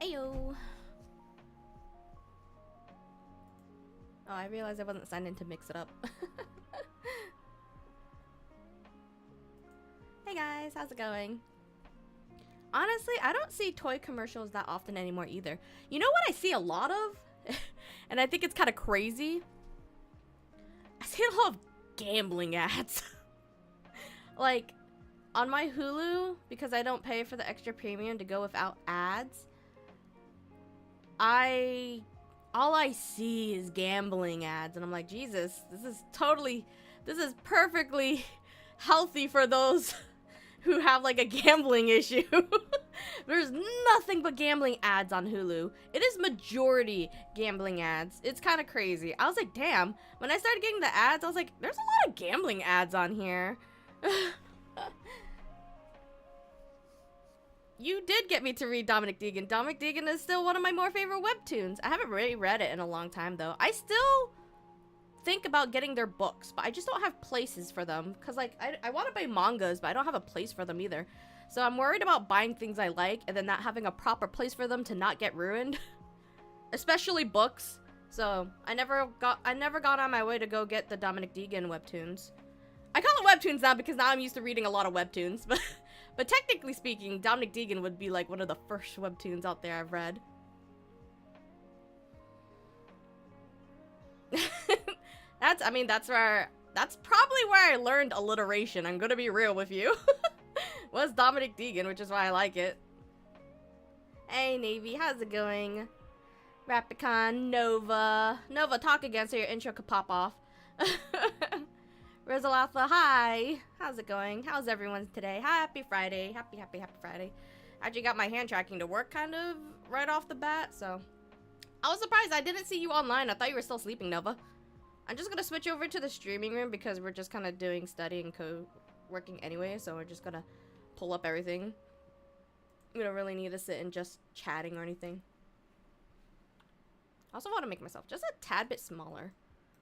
Ayo. Oh, I realized I wasn't signed in to mix it up. Hey guys, how's it going? Honestly, I don't see toy commercials that often anymore either. You know what I see a lot of? And I think it's kind of crazy. I see a lot of gambling ads. Like, on my Hulu, because I don't pay for the extra premium to go without ads, all I see is gambling ads, and I'm like, Jesus, this is perfectly healthy for those who have like a gambling issue. There's nothing but gambling ads on Hulu. It is majority gambling ads. It's kind of crazy. I was like, damn, when I started getting the ads, I was like, there's a lot of gambling ads on here. You did get me to read Dominic Deegan. Dominic Deegan is still one of my more favorite webtoons. I haven't really read it in a long time, though. I still think about getting their books, but I just don't have places for them. Because, like, I want to buy mangas, but I don't have a place for them either. So I'm worried about buying things I like and then not having a proper place for them to not get ruined. Especially books. So I never got on my way to go get the Dominic Deegan webtoons. I call it webtoons now because now I'm used to reading a lot of webtoons, but technically speaking, Dominic Deegan would be like one of the first webtoons out there I've read. That's probably where I learned alliteration. I'm gonna be real with you. Was Dominic Deegan, which is why I like it. Hey Navy, how's it going? Rapicon, Nova, talk again so your intro could pop off. Rosalatha, hi. How's it going? How's everyone today? Happy Friday. Happy Friday. I actually got my hand tracking to work kind of right off the bat, so. I was surprised I didn't see you online. I thought you were still sleeping, Nova. I'm just gonna switch over to the streaming room because we're just kind of doing study and co-working anyway, so we're just gonna pull up everything. We don't really need to sit and just chatting or anything. I also want to make myself just a tad bit smaller.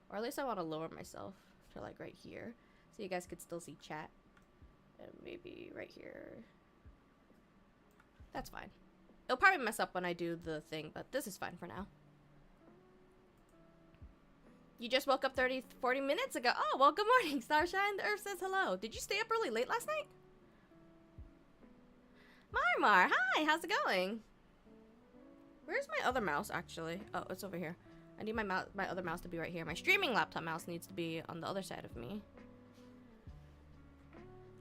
Or at least I want to lower myself to like right here. So you guys could still see chat. And maybe right here. That's fine. It'll probably mess up when I do the thing, but this is fine for now. You just woke up 40 minutes ago. Oh, well, good morning, Starshine. The Earth says hello. Did you stay up really late last night? Marmar, hi, how's it going? Where's my other mouse, actually? Oh, it's over here. I need my other mouse to be right here. My streaming laptop mouse needs to be on the other side of me.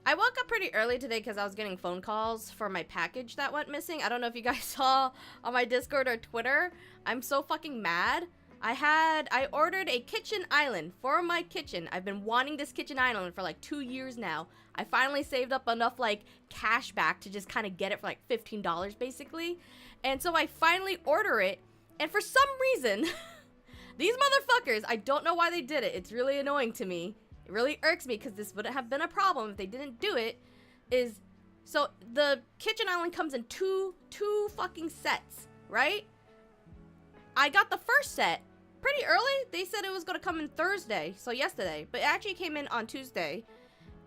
I woke up pretty early today because I was getting phone calls for my package that went missing. I don't know if you guys saw on my Discord or Twitter. I'm so fucking mad. I ordered a kitchen island for my kitchen. I've been wanting this kitchen island for like 2 years now. I finally saved up enough like cash back to just kind of get it for like $15 basically. And so I finally order it. And for some reason, these motherfuckers, I don't know why they did it. It's really annoying to me. It really irks me because this wouldn't have been a problem if they didn't do it. So the kitchen island comes in two fucking sets, right? I got the first set pretty early. They said it was going to come in Thursday, so yesterday, but it actually came in on Tuesday.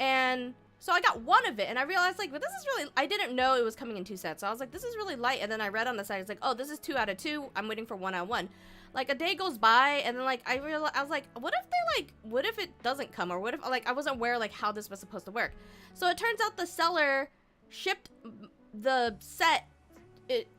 And so I got one of it, and I realized, like, but this is really, I didn't know it was coming in 2 sets, so I was like, this is really light. And then I read on the side, it's like, oh, this is 2 out of 2. I'm waiting for 1 out of 1. Like, a day goes by, and then, like, I was like, what if it doesn't come, or what if, like, I wasn't aware, like, how this was supposed to work. So it turns out the seller shipped the set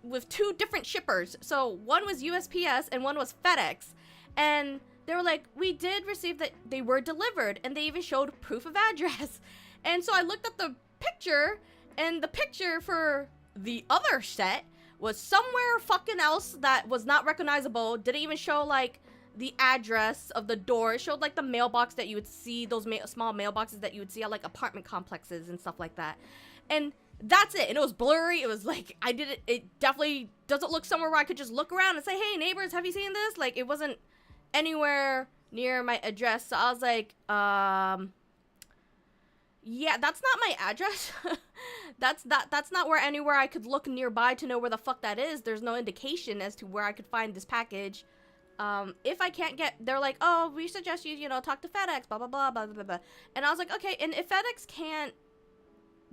with 2 different shippers. So one was USPS and one was FedEx. And they were like, we did receive that they were delivered, and they even showed proof of address. And so I looked at the picture, and the picture for the other set was somewhere fucking else that was not recognizable. Didn't even show like the address of the door. It showed like the mailbox that you would see, those small mailboxes that you would see at like apartment complexes and stuff like that. And that's it. And it was blurry. It was like, it definitely doesn't look somewhere where I could just look around and say, hey neighbors, have you seen this? Like, it wasn't anywhere near my address. So I was like, yeah, that's not my address. that's not where anywhere I could look nearby to know where the fuck that is. There's no indication as to where I could find this package. If I can't get, they're like, oh, we suggest you, talk to FedEx, blah, blah, blah, blah, blah, blah. And I was like, okay, and if FedEx can't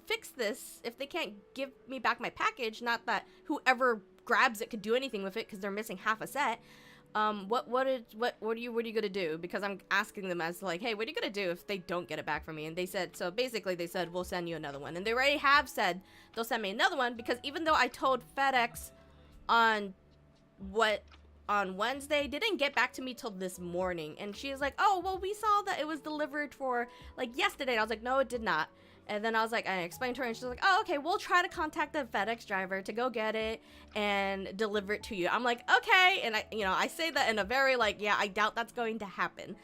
fix this, if they can't give me back my package, not that whoever grabs it could do anything with it because they're missing half a set. What are you gonna do? Because I'm asking them as like, hey, what are you gonna do if they don't get it back from me? And they said, so basically they said, we'll send you another one. And they already have said they'll send me another one, because even though I told FedEx on Wednesday, they didn't get back to me till this morning. And she was like, oh, well, we saw that it was delivered for like yesterday. And I was like, no, it did not. And then I was like, I explained to her, and she's like, oh, okay, we'll try to contact the FedEx driver to go get it and deliver it to you. I'm like, okay. And I say that in a very like, yeah, I doubt that's going to happen.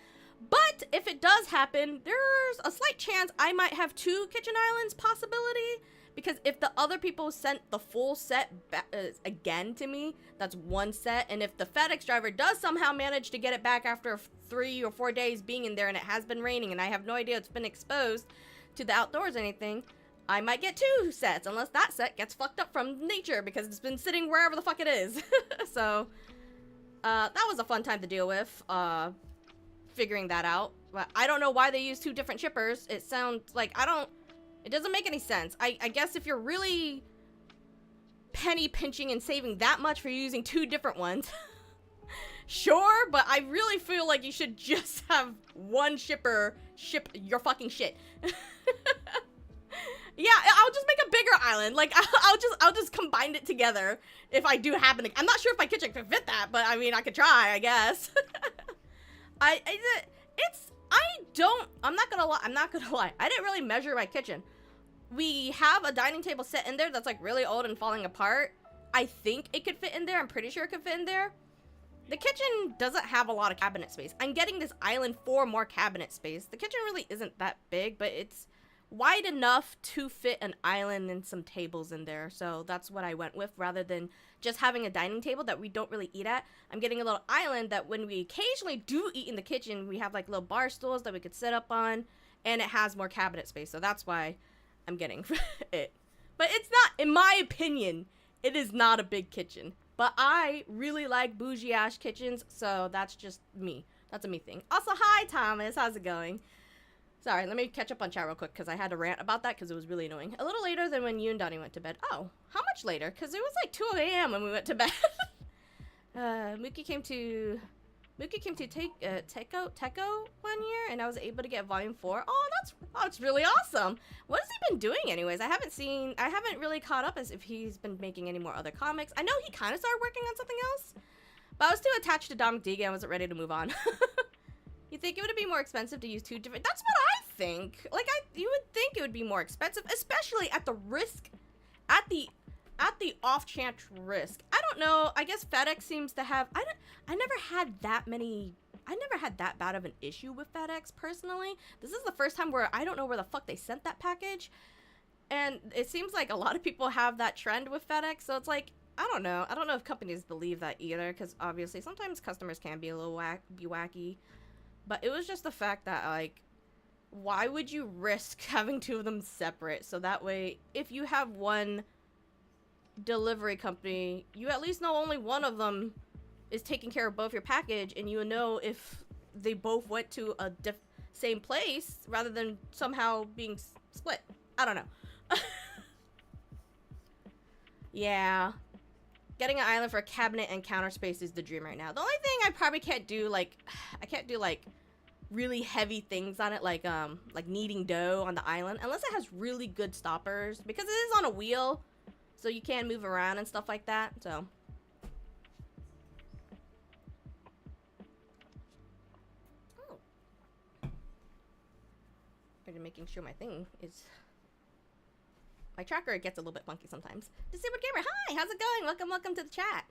But if it does happen, there's a slight chance I might have 2 kitchen islands possibility. Because if the other people sent the full set again to me, that's 1 set. And if the FedEx driver does somehow manage to get it back after 3 or 4 days being in there, and it has been raining and I have no idea it's been exposed to the outdoors or anything, I might get 2 sets, unless that set gets fucked up from nature because it's been sitting wherever the fuck it is. So that was a fun time to deal with, figuring that out. But I don't know why they use 2 different shippers. It sounds like it doesn't make any sense. I guess if you're really penny pinching and saving that much for using 2 different ones, sure, but I really feel like you should just have 1 shipper ship your fucking shit. Yeah, I'll just make a bigger island. Like, I'll just combine it together if I do happen to. I'm not sure if my kitchen can fit that, but I mean, I could try, I guess. I'm not gonna lie. I didn't really measure my kitchen. We have a dining table set in there that's like really old and falling apart. I think it could fit in there. I'm pretty sure it could fit in there. The kitchen doesn't have a lot of cabinet space. I'm getting this island for more cabinet space. The kitchen really isn't that big, but it's wide enough to fit an island and some tables in there. So that's what I went with, rather than just having a dining table that we don't really eat at. I'm getting a little island that when we occasionally do eat in the kitchen, we have like little bar stools that we could sit up on, and it has more cabinet space. So that's why I'm getting it. But it's not, in my opinion, it is not a big kitchen. But I really like bougie-ass kitchens, so that's just me. That's a me thing. Also, hi, Thomas. How's it going? Sorry, let me catch up on chat real quick, because I had to rant about that, because it was really annoying. A little later than when you and Donnie went to bed. Oh, how much later? Because it was like 2 a.m. when we went to bed. Mookie came to Teco one year, and I was able to get volume 4. Oh, that's really awesome. What has he been doing anyways? I haven't really caught up as if he's been making any more other comics. I know he kind of started working on something else, but I was too attached to Dominic Deegan. I wasn't ready to move on. You think it would be more expensive to use 2 different? That's what I think. Like, you would think it would be more expensive, especially at the risk, at the off chance risk. I don't know. I guess FedEx seems to have. I never had that bad of an issue with FedEx personally. This is the first time where I don't know where the fuck they sent that package, and it seems like a lot of people have that trend with FedEx. So it's like, I don't know if companies believe that either, because obviously sometimes customers can be a little wacky. But it was just the fact that, like, why would you risk having 2 of them separate? So that way, if you have one delivery company, you at least know only one of them is taking care of both your package, and you know if they both went to a same place rather than somehow being split. I don't know. Yeah. Getting an island for a cabinet and counter space is the dream right now. The only thing I probably can't do, like, I can't do, like, really heavy things on it, like kneading dough on the island, unless it has really good stoppers, because it is on a wheel, so you can move around and stuff like that, so. Oh. I'm making sure my thing is... My tracker gets a little bit funky sometimes. Disabled Gamer, hi, how's it going? Welcome to the chat.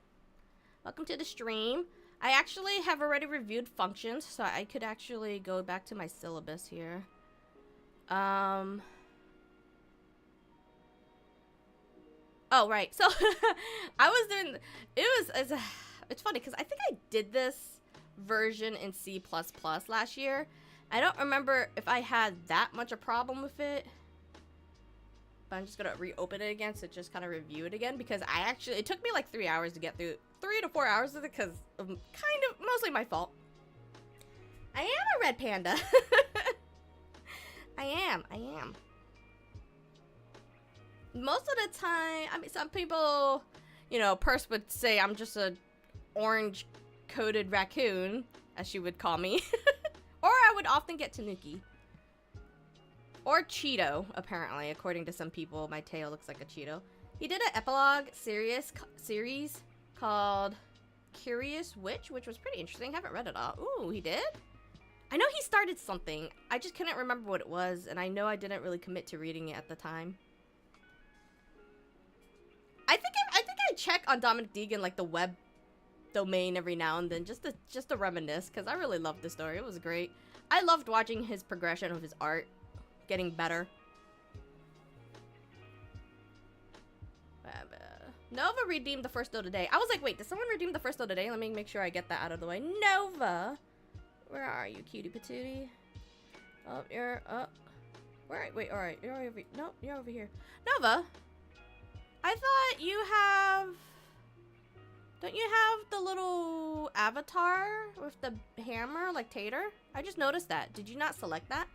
Welcome to the stream. I actually have already reviewed functions, so I could actually go back to my syllabus here. Oh, right. So, I was doing... It's funny, because I think I did this version in C++ last year. I don't remember if I had that much a problem with it. But I'm just gonna reopen it again to just kind of review it again, because it took me like 3 hours to get through, 3 to 4 hours of it, because of kind of mostly my fault. I am a red panda. I am. Most of the time, I mean, some people, you know, Purse would say I'm just a orange-coated raccoon, as she would call me. Or I would often get Tanuki. Or Cheeto, apparently. According to some people, my tail looks like a Cheeto. He did an epilogue series called Curious Witch, which was pretty interesting. Haven't read it all. Ooh, he did? I know he started something. I just couldn't remember what it was, and I know I didn't really commit to reading it at the time. I think I check on Dominic Deegan, like the web domain every now and then, just to reminisce, because I really loved the story. It was great. I loved watching his progression of his art getting better. Nova redeemed the first dough today. I was like, wait, did someone redeem the first dough today? Let me make sure I get that out of the way. Nova! Where are you, cutie patootie? Oh, you're up. Wait, alright. You're over. No, you're over here. Nova! I thought you have... Don't you have the little avatar with the hammer, like Tater? I just noticed that. Did you not select that?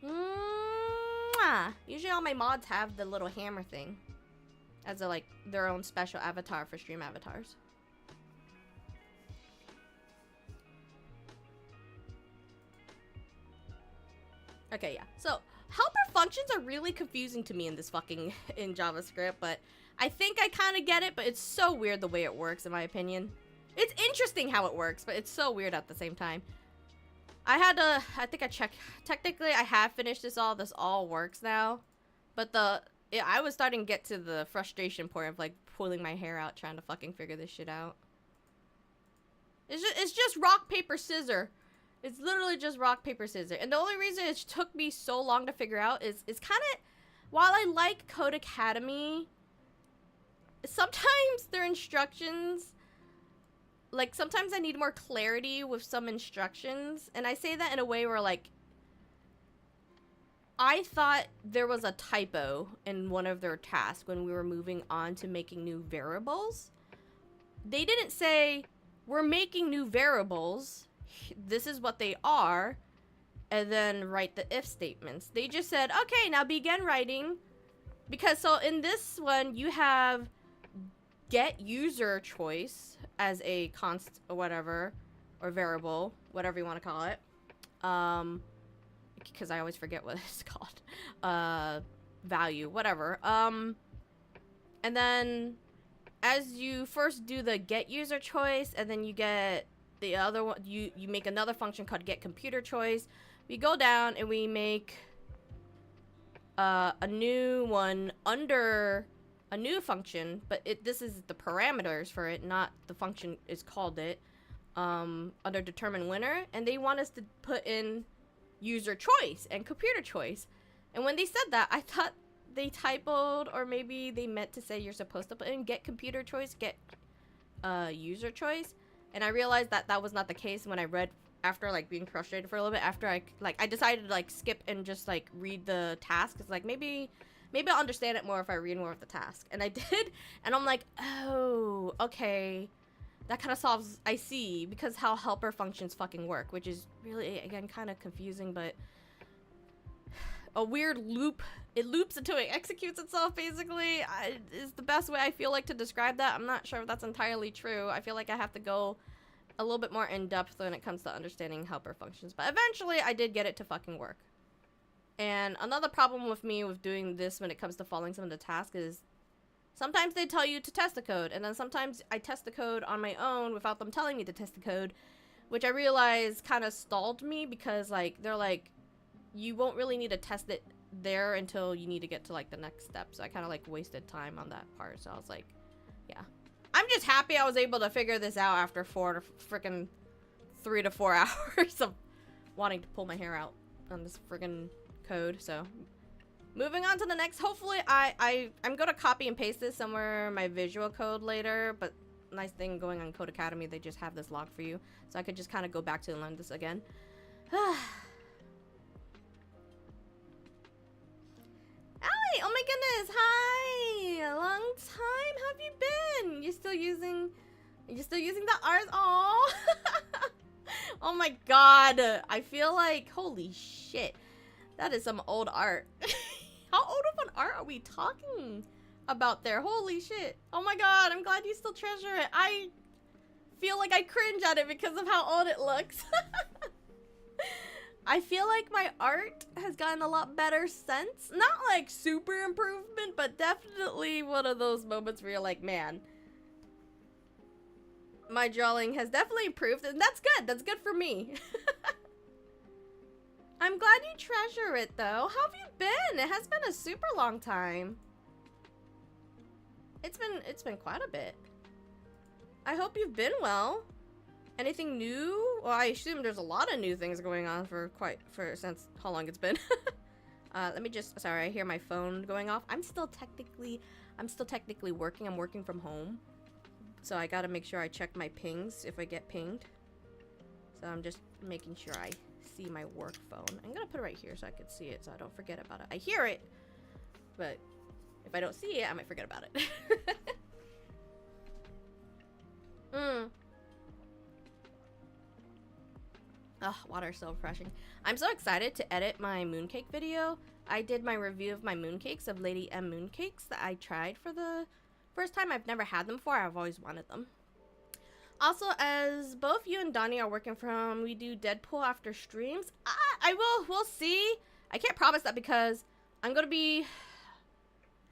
Mwah! Usually all my mods have the little hammer thing as a, like, their own special avatar for stream avatars. Okay, yeah. So, helper functions are really confusing to me in this fucking, in JavaScript, but I think I kind of get it, but it's so weird the way it works, in my opinion. It's interesting how it works, but it's so weird at the same time. I think I checked, technically I have finished this all works now, but I was starting to get to the frustration point of, like, pulling my hair out trying to fucking figure this shit out. It's just rock, paper, scissors. It's literally just rock, paper, scissors. And the only reason it took me so long to figure out is kind of, while I like Code Academy, sometimes their instructions, like, sometimes I need more clarity with some instructions. And I say that in a way where, like, I thought there was a typo in one of their tasks when we were moving on to making new variables. They didn't say, we're making new variables, this is what they are, and then write the if statements. They just said, okay, now begin writing. Because so in this one, you have get user choice as a const or whatever, or variable, whatever you want to call it. Because I always forget what it's called. Value, whatever. And then as you first do the get user choice, and then you get the other one, you make another function called get computer choice. We go down and we make a new one under a new function, but this is the parameters for it, not the function is called it, under determine winner, and they want us to put in user choice and computer choice. And when they said that, I thought they typoed, or maybe they meant to say you're supposed to put in get computer choice, get user choice. And I realized that that was not the case when I read, after, like, being frustrated for a little bit, after I decided to, like, skip and just, like, read the task. It's like, maybe I'll understand it more if I read more of the task. And I did, and I'm like, oh, okay. That kind of solves, I see, because how helper functions fucking work, which is really, again, kind of confusing, but a weird loop. It loops until it executes itself, basically, is the best way I feel like to describe that. I'm not sure if that's entirely true. I feel like I have to go a little bit more in-depth when it comes to understanding helper functions. But eventually, I did get it to fucking work. And another problem with me with doing this when it comes to following some of the tasks is sometimes they tell you to test the code, and then sometimes I test the code on my own without them telling me to test the code, which I realize kind of stalled me because, like, they're like, you won't really need to test it there until you need to get to, like, the next step. So I kind of, like, wasted time on that part. So I was like, yeah. I'm just happy I was able to figure this out after 3 to 4 hours of wanting to pull my hair out on this friggin' code. So moving on to the next. Hopefully I'm gonna copy and paste this somewhere in my visual code later, but nice thing going on Code Academy, they just have this log for you, so I could just kind of go back to and learn this again. Allie, oh my goodness, hi! Long time, how have you been? You're still using the art? Aww! Oh my god, I feel like, holy shit, that is some old art. How old of an art are we talking about there. Holy shit. Oh my god, I'm glad you still treasure it. I feel like I cringe at it because of how old it looks. I feel like my art has gotten a lot better since. Not like super improvement, but definitely one of those moments where you're like, man, my drawing has definitely improved, and that's good. That's good for me. I'm glad you treasure it, though. How have you been? It has been a super long time. It's been quite a bit. I hope you've been well. Anything new? Well, I assume there's a lot of new things going on since how long it's been. Let me just, sorry, I hear my phone going off. I'm still technically working. I'm working from home. So I gotta make sure I check my pings if I get pinged. So I'm just making sure I see my work phone. I'm gonna put it right here so I can see it so I don't forget about it. I hear it, but if I don't see it, I might forget about it. Oh, water is so refreshing. I'm so excited to edit my mooncake video. I did my review of my mooncakes, of Lady M mooncakes that I tried for the first time. I've never had them before. I've always wanted them. Also, as both you and Donnie are working from, we do Deadpool after streams. We'll see. I can't promise that because I'm gonna be,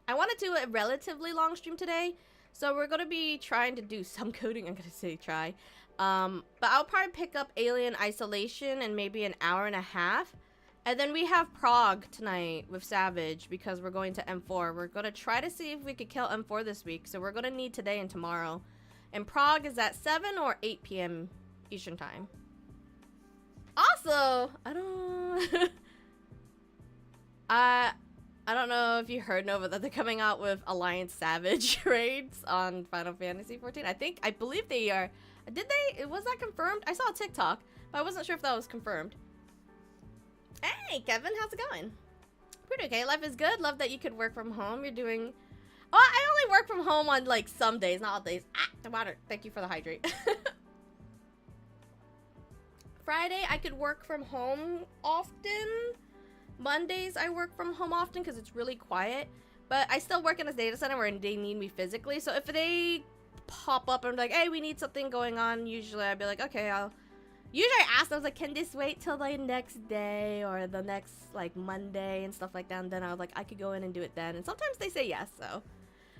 I want to do a relatively long stream today. So we're gonna be trying to do some coding. I'm gonna say try. But I'll probably pick up Alien Isolation in maybe an hour and a half. And then we have Prague tonight with Savage because we're going to M4. We're going to try to see if we could kill M4 this week. So we're going to need today and tomorrow. And Prague is at 7 or 8 p.m. Eastern time. Also, I don't know if you heard, Nova, that they're coming out with Alliance Savage raids on Final Fantasy 14. I believe they are. Did they? Was that confirmed? I saw a TikTok, but I wasn't sure if that was confirmed. Hey, Kevin, how's it going? Pretty okay. Life is good. Love that you could work from home. You're doing... Oh, I only work from home on, like, some days, not all days. Ah, the water. Thank you for the hydrate. Friday, I could work from home often. Mondays, I work from home often because it's really quiet. But I still work in a data center where they need me physically. So if they pop up and be like, hey, we need something going on, usually I'd be like, okay, usually I ask them, I was like, can this wait till the next day or the next, like, Monday and stuff like that? And then I was like, I could go in and do it then. And sometimes they say yes, so.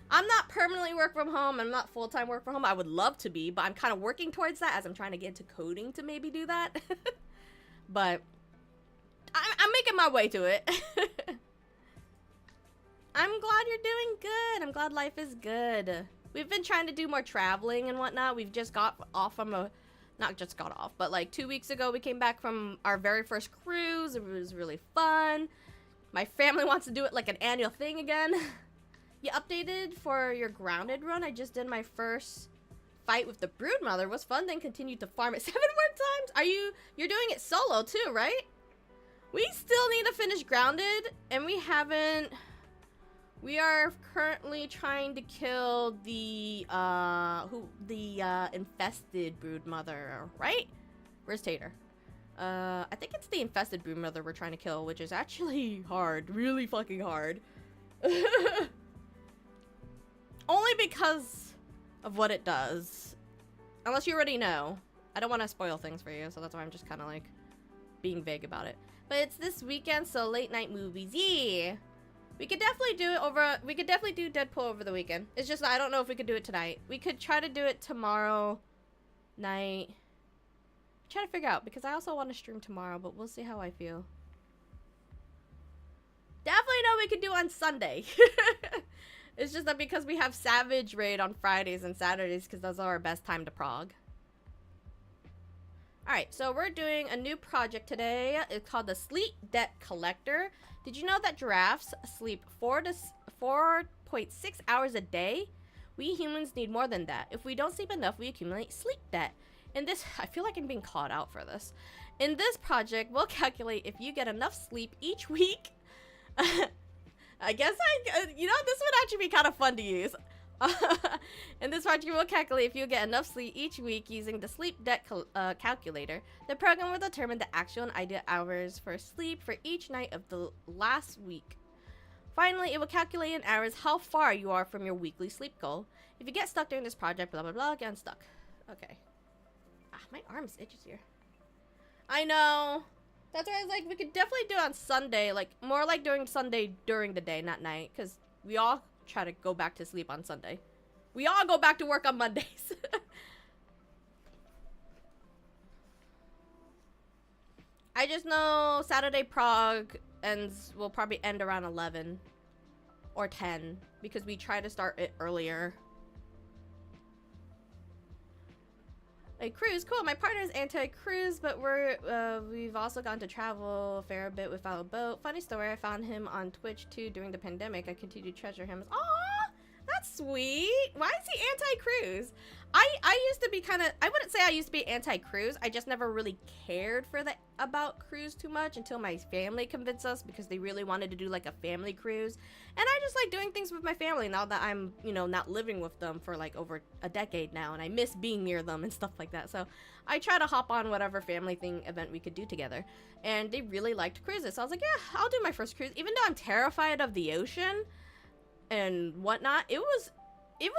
I'm not permanently work from home. I'm not full-time work from home. I would love to be, but I'm kind of working towards that as I'm trying to get into coding to maybe do that. But I'm making my way to it. I'm glad you're doing good. I'm glad life is good. We've been trying to do more traveling and whatnot. We've just got off from a... Not just got off, but like 2 weeks ago, we came back from our very first cruise. It was really fun. My family wants to do it like an annual thing again. You updated for your grounded run. I just did my first fight with the Broodmother. It was fun, then continued to farm it 7 more times. You're doing it solo too, right? We still need to finish grounded, and we haven't. We are currently trying to kill the infested Broodmother, right? Where's Tater? I think it's the infested Broodmother we're trying to kill, which is actually hard, really fucking hard. Only because of what it does. Unless you already know. I don't want to spoil things for you, so that's why I'm just kind of like being vague about it. But it's this weekend, so late night movies, yeah. We could definitely do it over. We could definitely do Deadpool over the weekend. It's just I don't know if we could do it tonight. We could try to do it tomorrow night. Try to figure out because I also want to stream tomorrow, but we'll see how I feel. Definitely know we could do on Sunday. It's just that because we have Savage Raid on Fridays and Saturdays because those are our best time to prog. Alright, so we're doing a new project today. It's called the Sleep Debt Collector. Did you know that giraffes sleep 4.6 hours a day? We humans need more than that. If we don't sleep enough, we accumulate sleep debt. In this, I feel like I'm being called out for this. In this project, we'll calculate if you get enough sleep each week. I guess you know, this would actually be kind of fun to use. In this project, we'll calculate if you get enough sleep each week using the sleep debt calculator. The program will determine the actual and ideal hours for sleep for each night of the last week. Finally, it will calculate in hours how far you are from your weekly sleep goal. If you get stuck during this project, blah blah blah, get unstuck. Okay. Ah, my arm's itches here. I know. That's why I was like, we could definitely do it on Sunday, like more like during Sunday during the day, not night, because we all try to go back to sleep on Sunday. We all go back to work on Mondays. I just know Saturday prog will probably end around 11 or 10 because we try to start it earlier. Like cruise, cool. My partner is anti-cruise, but we've also gone to travel a fair bit without a boat. Funny story, I found him on Twitch too during the pandemic. I continue to treasure him. Aww, that's sweet. Why is he anti-cruise? I used to be kind of, I wouldn't say I used to be anti-cruise. I just never really cared for about cruise too much until my family convinced us because they really wanted to do like a family cruise. And I just like doing things with my family now that I'm, you know, not living with them for like over a decade now, and I miss being near them and stuff like that. So I try to hop on whatever family thing event we could do together. And they really liked cruises. So I was like, yeah, I'll do my first cruise. Even though I'm terrified of the ocean and whatnot, it was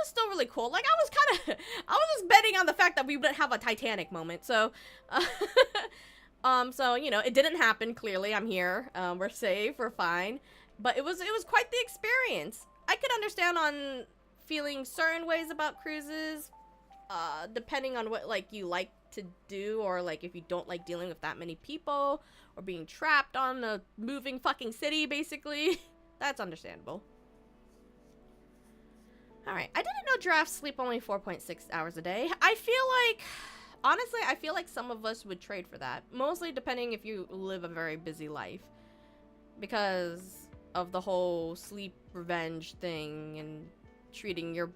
still really cool. Like, I was just betting on the fact that we would have a Titanic moment. So, so, you know, it didn't happen, clearly. I'm here. We're safe. We're fine. But it was quite the experience. I could understand on feeling certain ways about cruises, depending on what, like, you like to do, or, like, if you don't like dealing with that many people, or being trapped on a moving fucking city, basically. That's understandable. Alright, I didn't know giraffes sleep only 4.6 hours a day. I feel like, honestly, I feel like some of us would trade for that. Mostly depending if you live a very busy life. Because of the whole sleep revenge thing and treating your,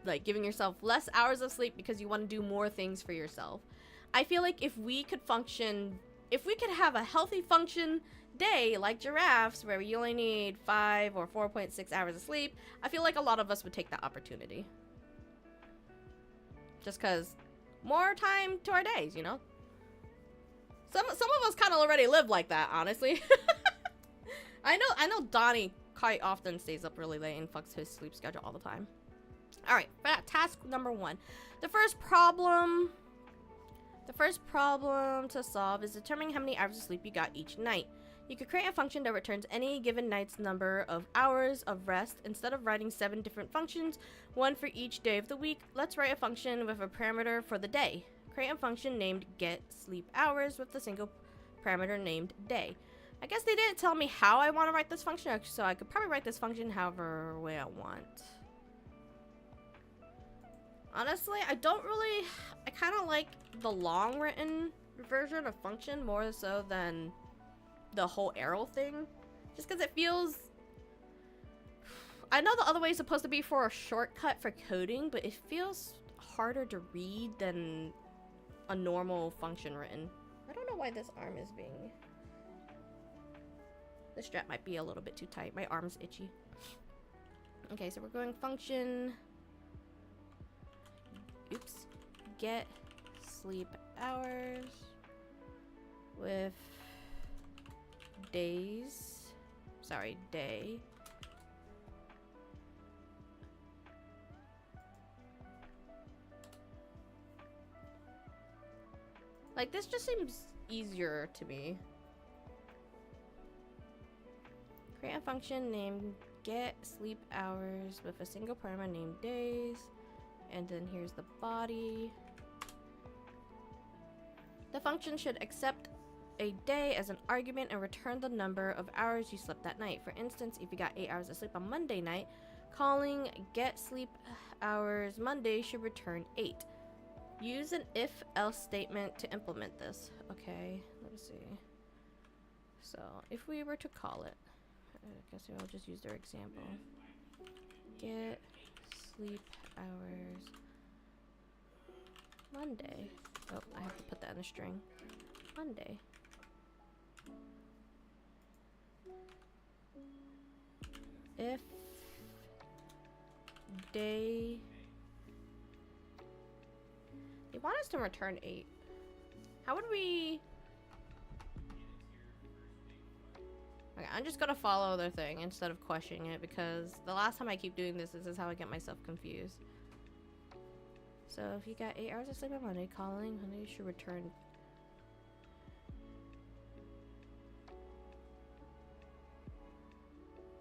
like, giving yourself less hours of sleep because you want to do more things for yourself. I feel like if we could function, if we could have a healthy function day like giraffes where you only need 5 or 4.6 hours of sleep, I feel like a lot of us would take that opportunity. Just because more time to our days, you know? Some of us kind of already live like that, honestly. I know Donnie quite often stays up really late and fucks his sleep schedule all the time. Alright, task number 1. The first problem to solve is determining how many hours of sleep you got each night. You could create a function that returns any given night's number of hours of rest. Instead of writing 7 different functions, 1 for each day of the week, let's write a function with a parameter for the day. Create a function named getSleepHours with a single parameter named day. I guess they didn't tell me how I want to write this function, so I could probably write this function however way I want. Honestly, I kind of like the long written version of function more so than the whole arrow thing, just because it feels, I know the other way is supposed to be for a shortcut for coding, but it feels harder to read than a normal function written. I don't know why this arm is being, the strap might be a little bit too tight. My arm's itchy. Okay, so we're going function, oops, get sleep hours with day. Like, this just seems easier to me. Create a function named getSleepHours with a single parameter named days. And then here's the body. The function should accept a day as an argument and return the number of hours you slept that night. For instance, if you got 8 hours of sleep on Monday night, calling getSleepHours Monday should return 8. Use an if-else statement to implement this. Okay, let's see. So, if we were to call it, I guess I'll just use their example. getSleepHours Monday. Oh, I have to put that in a string. Monday. If day, they want us to return 8. How would we? Okay, I'm just gonna follow their thing instead of questioning it because the last time I keep doing this is how I get myself confused. So if you got 8 hours of sleep on Monday, calling honey should return.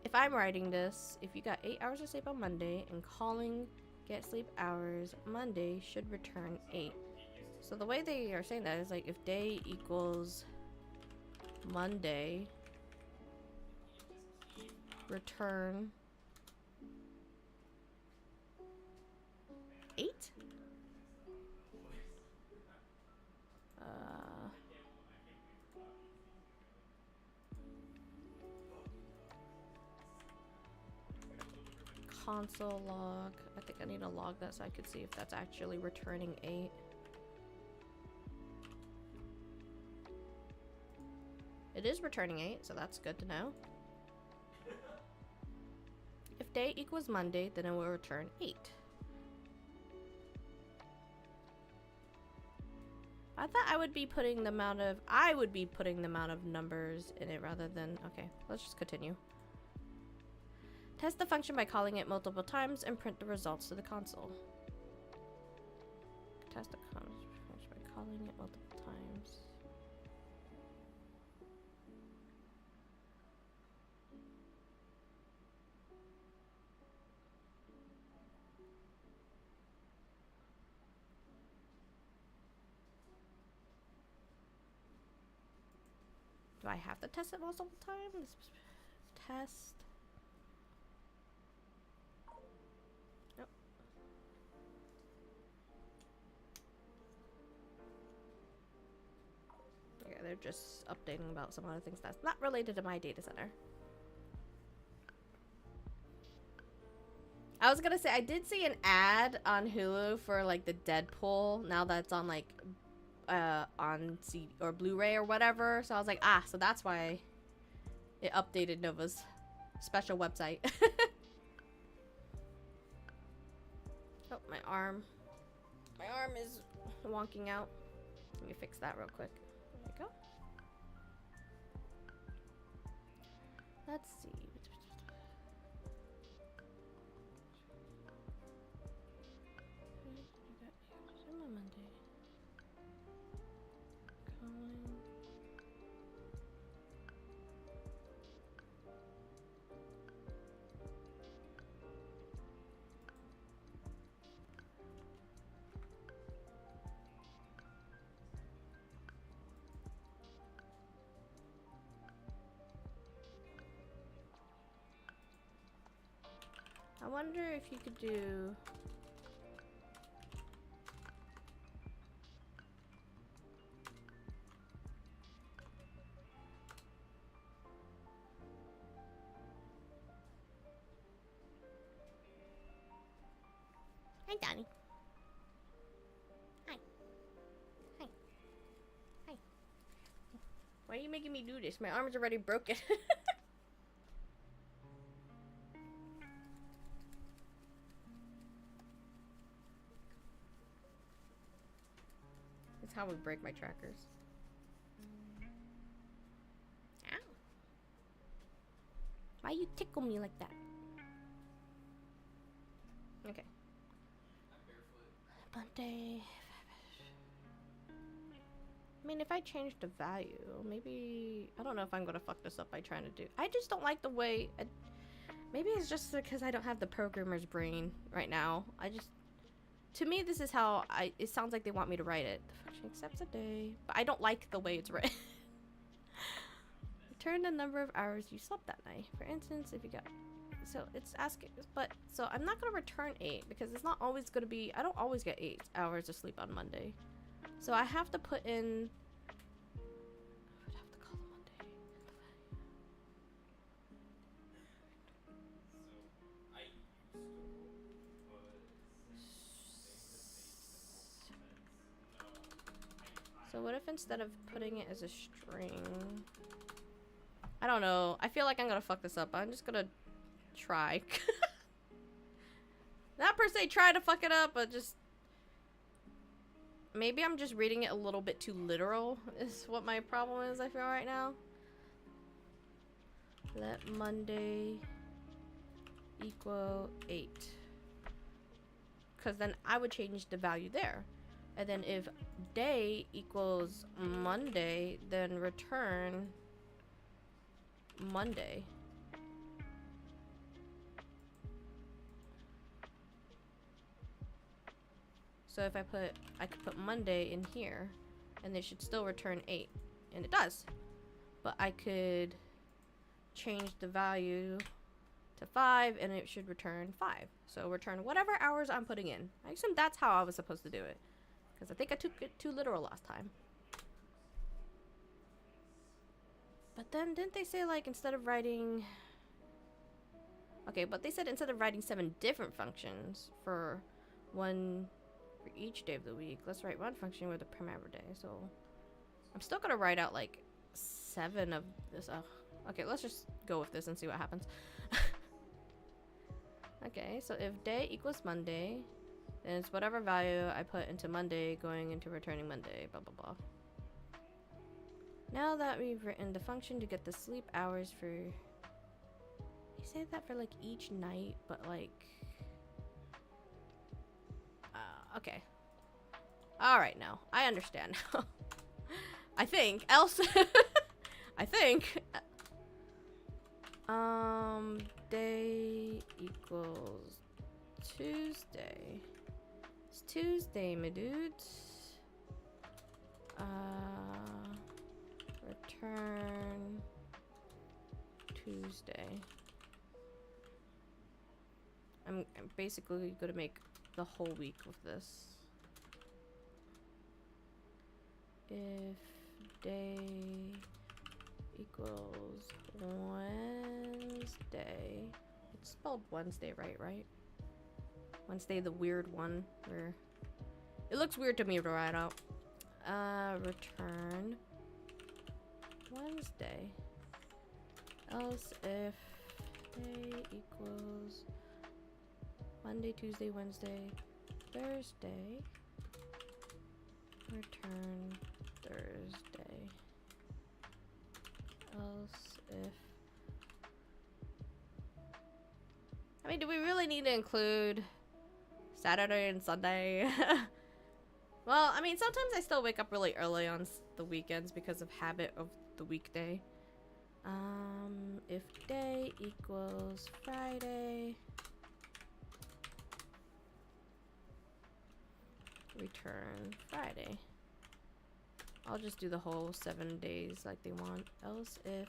If I'm writing this, if you got 8 hours of sleep on Monday and calling get sleep hours Monday should return 8. So the way they are saying that is like if day equals Monday, return 8? Console log. I think I need to log that so I could see if that's actually returning 8. It is returning 8, so that's good to know. If day equals Monday, then it will return 8. I thought I would be putting the amount of numbers in it rather than, okay, let's just continue. Test the function by calling it multiple times and print the results to the console. Test the function by calling it multiple times. Do I have to test it multiple times? Test. Nope. Yeah, they're just updating about some other things that's not related to my data center. I was gonna say, I did see an ad on Hulu for like the Deadpool. Now that's on like on CD or Blu-ray or whatever, so I was like, ah, so that's why it updated Nova's special website. Oh, my arm is wonking out. Let me fix that real quick. There we go. Let's see. Monday. Calling. I wonder if you could do. Hi, Donnie. Hi. Hi. Hi. Why are you making me do this? My arm's already broken. That's how we break my trackers. Ow. Why you tickle me like that? Okay. Monday. I mean, if I change the value, maybe... I don't know if I'm gonna fuck this up by trying to do... I just don't like the way... maybe it's just because I don't have the programmer's brain right now. To me, this is how it sounds like they want me to write it. The function accepts a day. But I don't like the way it's written. Return the number of hours you slept that night. For instance, if you got... So it's asking... But, so I'm not going to return 8 because it's not always going to be... I don't always get 8 hours of sleep on Monday. So I have to put in... I would have to call it Monday. So what if instead of putting it as a string... I don't know. I feel like I'm gonna fuck this up. I'm just gonna try. Not per se try to fuck it up, but just... Maybe I'm just reading it a little bit too literal is what my problem is, I feel right now. let Monday equal 8. Because then I would change the value there. And then if day equals Monday, then return Monday. So if I could put Monday in here, and it should still return 8. And it does. But I could change the value to 5, and it should return 5. So return whatever hours I'm putting in. I assume that's how I was supposed to do it. Because I think I took it too literal last time. But then, didn't they say, like, instead of writing... Okay, but they said instead of writing 7 different functions for one... for each day of the week, let's write one function with a primary day. So I'm still gonna write out like 7 of this. Okay, let's just go with this and see what happens. Okay, so if day equals Monday, then it's whatever value I put into Monday going into returning Monday, blah blah blah. Now that we've written the function to get the sleep hours for, you say that for like each night, but like okay. Alright, now. I understand now. I think. Else. I think. Day equals Tuesday. It's Tuesday, my dudes. Return Tuesday. I'm basically gonna make the whole week of this. If day equals Wednesday, it's spelled Wednesday, right? Wednesday, the weird one where it looks weird to me to write out. Return Wednesday. Else if day equals Monday, Tuesday, Wednesday, Thursday, return Thursday. Else if... I mean, do we really need to include Saturday and Sunday? Well, I mean, sometimes I still wake up really early on the weekends because of habit of the weekday. If day equals Friday, return Friday. I'll just do the whole 7 days like they want. Else if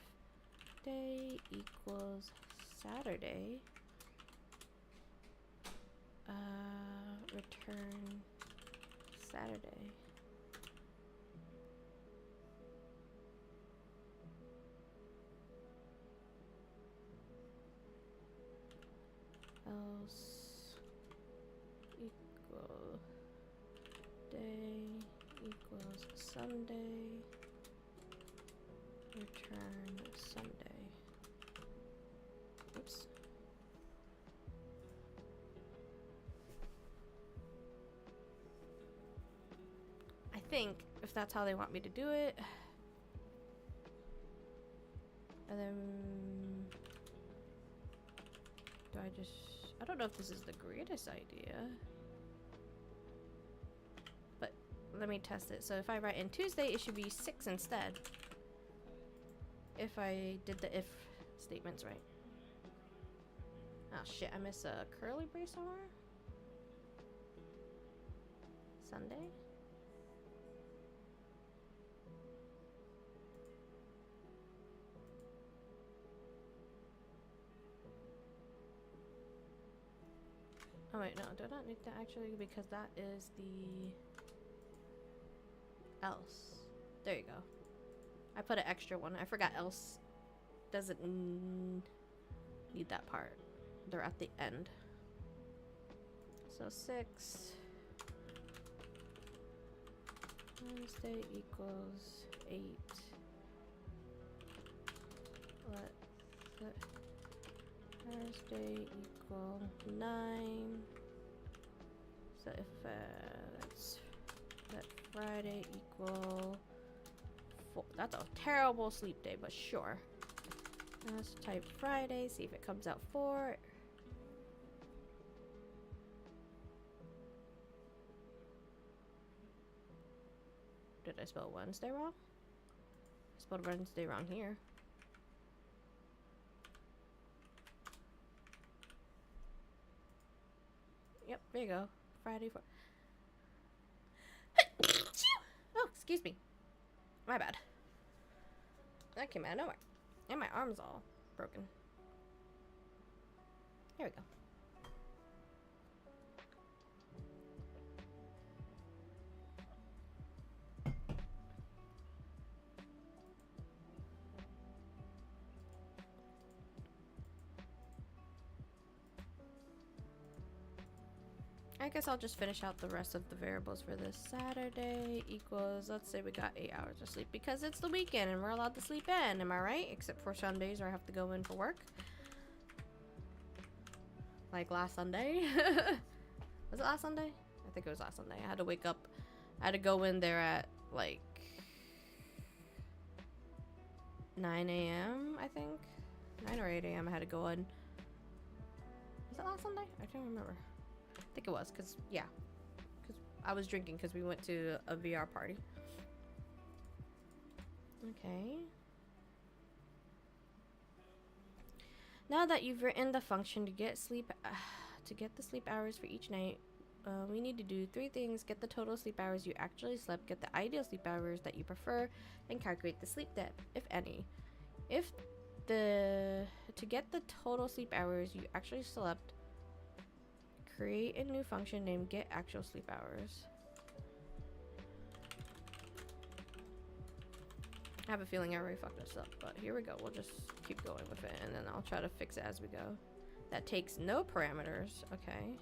day equals Saturday, return Saturday. Else equal day equals Sunday, return Sunday. Oops. I think if that's how they want me to do it, and then do I just, I don't know if this is the greatest idea, but let me test it. So if I write in Tuesday, it should be 6 instead. If I did the if statements right. Oh shit, I missed a curly brace somewhere. Sunday? Oh wait, no, do I not need that actually? Because that is the else. There you go. I put an extra one. I forgot else doesn't need that part. They're at the end. So 6. Wednesday equals 8. Let Thursday equal 9. So if let's let Friday equal 4. That's a terrible sleep day, but sure. Let's type Friday, see if it comes out 4. Did I spell Wednesday wrong? I spelled Wednesday wrong here. Yep, there you go. Friday 4. Oh, excuse me. My bad. That came out of nowhere. And my arm's all broken. Here we go. I guess I'll just finish out the rest of the variables for this. Saturday equals, let's say we got 8 hours of sleep because it's the weekend and we're allowed to sleep in, am I right? Except for Sundays where I have to go in for work. Like last Sunday. Was it last Sunday? I think it was last Sunday. I had to wake up, I had to go in there at like 9 a.m. I think. 9 or 8 a.m. I had to go in. Was it last Sunday? I can't remember. I think it was, because, yeah. Because I was drinking because we went to a VR party. Okay. Now that you've written the function to get sleep, to get the sleep hours for each night, we need to do 3 things. Get the total sleep hours you actually slept, get the ideal sleep hours that you prefer, and calculate the sleep debt, if any. To get the total sleep hours you actually slept, create a new function named get actual sleep hours. I have a feeling I already fucked this up, but here we go. We'll just keep going with it, and then I'll try to fix it as we go. That takes no parameters. Okay.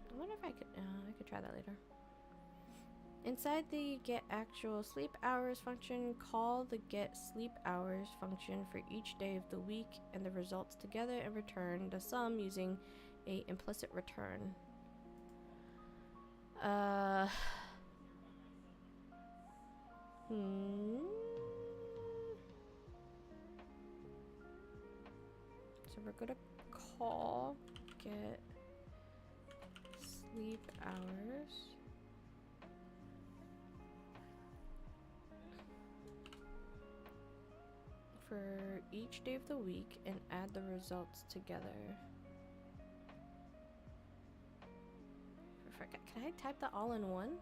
I wonder if I could try that later. Inside the get actual sleep hours function, call the get sleep hours function for each day of the week and the results together and return the sum using a implicit return. So we're gonna call get sleep hours for each day of the week and add the results together. Can I type that all in one?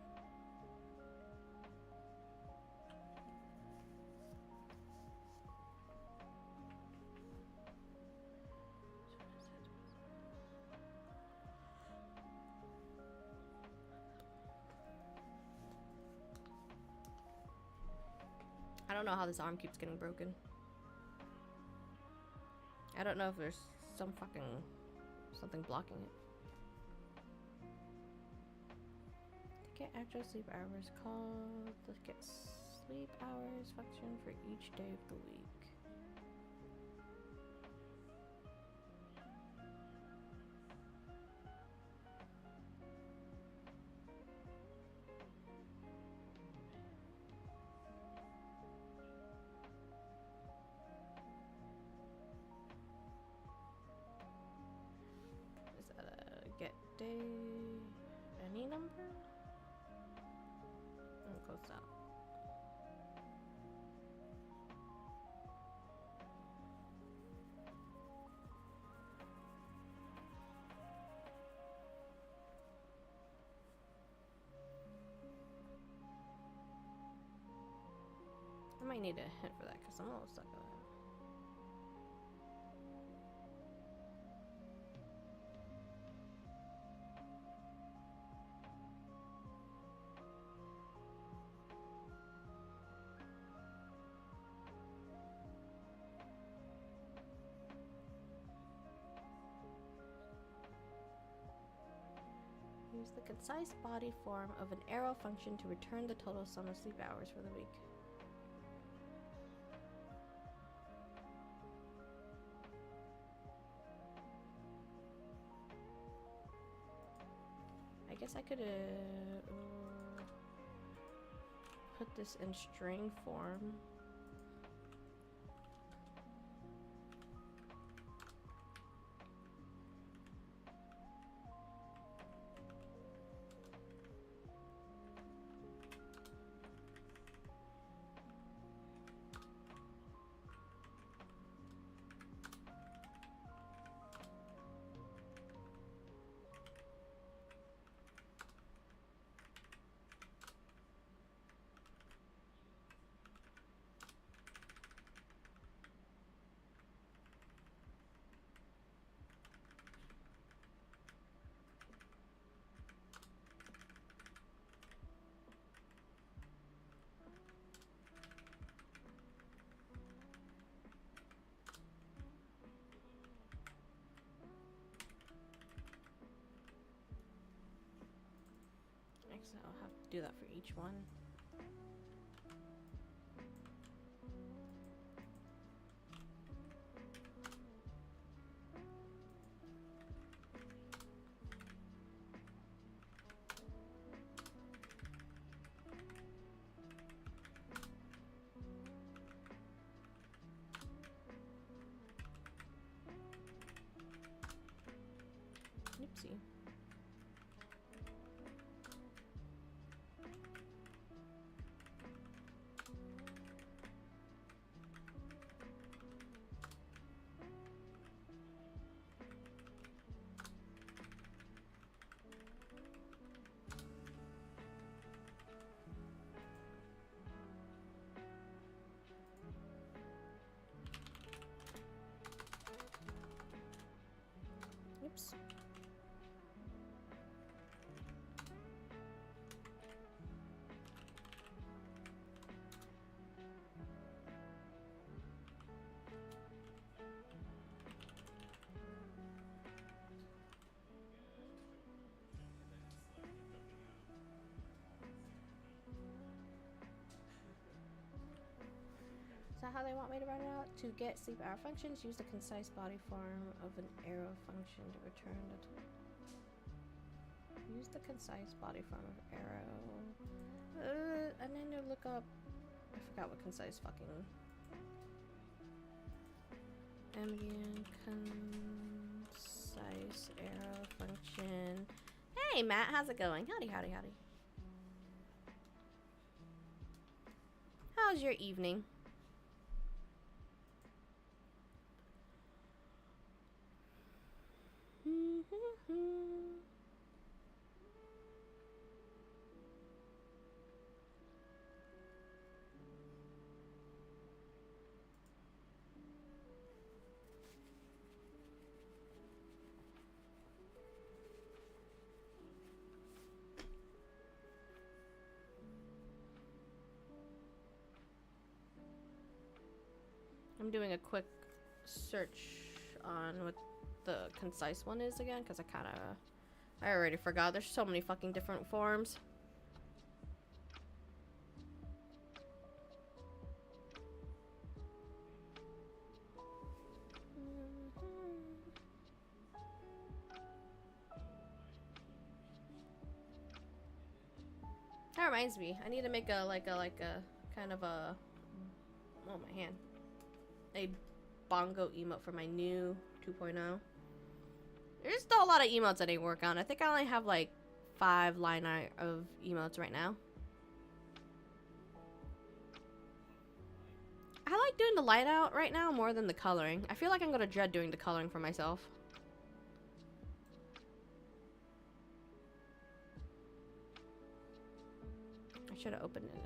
I don't know how this arm keeps getting broken. I don't know if there's something blocking it. To get actual sleep hours, call the get sleep hours function for each day of the week. Get day any number? I'm close out. I might need a hint for that because I'm a little stuck on it. Use the concise body form of an arrow function to return the total sum of sleep hours for the week. I guess I could put this in string form. So I'll have to do that for each one. Oopsie. Oops. Is that how they want me to write it out? To get sleep hour functions, use the concise body form of an arrow function to return the use the concise body form of arrow. I need to look up. I forgot what concise fucking. Ambient concise arrow function. Hey Matt, how's it going? Howdy, howdy, howdy. How's your evening? I'm doing a quick search on what the concise one is again, because I already forgot. There's so many fucking different forms. That reminds me, I need to make a kind of a, oh my hand, a bongo emote for my new 2.0. There's still a lot of emotes I need to work on. I think I only have like 5 line art of emotes right now. I like doing the light out right now more than the coloring. I feel like I'm gonna dread doing the coloring for myself. I should have opened it.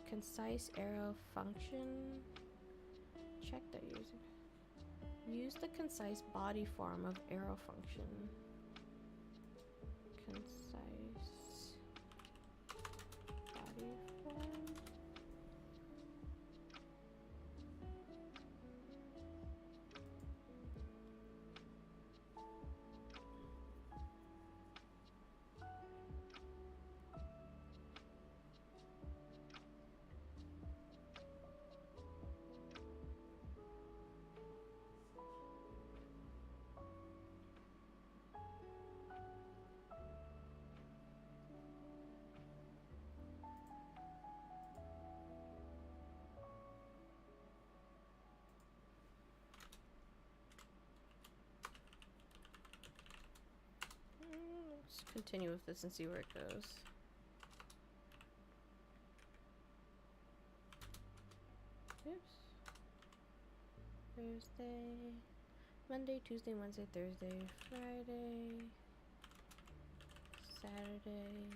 Concise arrow function. Check that user. Use the concise body form of arrow function. Concise body form. just continue with this and see where it goes. Oops. Thursday, Monday, Tuesday, Wednesday, Thursday, Friday, Saturday,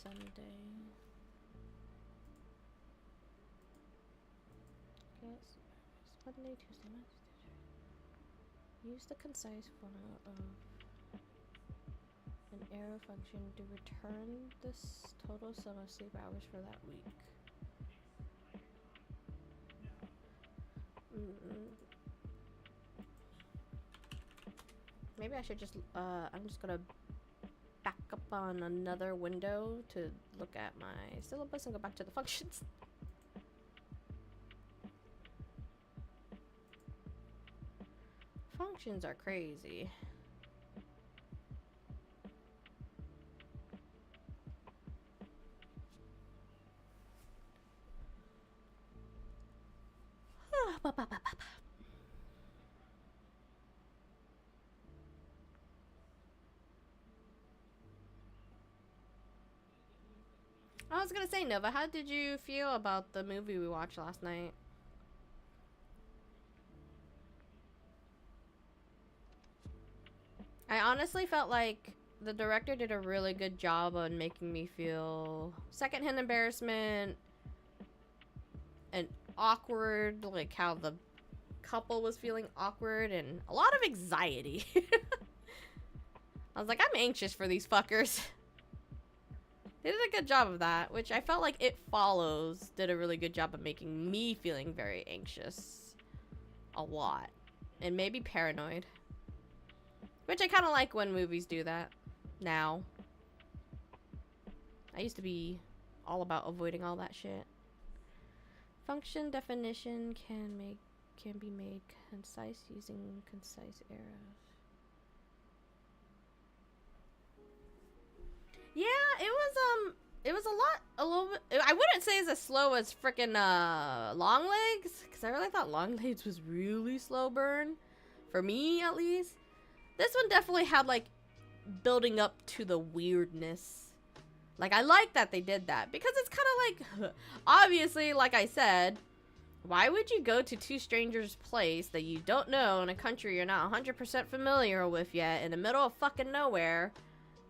Sunday. Okay, so Monday, Tuesday, Wednesday. Use the concise formula of an arrow function to return this total sum of sleep hours for that week. Maybe I should just, I'm just gonna back up on another window to look at my syllabus and go back to the functions. Functions are crazy. I was gonna say, Nova, how did you feel about the movie we watched last night? I honestly felt like the director did a really good job on making me feel secondhand embarrassment and awkward, like how the couple was feeling awkward, and a lot of anxiety. I was like, I'm anxious for these fuckers. They did a good job of that, which I felt like It Follows did a really good job of making me feeling very anxious. A lot. And maybe paranoid. Which I kind of like when movies do that. Now. I used to be all about avoiding all that shit. Function definition can be made concise using concise arrows. Yeah, it was a little bit, I wouldn't say it's as slow as frickin' Long Legs, because I really thought Long Legs was really slow burn, for me at least. This one definitely had, like, building up to the weirdness. Like, I like that they did that, because it's kind of like, obviously, like I said, why would you go to two strangers' place that you don't know in a country you're not 100% familiar with yet, in the middle of fucking nowhere?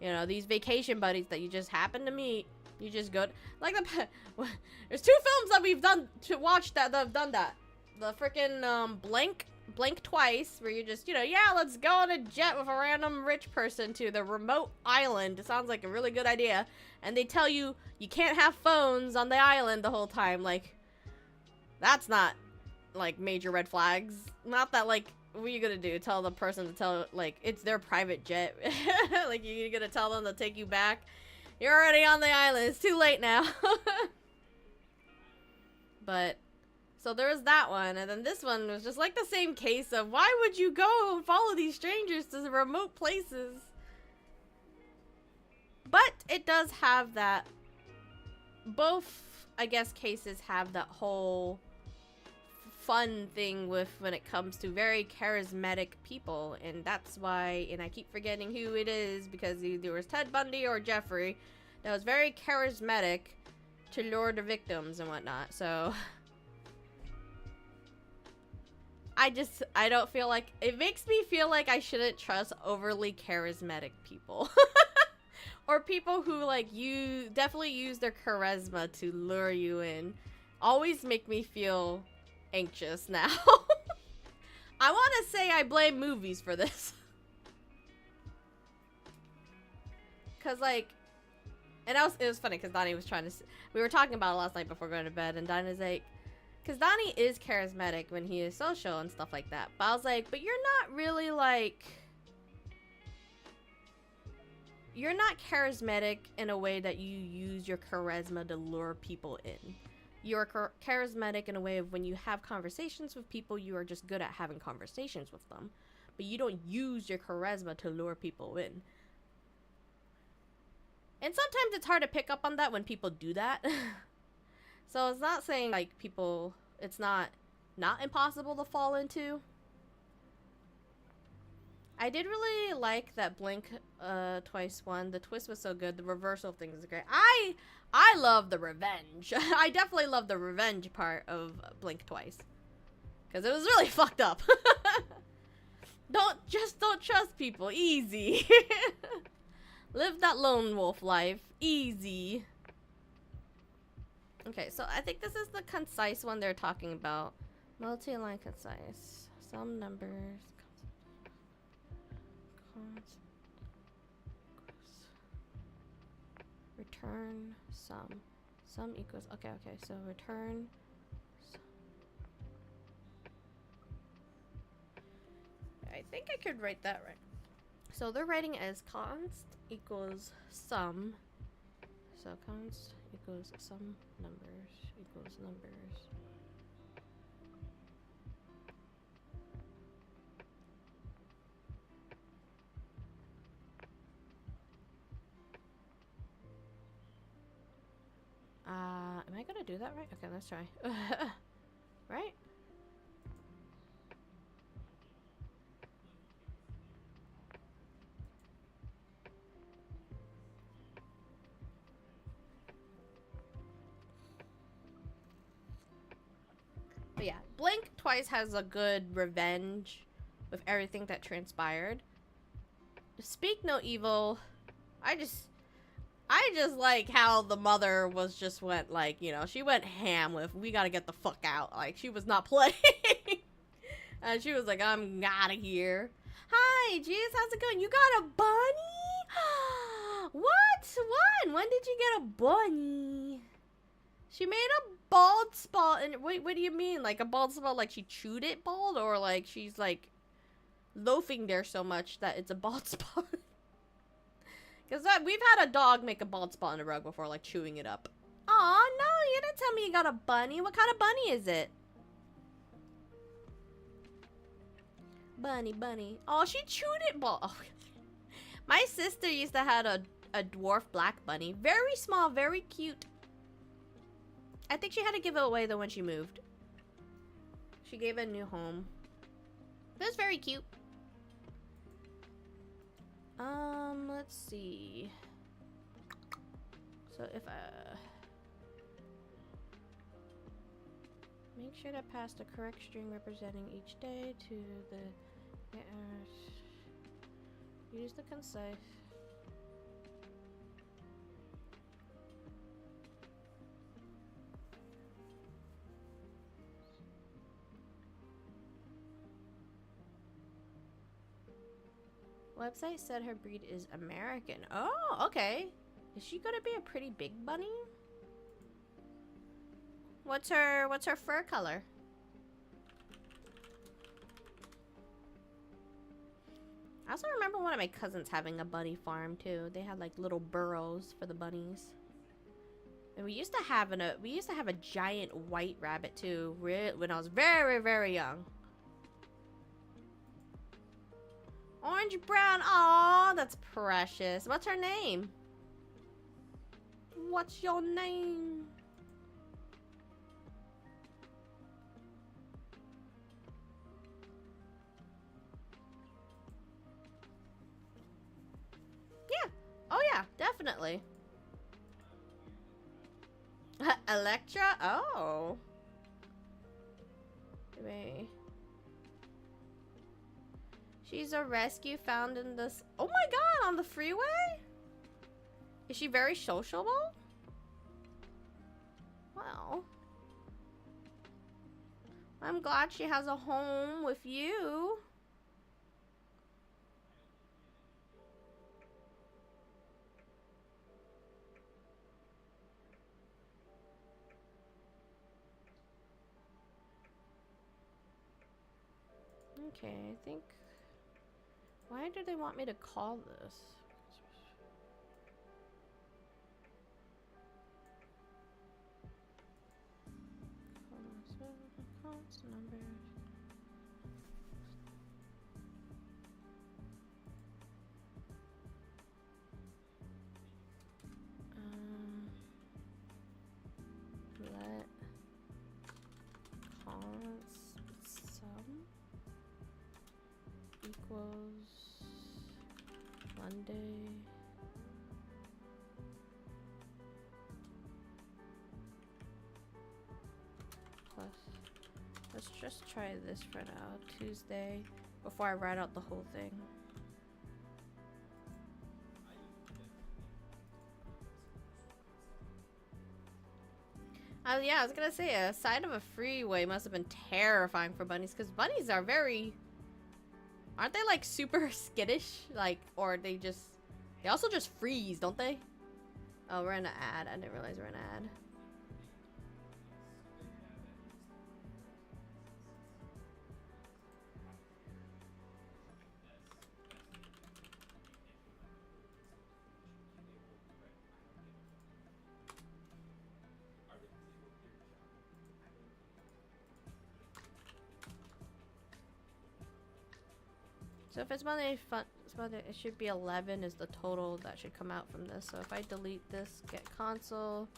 You know, these vacation buddies that you just happen to meet. You just go, like, there's two films that we've done to watch that have done that. The freaking Blank Twice, where you just, you know, yeah, let's go on a jet with a random rich person to the remote island. It sounds like a really good idea. And they tell you you can't have phones on the island the whole time. Like, that's not, like, major red flags. Not that, like, what are you gonna do? Tell the person to tell, like, it's their private jet. Like, you're gonna tell them to take you back? You're already on the island. It's too late now. But, so there was that one. And then this one was just like the same case of, why would you go and follow these strangers to the remote places? But it does have that, both, I guess, cases have that whole fun thing with when it comes to very charismatic people, and that's why, and I keep forgetting who it is, because either it was Ted Bundy or Jeffrey that was very charismatic to lure the victims and whatnot. So I don't feel like, it makes me feel like I shouldn't trust overly charismatic people. Or people who, like, you definitely use their charisma to lure you in. Always make me feel anxious now. I want to say I blame movies for this. Cause, like, and it was funny because Donnie was trying to, we were talking about it last night before going to bed, and Donnie was like, cause Donnie is charismatic when he is social and stuff like that, but I was like, but you're not really, like, you're not charismatic in a way that you use your charisma to lure people in. You're charismatic in a way of when you have conversations with people, you are just good at having conversations with them. But you don't use your charisma to lure people in. And sometimes it's hard to pick up on that when people do that. So it's not saying, like, people, it's not impossible to fall into. I did really like that Blink Twice one. The twist was so good. The reversal thing is great. I love the revenge. I definitely love the revenge part of Blink Twice. Because it was really fucked up. Don't trust people. Easy. Live that lone wolf life. Easy. Okay, so I think this is the concise one they're talking about. Multi-line concise. Some numbers. Return sum. Sum equals. Okay, so return sum. I think I could write that right. So they're writing as const equals sum. So const equals sum numbers equals numbers. Am I gonna do that right? Okay, let's try. Right? But yeah, Blink Twice has a good revenge with everything that transpired. Speak No Evil. I just like how the mother was just went like, you know, she went ham with we gotta get the fuck out. Like, she was not playing. And she was like, I'm out of here. Hi, Jeez, how's it going? You got a bunny? What? When did you get a bunny? She made a bald spot. And wait, what do you mean? Like a bald spot like she chewed it bald? Or like she's like loafing there so much that it's a bald spot? Because we've had a dog make a bald spot in a rug before, like chewing it up. Aw, no, you didn't tell me you got a bunny. What kind of bunny is it? Bunny. Oh, she chewed it bald. Oh. My sister used to have a dwarf black bunny. Very small, very cute. I think she had to give it away though when she moved. She gave it a new home. It was very cute. Let's see. So if make sure to pass the correct string representing each day to the use the concise. Website said her breed is American. Oh, okay. Is she gonna be a pretty big bunny? What's her fur color? I also remember one of my cousins having a bunny farm too. They had like little burrows for the bunnies. And we used to have a giant white rabbit too when I was very, very young. Orange brown. Aw, that's precious. What's her name? What's your name? Yeah. Oh yeah, definitely. Electra? Oh. Wait. She's a rescue found in this. Oh my god, on the freeway? Is she very sociable? Well, I'm glad she has a home with you. Okay, I think. Why do they want me to call this? Numbers. Let const sum equals Monday. Plus, let's just try this for now. Tuesday, before I write out the whole thing. Yeah, I was gonna say, a side of a freeway must have been terrifying for bunnies, because bunnies are very... Aren't they, like, super skittish? Like, or they just... They also just freeze, don't they? Oh, we're in an ad. I didn't realize we're in an ad. So if it's Monday, it should be 11 is the total that should come out from this. So if I delete this, get console,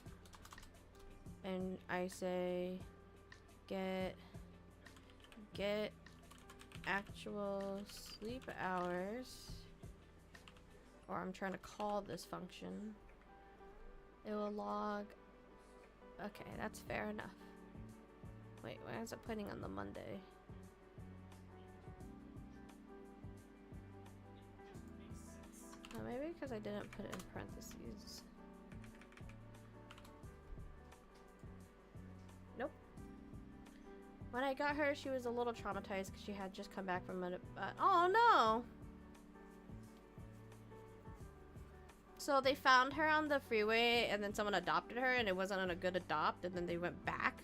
and I say get actual sleep hours, or I'm trying to call this function, it will log. Okay, that's fair enough. Wait, why is it putting on the Monday? Maybe because I didn't put it in parentheses. Nope. When I got her, she was a little traumatized because she had just come back from a... oh no! So they found her on the freeway and then someone adopted her and it wasn't a good adopt and then they went back.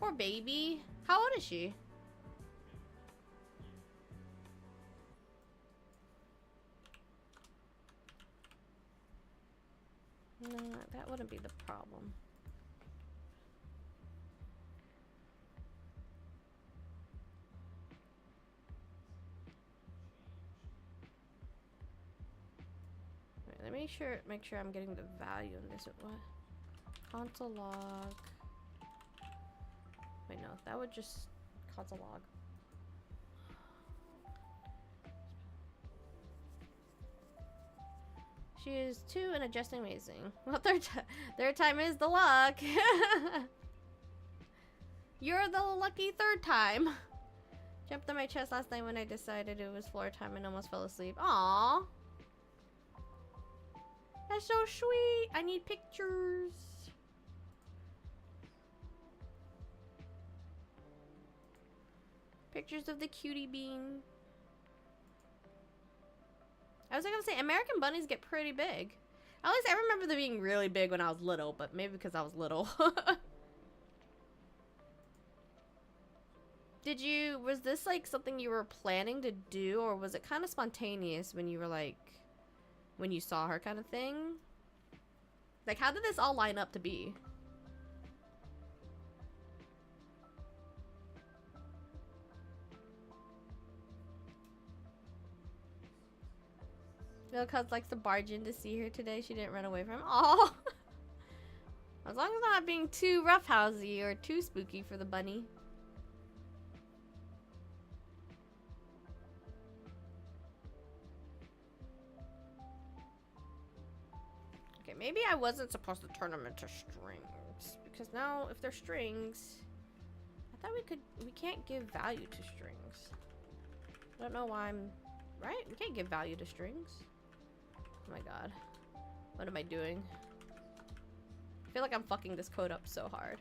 Poor baby. How old is she? No, that wouldn't be the problem. Wait, let me make sure I'm getting the value in this. What? Console log. Wait, no, that would just console log. She is 2 and adjusting amazing. Well, third time is the luck. You're the lucky third time. Jumped on my chest last night when I decided it was floor time and almost fell asleep. Aww. That's so sweet. I need pictures. Pictures of the cutie bean. I was gonna say, American bunnies get pretty big. At least I remember them being really big when I was little, but maybe because I was little. Was this like something you were planning to do, or was it kind of spontaneous when you were like, when you saw her kind of thing? Like, how did this all line up to be? Cuz likes to barge in to see her today. She didn't run away from him. Oh, as long as I'm not being too roughhousey or too spooky for the bunny. Okay, maybe I wasn't supposed to turn them into strings, because now if they're strings, I thought we can't give value to strings. I don't know why right? We can't give value to strings. Oh my god. What am I doing? I feel like I'm fucking this code up so hard.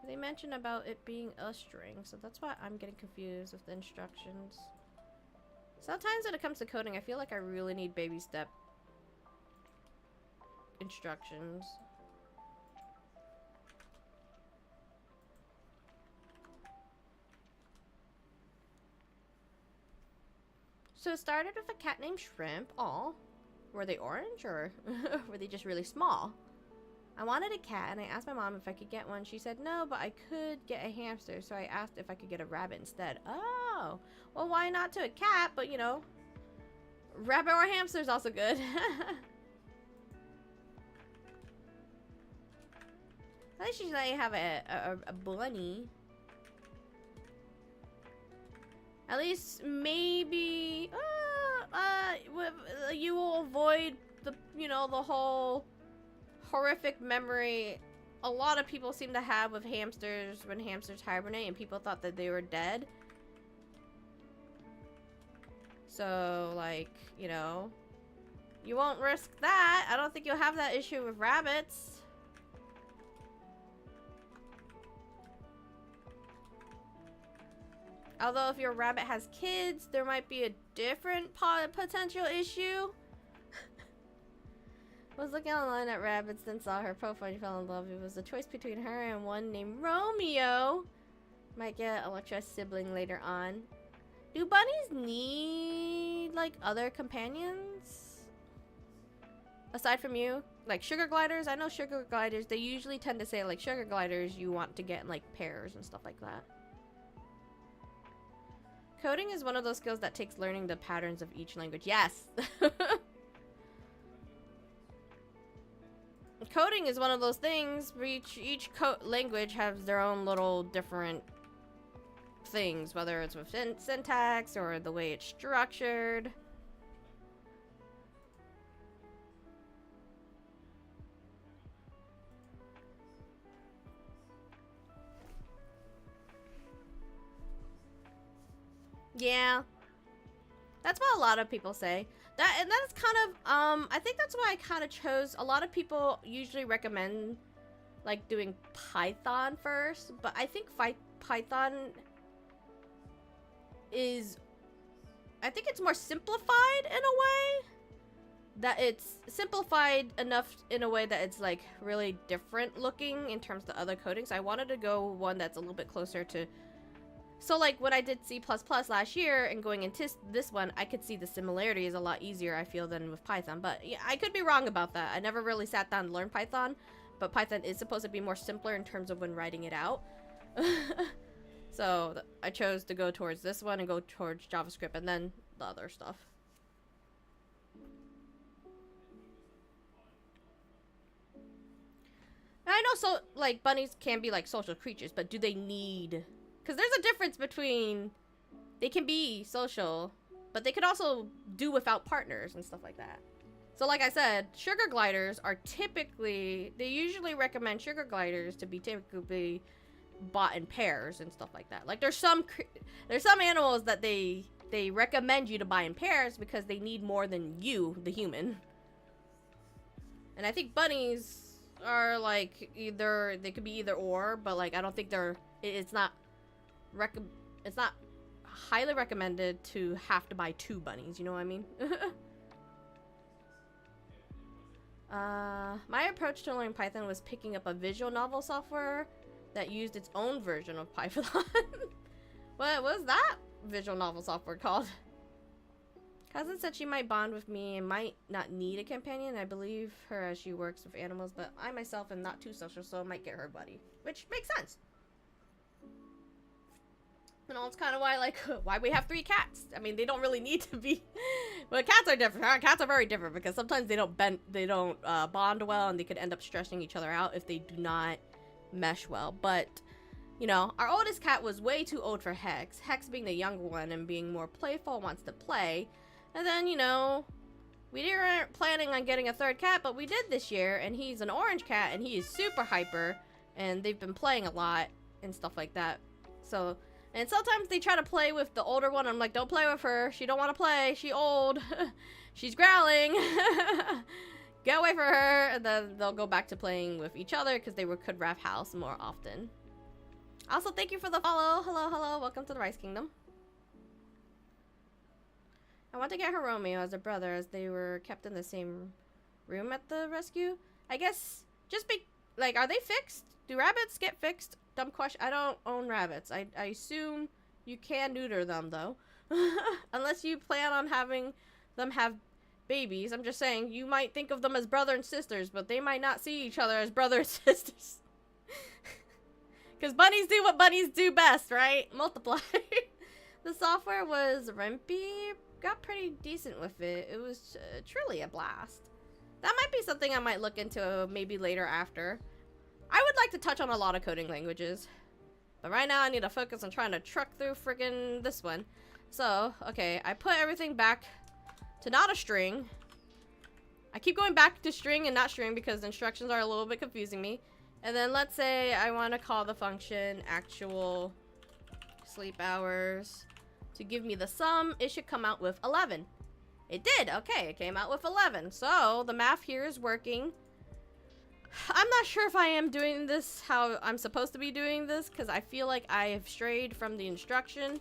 They mentioned about it being a string, so that's why I'm getting confused with the instructions. Sometimes when it comes to coding, I feel like I really need baby step instructions. So it started with a cat named Shrimp. Aw. Were they orange or were they just really small? I wanted a cat and I asked my mom if I could get one. She said no, but I could get a hamster. So I asked if I could get a rabbit instead. Oh. Well, why not to a cat? But you know, rabbit or hamster is also good. At least you have a bunny. At least maybe you will avoid the the whole horrific memory a lot of people seem to have with hamsters when hamsters hibernate and people thought that they were dead. So like, you won't risk that. I don't think you'll have that issue with rabbits. Although if your rabbit has kids, there might be a different potential issue. Was looking online at rabbits, then saw her profile and fell in love. It was a choice between her and one named Romeo. Might get a Electra sibling later on. Do bunnies need, like, other companions? Aside from you? Like sugar gliders? I know sugar gliders, they usually tend to say, like, sugar gliders you want to get in, like, pairs and stuff like that. Coding is one of those skills that takes learning the patterns of each language. Yes! Coding is one of those things where each language has their own little different things, whether it's with syntax or the way it's structured. Yeah. That's what a lot of people say. And that's kind of, I think that's why I kind of chose, a lot of people usually recommend, like, doing Python first, but I think Python is, I think it's more simplified in a way, that it's simplified enough in a way that it's, like, really different looking in terms of the other coding, so I wanted to go one that's a little bit closer to. So, like, when I did C++ last year and going into this one, I could see the similarities a lot easier, I feel, than with Python. But, yeah, I could be wrong about that. I never really sat down and learned Python. But Python is supposed to be more simpler in terms of when writing it out. So, I chose to go towards this one and go towards JavaScript and then the other stuff. And I know, so, like, bunnies can be, like, social creatures, but do they need... Because there's a difference between, they can be social, but they could also do without partners and stuff like that. So like I said, sugar gliders are typically, they usually recommend sugar gliders to be typically bought in pairs and stuff like that. Like there's some animals that they recommend you to buy in pairs because they need more than you, the human. And I think bunnies are like either, they could be either or, but like I don't think it's not highly recommended to have to buy 2 bunnies, you know what I mean? My approach to learning Python was picking up a visual novel software that used its own version of Python. What was that visual novel software called? Cousin said she might bond with me and might not need a companion. I believe her as she works with animals, but I myself am not too social, so I might get her buddy. Which makes sense. You know, it's kind of why we have 3 cats. I mean, they don't really need to be. Well, cats are different. Cats are very different because sometimes they don't bond well, and they could end up stressing each other out if they do not mesh well. But you know, our oldest cat was way too old for Hex. Hex being the younger one and being more playful, wants to play. And then you know, we weren't planning on getting a 3rd cat, but we did this year, and he's an orange cat, and he is super hyper, and they've been playing a lot and stuff like that. So. And sometimes they try to play with the older one. I'm like, don't play with her. She don't want to play. She old. She's growling. Get away from her. And then they'll go back to playing with each other because they could ref house more often. Also, thank you for the follow. Hello, hello. Welcome to the Rice Kingdom. I want to get her Romeo as a brother as they were kept in the same room at the rescue. I guess just be like, are they fixed? Do rabbits get fixed? Dumb question. I don't own rabbits. I assume you can neuter them though. Unless you plan on having them have babies. I'm just saying, you might think of them as brother and sisters, but they might not see each other as brother and sisters. Because bunnies do what bunnies do best, right? Multiply. The software was rimpy. Got pretty decent with it. It was truly a blast. That might be something I might look into maybe later after. I would like to touch on a lot of coding languages. But right now I need to focus on trying to truck through friggin' this one. So, okay, I put everything back to not a string. I keep going back to string and not string because the instructions are a little bit confusing me. And then let's say I want to call the function actual sleep hours to give me the sum. It should come out with 11. It did. Okay, it came out with 11. So the math here is working. I'm not sure if I am doing this how I'm supposed to be doing this because I feel like I have strayed from the instruction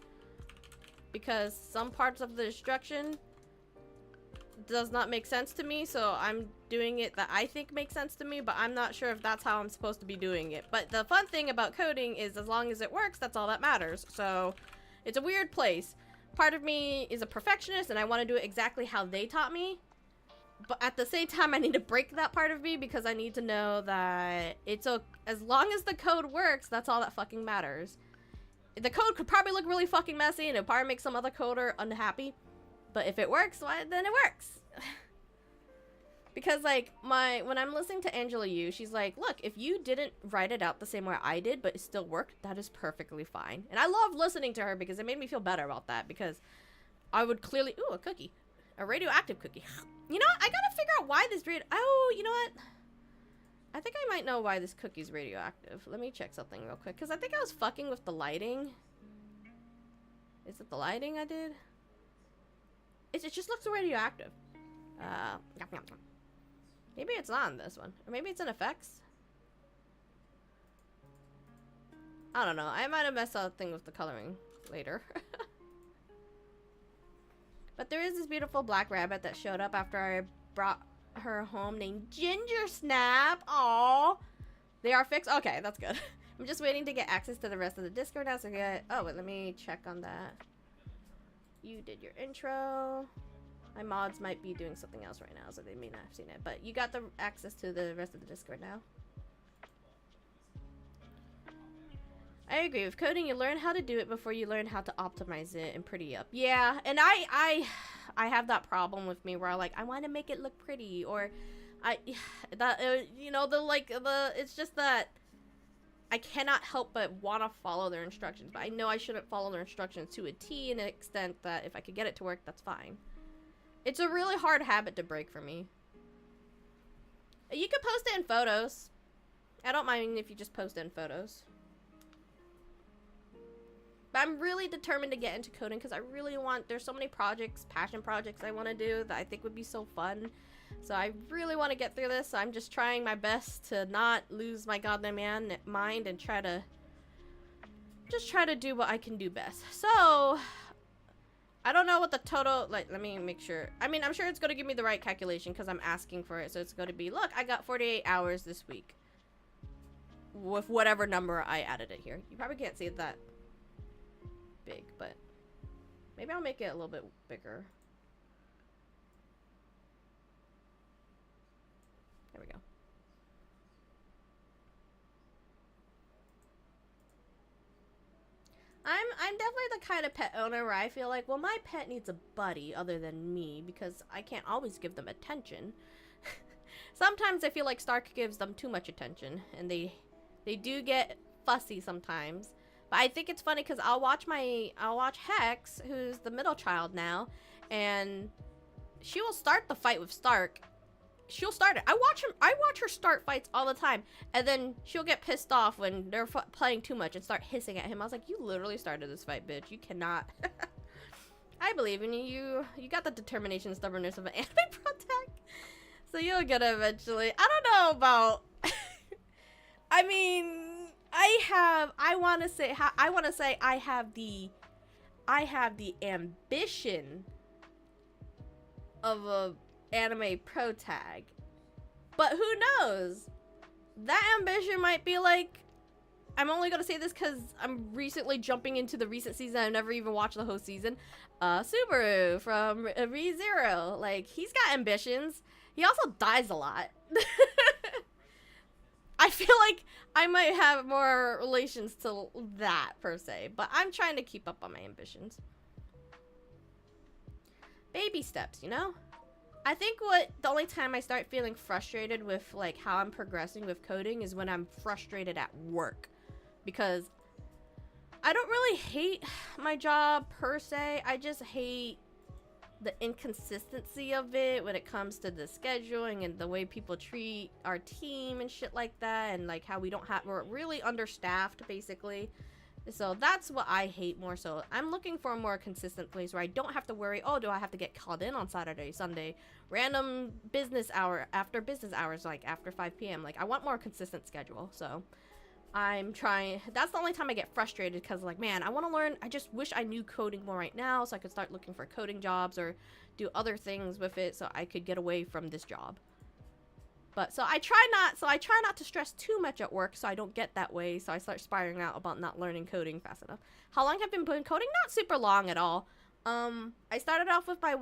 because some parts of the instruction does not make sense to me, so I'm doing it that I think makes sense to me, but I'm not sure if that's how I'm supposed to be doing it. But the fun thing about coding is as long as it works, that's all that matters. So it's a weird place. Part of me is a perfectionist and I want to do it exactly how they taught me, but at the same time I need to break that part of me because I need to know that it's as long as the code works, that's all that fucking matters. The code could probably look really fucking messy and it'll probably make some other coder unhappy. But if it works, why, then it works. Because, like, when I'm listening to Angela Yu, she's like, look, if you didn't write it out the same way I did, but it still worked, that is perfectly fine. And I love listening to her because it made me feel better about that. Because I would clearly... Ooh, a cookie. A radioactive cookie. You know what? I gotta figure out why this Oh, you know what? I think I might know why this cookie's radioactive. Let me check something real quick. Because I think I was fucking with the lighting. Is it the lighting I did? It just looks radioactive. Maybe it's not on this one. Or maybe it's in effects. I don't know. I might have messed up thing with the coloring later. But there is this beautiful black rabbit that showed up after I brought her home named Ginger Snap. Aww. They are fixed? Okay, that's good. I'm just waiting to get access to the rest of the Discord now. So oh, wait, let me check on that. You did your intro. My mods might be doing something else right now, so they may not have seen it. But you got the access to the rest of the Discord now. I agree. With coding, you learn how to do it before you learn how to optimize it and pretty up. Yeah, and I have that problem with me where I want to make it look pretty, or you know, it's just that I cannot help but want to follow their instructions, but I know I shouldn't follow their instructions to a T in an extent that if I could get it to work, that's fine. It's a really hard habit to break for me. You could post it in photos. I don't mind if you just post it in photos. But I'm really determined to get into coding because I really there's so many projects, passion projects I want to do that I think would be so fun. So I really want to get through this. So I'm just trying my best to not lose my goddamn mind and try to do what I can do best. So I don't know what the total, let me make sure. I mean, I'm sure it's going to give me the right calculation because I'm asking for it. So it's going to be, look, I got 48 hours this week with whatever number I added it here. You probably can't see it that big, but maybe I'll make it a little bit bigger. There we go. I'm definitely the kind of pet owner where I feel like, well, my pet needs a buddy other than me because I can't always give them attention. Sometimes I feel like Stark gives them too much attention and they do get fussy sometimes. But I think it's funny because I'll watch Hex, who's the middle child now, and she will start the fight with Stark. She'll start it. I watch her start fights all the time, and then she'll get pissed off when they're playing too much and start hissing at him. I was like, you literally started this fight, bitch. You cannot. I believe in you. You got the determination and stubbornness of an anime protag, so you'll get it eventually. I don't know about. I mean. I want to say I have the ambition of a anime protag, but who knows? That ambition might be like, I'm only gonna say this because I'm recently jumping into the recent season. I've never even watched the whole season. Subaru from ReZero, like he's got ambitions. He also dies a lot. I feel like I might have more relations to that, per se. But I'm trying to keep up on my ambitions. Baby steps, you know? I think what the only time I start feeling frustrated with like how I'm progressing with coding is when I'm frustrated at work, because I don't really hate my job per se. I just hate the inconsistency of it when it comes to the scheduling and the way people treat our team and shit like that, and like how we're really understaffed basically. So that's what I hate more so. I'm looking for a more consistent place where I don't have to worry, oh, do I have to get called in on Saturday, Sunday, random business hour, after business hours, like after 5 p.m. Like, I want more consistent schedule. So I'm trying. That's the only time I get frustrated, because like, man, I want to learn. I just wish I knew coding more right now so I could start looking for coding jobs or do other things with it so I could get away from this job. But so I try not to stress too much at work so I don't get that way, so I start spiraling out about not learning coding fast enough. How long have I been doing coding? Not super long at all. I started off with my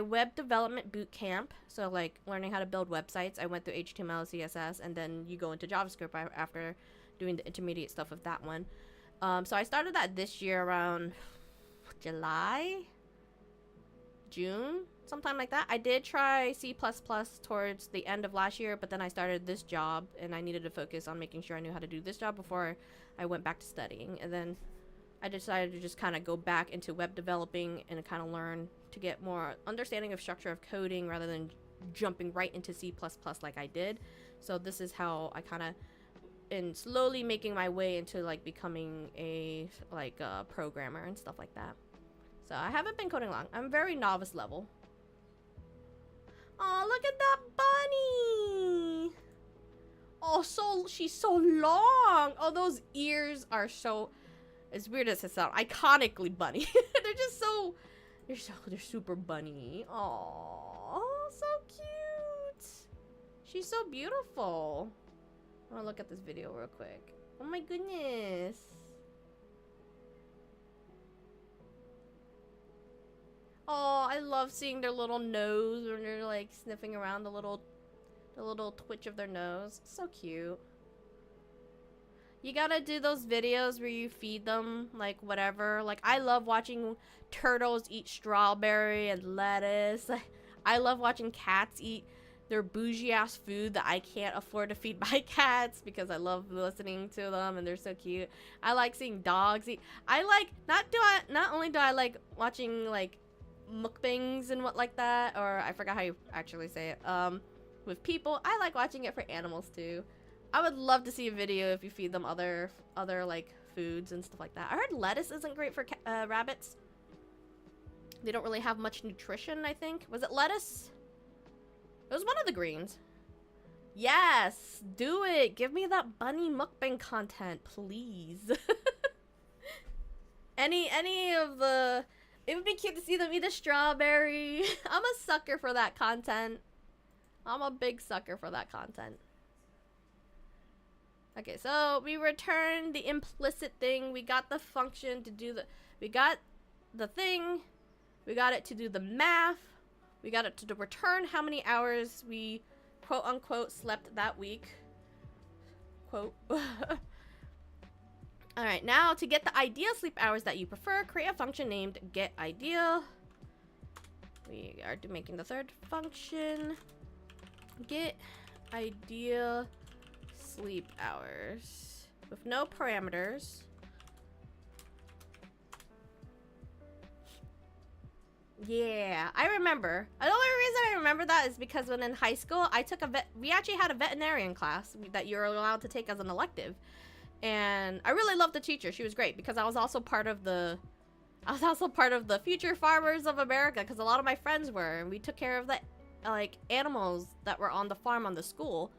web development boot camp, so like learning how to build websites. I went through HTML, CSS, and then you go into JavaScript after doing the intermediate stuff of that one. So I started that this year around July, June, sometime like that. I did try C++ towards the end of last year, but then I started this job and I needed to focus on making sure I knew how to do this job before I went back to studying. And then I decided to just kind of go back into web developing and kind of learn to get more understanding of structure of coding rather than jumping right into C++ like I did. So this is how I kind of and slowly making my way into like becoming a programmer and stuff like that. So I haven't been coding long. I'm very novice level. Oh, look at that bunny! Oh, she's so long! Oh, those ears are so, as weird as it sounds, iconically bunny. They're super bunny. Oh, so cute! She's so beautiful. I wanna look at this video real quick. Oh my goodness. Oh, I love seeing their little nose when they're like sniffing around, the little twitch of their nose. So cute. You gotta do those videos where you feed them like whatever. Like, I love watching turtles eat strawberry and lettuce. I love watching cats eat their bougie ass food that I can't afford to feed my cats because I love listening to them and they're so cute. I like seeing dogs eat. Not only do I like watching like mukbangs and what like that, or I forgot how you actually say it, with people. I like watching it for animals too. I would love to see a video if you feed them other like foods and stuff like that. I heard lettuce isn't great for rabbits. They don't really have much nutrition, I think. Was it lettuce? It was one of the greens. Yes, do it. Give me that bunny mukbang content, please. any of the, it would be cute to see them eat a strawberry. I'm a sucker for that content. I'm a big sucker for that content. Okay, so we returned the implicit thing. We got the function to do the, we got the thing. We got it to do the math. We got it to return how many hours we quote unquote slept that week. Quote. Alright, now to get the ideal sleep hours that you prefer, create a function named getIdeal. We are making the third function. GetIdeal sleep hours with no parameters. Yeah, I remember. The only reason I remember that is because when in high school, I took we actually had a veterinarian class that you're allowed to take as an elective. And I really loved the teacher. She was great because I was also part of the Future Farmers of America, because a lot of my friends were, and we took care of the like animals that were on the farm on the school.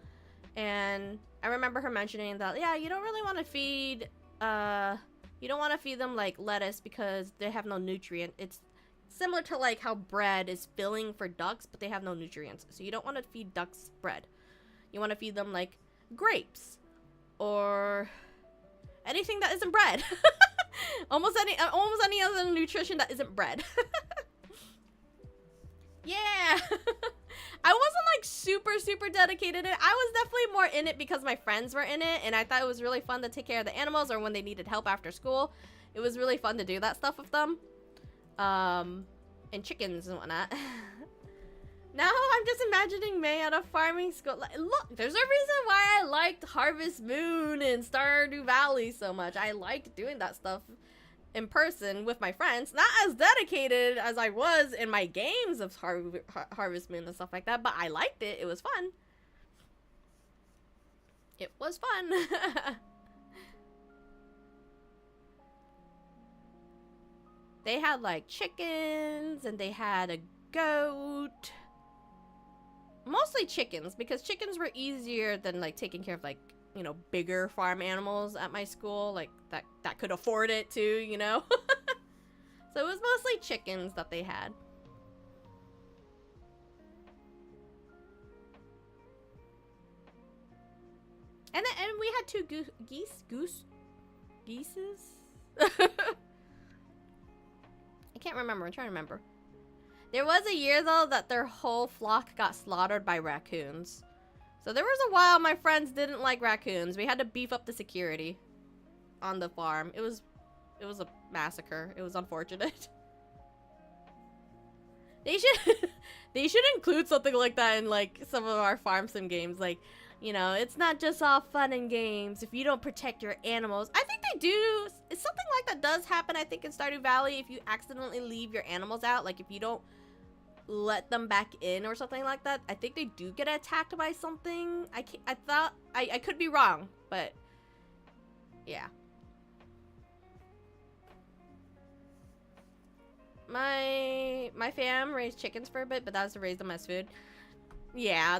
And I remember her mentioning that, yeah, you don't really want to feed them like lettuce because they have no nutrient. It's similar to like how bread is filling for ducks, but they have no nutrients. So you don't want to feed ducks bread. You want to feed them like grapes or anything that isn't bread. almost any other nutrition that isn't bread. Yeah. I wasn't like super dedicated in it. I was definitely more in it because my friends were in it, and I thought it was really fun to take care of the animals, or when they needed help after school. It was really fun to do that stuff with them. And chickens and whatnot. Now I'm just imagining May at a farming school. Like, look, there's a reason why I liked Harvest Moon and Stardew Valley so much. I liked doing that stuff in person with my friends. Not as dedicated as I was in my games of Harvest Moon and stuff like that, but I liked it. It was fun. It was fun. They had like chickens and they had a goat. Mostly chickens, because chickens were easier than like taking care of like, you know, bigger farm animals at my school, like that could afford it too, you know. So it was mostly chickens that they had. And we had two geeses. I can't remember. I'm trying to remember. There was a year though that their whole flock got slaughtered by raccoons. So there was a while my friends didn't like raccoons. We had to beef up the security on the farm. It was a massacre. It was unfortunate. They should include something like that in like some of our farm sim games. Like, you know, it's not just all fun and games if you don't protect your animals. I think they do. Something like that does happen, I think, in Stardew Valley. If you accidentally leave your animals out, like if you don't let them back in or something like that, I think they do get attacked by something. I could be wrong, but yeah. My fam raised chickens for a bit, but that was to raise them as food. Yeah,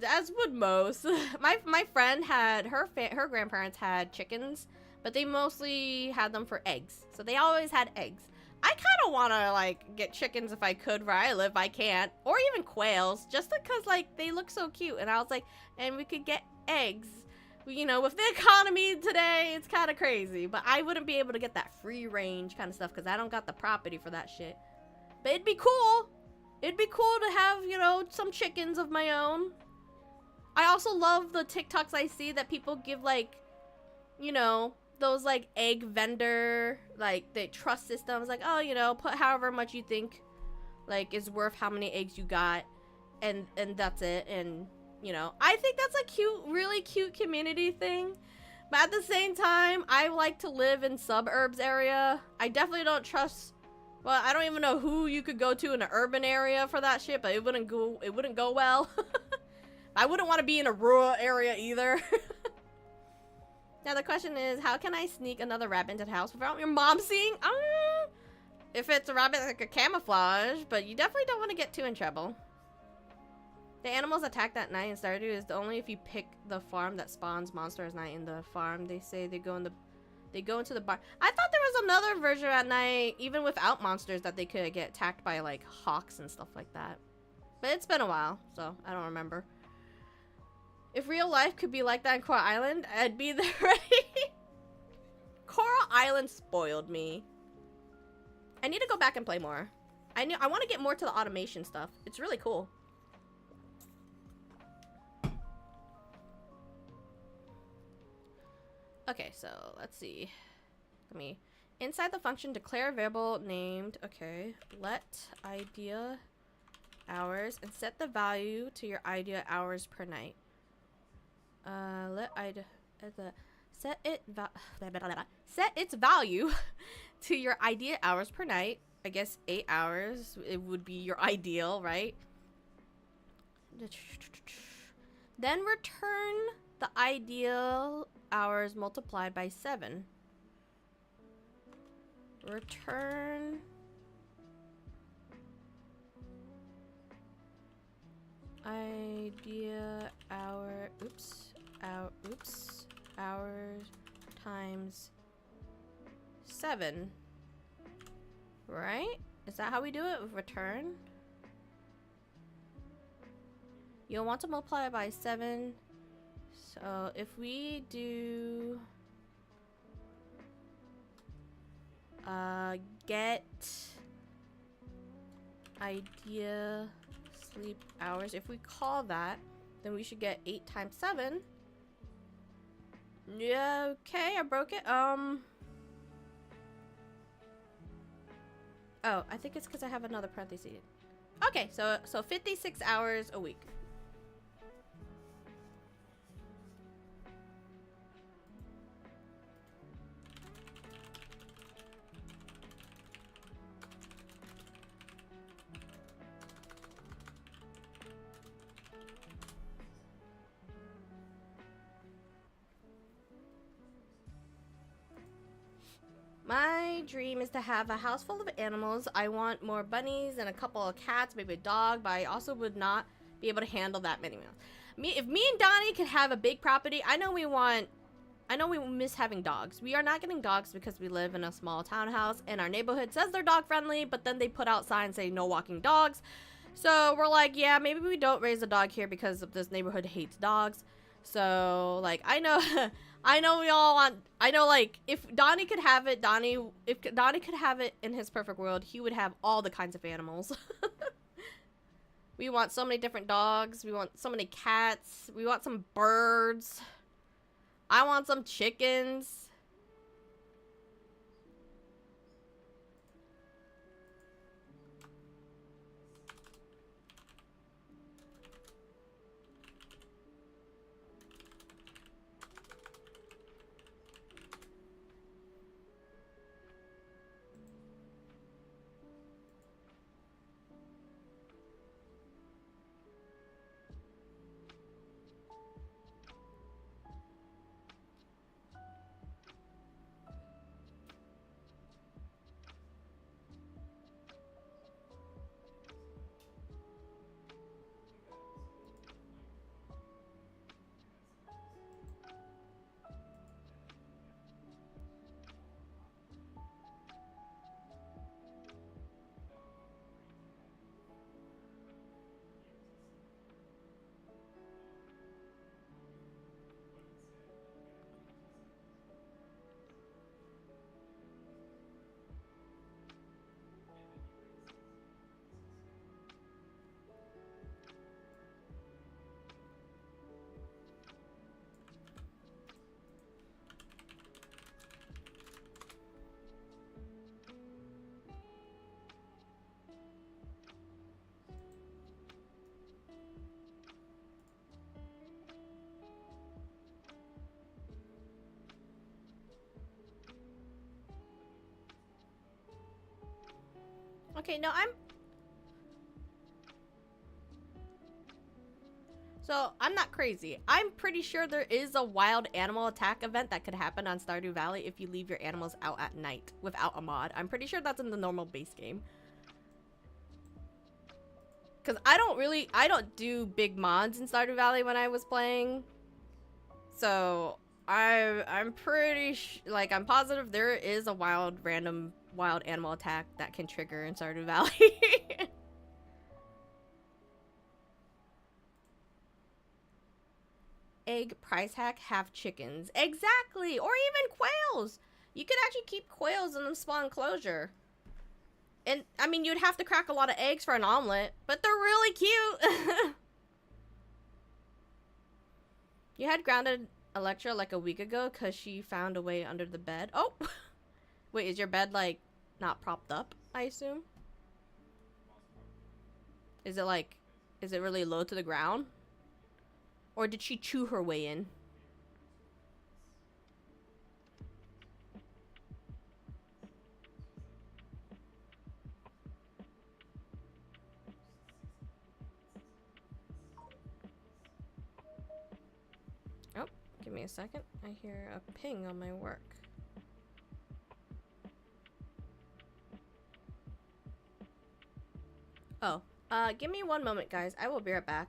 as would most. my friend had her grandparents had chickens, but they mostly had them for eggs. So they always had eggs. I kind of want to like get chickens if I could where I live. I can't, or even quails, just because like they look so cute. And I was like, and we could get eggs. You know, with the economy today, it's kind of crazy. But I wouldn't be able to get that free range kind of stuff because I don't got the property for that shit. But it'd be cool. It'd be cool to have, you know, some chickens of my own. I also love the TikToks I see that people give, like, you know, those, like, egg vendor, like, the trust systems. Like, oh, you know, put however much you think, like, is worth how many eggs you got. And that's it. And, you know, I think that's a cute, really cute community thing. But at the same time, I like to live in suburbs area. I definitely don't trust... Well, I don't even know who you could go to in an urban area for that shit, but it wouldn't go well. I wouldn't want to be in a rural area either. Now the question is, how can I sneak another rabbit into the house without your mom seeing? If it's a rabbit, like a camouflage, but you definitely don't want to get too in trouble. The animals attacked at night in Stardew is only if you pick the farm that spawns monsters at night in the farm. They say they go into the barn. I thought there was another version at night, even without monsters, that they could get attacked by like hawks and stuff like that. But it's been a while, so I don't remember. If real life could be like that in Coral Island, I'd be there ready. Coral Island spoiled me. I need to go back and play more. I want to get more to the automation stuff. It's really cool. Okay, so let's see. Inside the function, declare a variable named, okay, let idea hours and set the value to your idea hours per night. Set its value to your idea hours per night. I guess 8 hours, it would be your ideal, right? Then return the ideal hours multiplied by 7. Return idea hours times 7. Right? Is that how we do it with return? You'll want to multiply by 7. So if we do get idea sleep hours, if we call that, then we should get 8 times 7. Yeah, okay, I broke it. Oh, I think it's because I have another parenthesis. Okay, so 56 hours a week. My dream is to have a house full of animals. I want more bunnies and a couple of cats, maybe a dog, but I also would not be able to handle that many meals. If me and Donnie could have a big property, I know we miss having dogs. We are not getting dogs because we live in a small townhouse and our neighborhood says they're dog friendly, but then they put out signs saying no walking dogs. So we're like, yeah, maybe we don't raise a dog here because of this neighborhood hates dogs. So like, I know, I know we all want, I know like, if Donnie could have it, if Donnie could have it in his perfect world, he would have all the kinds of animals. We want so many different dogs. We want so many cats. We want some birds. I want some chickens. Okay, no, So, I'm not crazy. I'm pretty sure there is a wild animal attack event that could happen on Stardew Valley if you leave your animals out at night without a mod. I'm pretty sure that's in the normal base game. Because I don't do big mods in Stardew Valley when I was playing. So, I'm pretty like, I'm positive there is a random wild animal attack that can trigger in Stardew Valley. Egg price hack, have chickens. Exactly! Or even quails! You could actually keep quails in the spawn enclosure. And, I mean, you'd have to crack a lot of eggs for an omelet, but they're really cute! You had grounded Electra like a week ago because she found a way under the bed. Oh! Wait, is your bed, like, not propped up, I assume? Is it really low to the ground? Or did she chew her way in? Oh, give me a second. I hear a ping on my work. Oh, give me one moment, guys. I will be right back.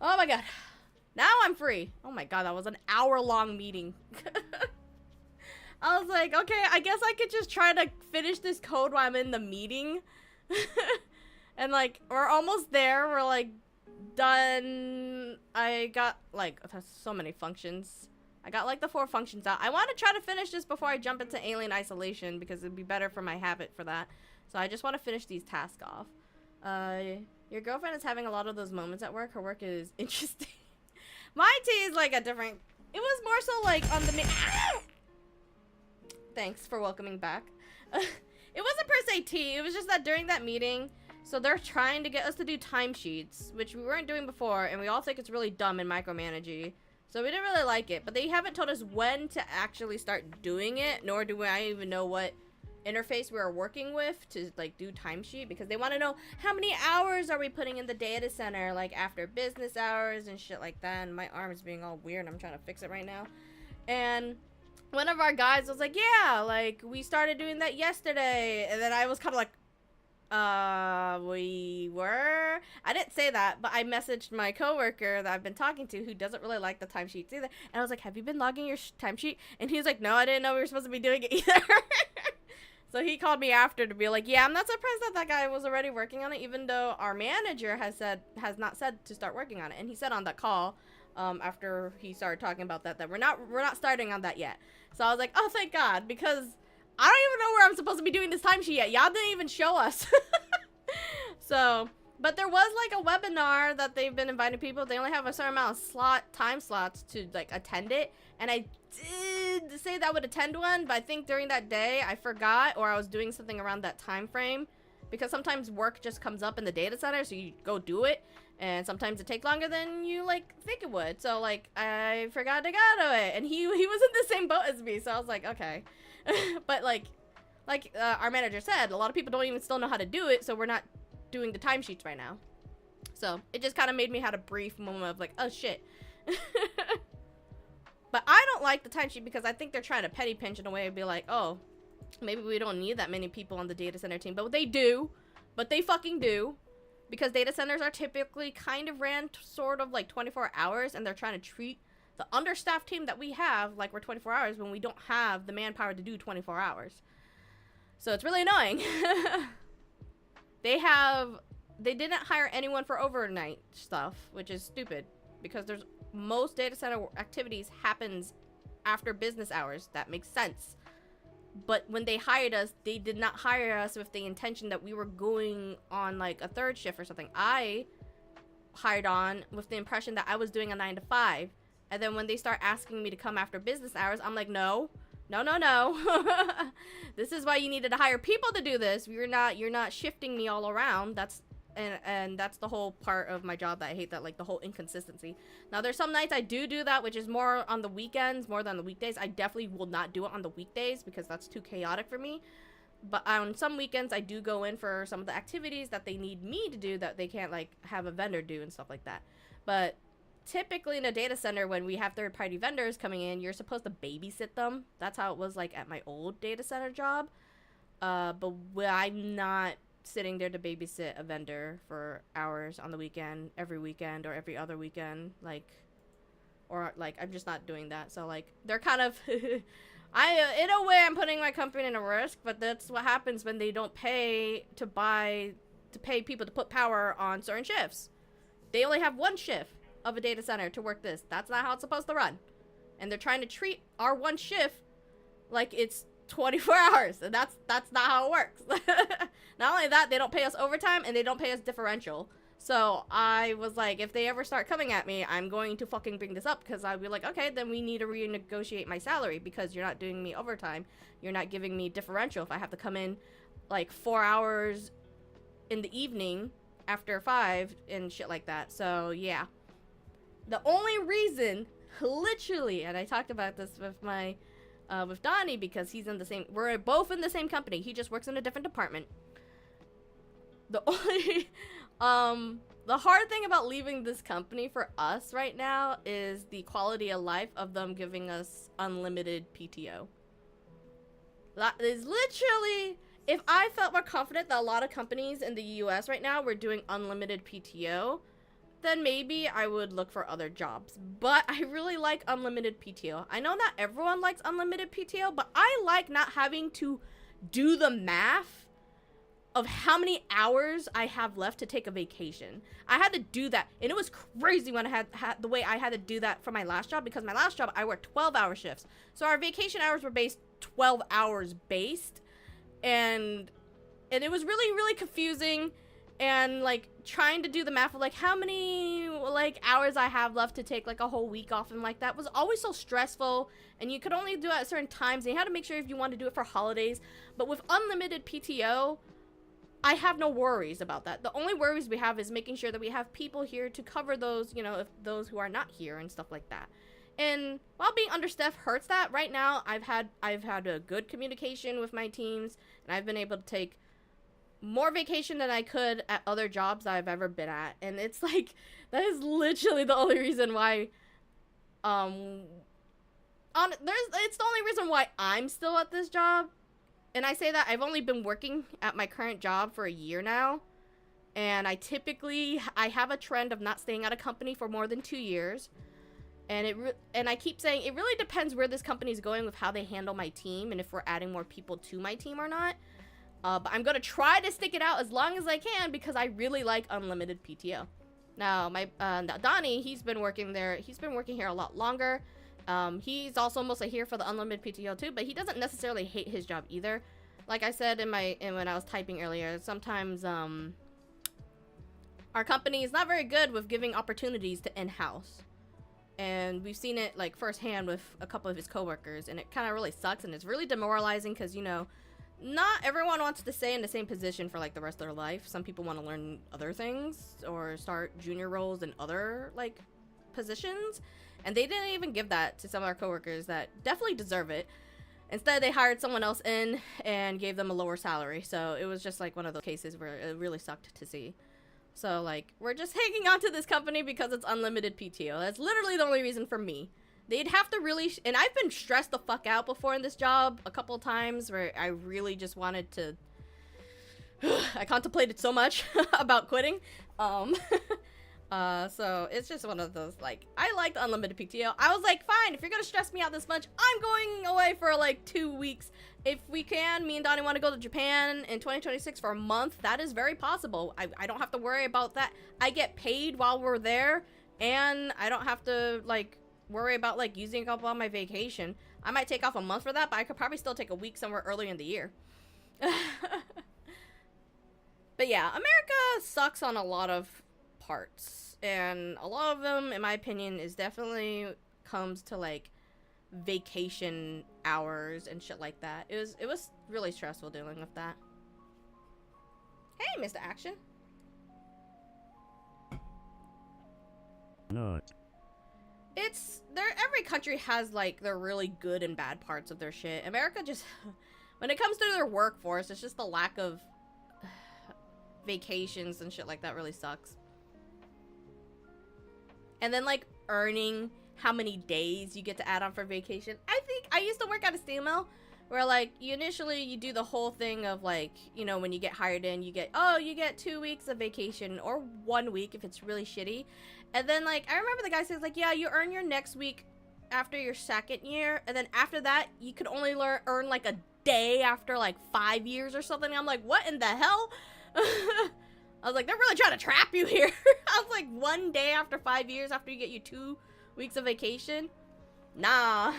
Oh my god. Now I'm free. Oh my god, that was an hour-long meeting. I was like, okay, I guess I could just try to finish this code while I'm in the meeting. And like, we're almost there. We're like done. I got like, there's so many functions. I got like the 4 functions out. I want to try to finish this before I jump into alien isolation because it'd be better for my habit for that. So I just want to finish these tasks off. Your girlfriend is having a lot of those moments at work. Her work is interesting. My tea is like a different, it was more so like on the Thanks for welcoming back. It wasn't per se tea. It was just that during that meeting, so they're trying to get us to do timesheets, which we weren't doing before, and we all think it's really dumb and micromanagey. So we didn't really like it, but they haven't told us when to actually start doing it, nor do I even know what interface we are working with to like do timesheet, because they want to know how many hours are we putting in the data center, like after business hours and shit like that. And my arm is being all weird. I'm trying to fix it right now. And one of our guys was like, yeah, like we started doing that yesterday. And then I was kind of like, we were. I didn't say that, but I messaged my coworker that I've been talking to who doesn't really like the timesheets either. And I was like, have you been logging your timesheet? And he was like, no, I didn't know we were supposed to be doing it either. So he called me after to be like, yeah, I'm not surprised that that guy was already working on it, even though our manager has not said to start working on it. And he said on that call, after he started talking about that we're not starting on that yet. So I was like, oh, thank God, because I don't even know where I'm supposed to be doing this timesheet yet. Y'all didn't even show us. So, but there was like a webinar that they've been inviting people. They only have a certain amount of time slots to like attend it. And I did say that I would attend one, but I think during that day I forgot, or I was doing something around that time frame, because sometimes work just comes up in the data center, so you go do it, and sometimes it takes longer than you like think it would. So like I forgot to go to it, and he was in the same boat as me, so I was like, okay. But like our manager said, a lot of people don't even still know how to do it, so we're not doing the timesheets right now. So it just kind of made me have a brief moment of like, oh shit. But I don't like the timesheet because I think they're trying to petty pinch in a way and be like, oh, maybe we don't need that many people on the data center team. But they do. But they fucking do. Because data centers are typically kind of ran sort of like 24 hours, and they're trying to treat the understaffed team that we have like we're 24 hours when we don't have the manpower to do 24 hours. So it's really annoying. They didn't hire anyone for overnight stuff, which is stupid, because most data center activities happens after business hours. That makes sense. But when they hired us, they did not hire us with the intention that we were going on like a third shift or something. I hired on with the impression that I was doing a 9 to 5. And then when they start asking me to come after business hours, I'm like, no. This is why you needed to hire people to do this. You're not shifting me all around. And that's the whole part of my job that I hate, that like the whole inconsistency. Now there's some nights I do that, which is more on the weekends more than the weekdays. I definitely will not do it on the weekdays because that's too chaotic for me. But on some weekends I do go in for some of the activities that they need me to do that they can't like have a vendor do and stuff like that. But typically in a data center, when we have third-party vendors coming in, you're supposed to babysit them. That's how it was like at my old data center job. But I'm not sitting there to babysit a vendor for hours on the weekend, every weekend or every other weekend, I'm just not doing that. So like they're kind of in a way I'm putting my company in a risk, but that's what happens when they don't pay to pay people to put power on certain shifts. They only have one shift of a data center to work this. That's not how it's supposed to run. And they're trying to treat our one shift like it's 24 hours, and that's not how it works. Not only that, they don't pay us overtime, and they don't pay us differential. So I was like, if they ever start coming at me, I'm going to fucking bring this up, because I'll be like, okay, then we need to renegotiate my salary, because you're not doing me overtime. You're not giving me differential if I have to come in like 4 hours in the evening after 5 and shit like that. So yeah, the only reason, literally, and I talked about this with my with Donnie, because we're both in the same company. He just works in a different department. The only the hard thing about leaving this company for us right now is the quality of life of them giving us unlimited PTO. That is literally, if I felt more confident that a lot of companies in the US right now were doing unlimited PTO, then maybe I would look for other jobs. But I really like unlimited PTO. I know not everyone likes unlimited PTO, but I like not having to do the math of how many hours I have left to take a vacation. I had to do that, and it was crazy when I had the way I had to do that for my last job, because my last job I worked 12-hour shifts. So our vacation hours were based 12 hours based, and it was really, really confusing. And like trying to do the math of like how many like hours I have left to take like a whole week off and like that was always so stressful, and you could only do it at certain times, and you had to make sure if you wanted to do it for holidays. But with unlimited PTO, I have no worries about that. The only worries we have is making sure that we have people here to cover those, you know, if those who are not here and stuff like that. And while being understaffed hurts that, right now I've had a good communication with my teams, and I've been able to take more vacation than I could at other jobs that I've ever been at. And it's like, that is literally the only reason why, it's the only reason why I'm still at this job. And I say that I've only been working at my current job for a year now. And I have a trend of not staying at a company for more than 2 years. And I keep saying, it really depends where this company is going with how they handle my team, and if we're adding more people to my team or not. But I'm going to try to stick it out as long as I can, because I really like unlimited PTO. Now, Donnie, he's been working there. He's been working here a lot longer. He's also mostly here for the unlimited PTO too, but he doesn't necessarily hate his job either. Like I said when I was typing earlier, sometimes, our company is not very good with giving opportunities to in-house. And we've seen it, like, firsthand with a couple of his coworkers, and it kind of really sucks, and it's really demoralizing, because, you know, not everyone wants to stay in the same position for like the rest of their life. Some people want to learn other things or start junior roles in other like positions, and they didn't even give that to some of our coworkers that definitely deserve it. Instead, they hired someone else in and gave them a lower salary. So it was just like one of those cases where it really sucked to see. So like, we're just hanging on to this company because it's unlimited PTO. That's literally the only reason for me. They'd have to really, and I've been stressed the fuck out before in this job a couple of times where I really just wanted to, I contemplated so much about quitting. So it's just one of those, like, I like the unlimited PTO. I was like, fine, if you're gonna stress me out this much, I'm going away for like 2 weeks. If we can, me and Donnie want to go to Japan in 2026 for a month. That is very possible. I don't have to worry about that. I get paid while we're there, and I don't have to, like, worry about like using up all my vacation. I might take off a month for that, but I could probably still take a week somewhere early in the year. But yeah, America sucks on a lot of parts, and a lot of them, in my opinion, is definitely comes to like vacation hours and shit like that. It was really stressful dealing with that. Hey, Mr. Action. No. Every country has like their really good and bad parts of their shit. America just, when it comes to their workforce, it's just the lack of vacations and shit like that really sucks. And then like earning how many days you get to add on for vacation. I think I used to work at a steel mill where like you do the whole thing of like, you know, when you get hired in, you get 2 weeks of vacation, or 1 week if it's really shitty. And then like I remember the guy says like, yeah, you earn your next week after your second year, and then after that you could only earn like a day after like 5 years or something. I'm like, what in the hell? I was like, they're really trying to trap you here. I was like, 1 day after 5 years after you get your 2 weeks of vacation? Nah.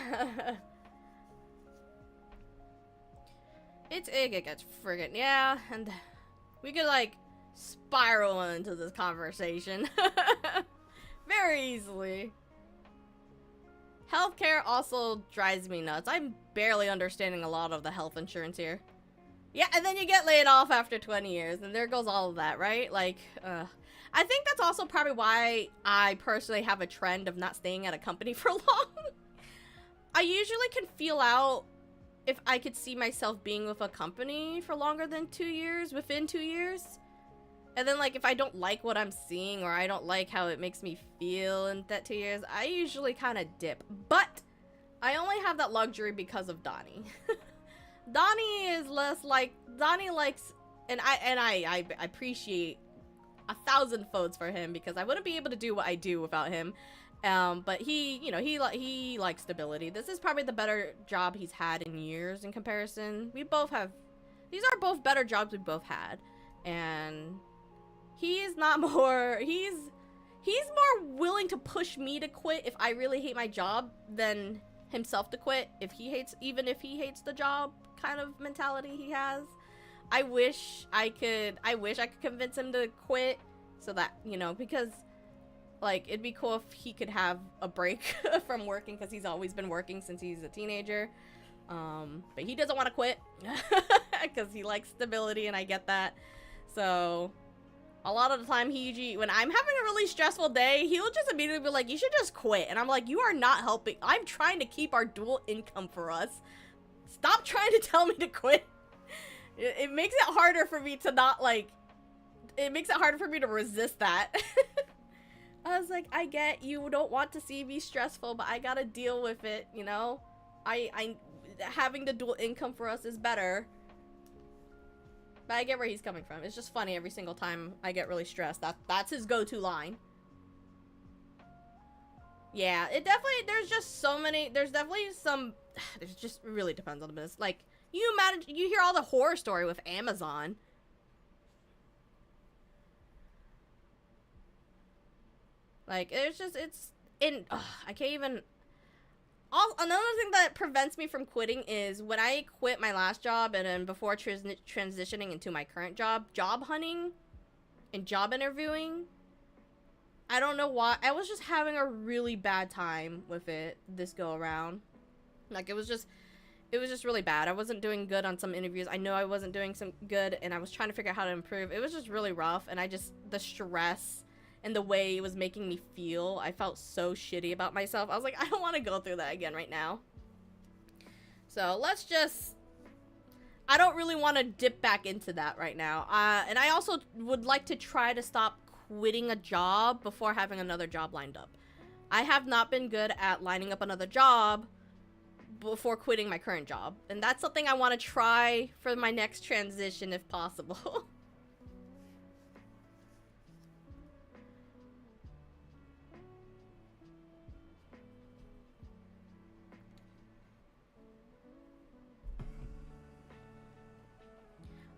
It gets friggin', yeah, and we could like spiral into this conversation very easily. Healthcare also drives me nuts. I'm barely understanding a lot of the health insurance here. Yeah, and then you get laid off after 20 years, and there goes all of that, right? Like, I think that's also probably why I personally have a trend of not staying at a company for long. I usually can feel out if I could see myself being with a company for longer than 2 years, within 2 years. And then, like, if I don't like what I'm seeing, or I don't like how it makes me feel in that 2 years, I usually kind of dip. But I only have that luxury because of Donnie. Donnie is less like, Donnie likes, and I appreciate 1,000 votes for him because I wouldn't be able to do what I do without him. But he, you know, he likes stability. This is probably the better job he's had in years in comparison. We both have, these are both better jobs we both had. And he is not more, he's more willing to push me to quit if I really hate my job than himself to quit if he hates, even if he hates the job kind of mentality he has. I wish I could convince him to quit so that, you know, because like it'd be cool if he could have a break from working because he's always been working since he's a teenager. But he doesn't want to quit because he likes stability, and I get that. So a lot of the time when I'm having a really stressful day, he'll just immediately be like, you should just quit. And I'm like, you are not helping. I'm trying to keep our dual income for us. Stop trying to tell me to quit. It makes it harder for me to not like, it makes it harder for me to resist that. I was like, I get you don't want to see me stressful, but I gotta deal with it, you know? Having the dual income for us is better. But I get where he's coming from. It's just funny every single time I get really stressed. That's his go-to line. Yeah, it definitely, there's just so many, there's definitely some, it just really depends on the business. Like, you hear all the horror story with Amazon. Like, it's just, I can't even, another thing that prevents me from quitting is when I quit my last job and then before transitioning into my current job, job hunting and job interviewing, I don't know why, I was just having a really bad time with it this go around. Like, it was just really bad. I wasn't doing good on some interviews. I know I wasn't doing some good, and I was trying to figure out how to improve. It was just really rough, and the stress and the way it was making me feel, I felt so shitty about myself. I was like, I don't want to go through that again right now. So I don't really want to dip back into that right now. And I also would like to try to stop quitting a job before having another job lined up. I have not been good at lining up another job before quitting my current job. And that's something I want to try for my next transition if possible.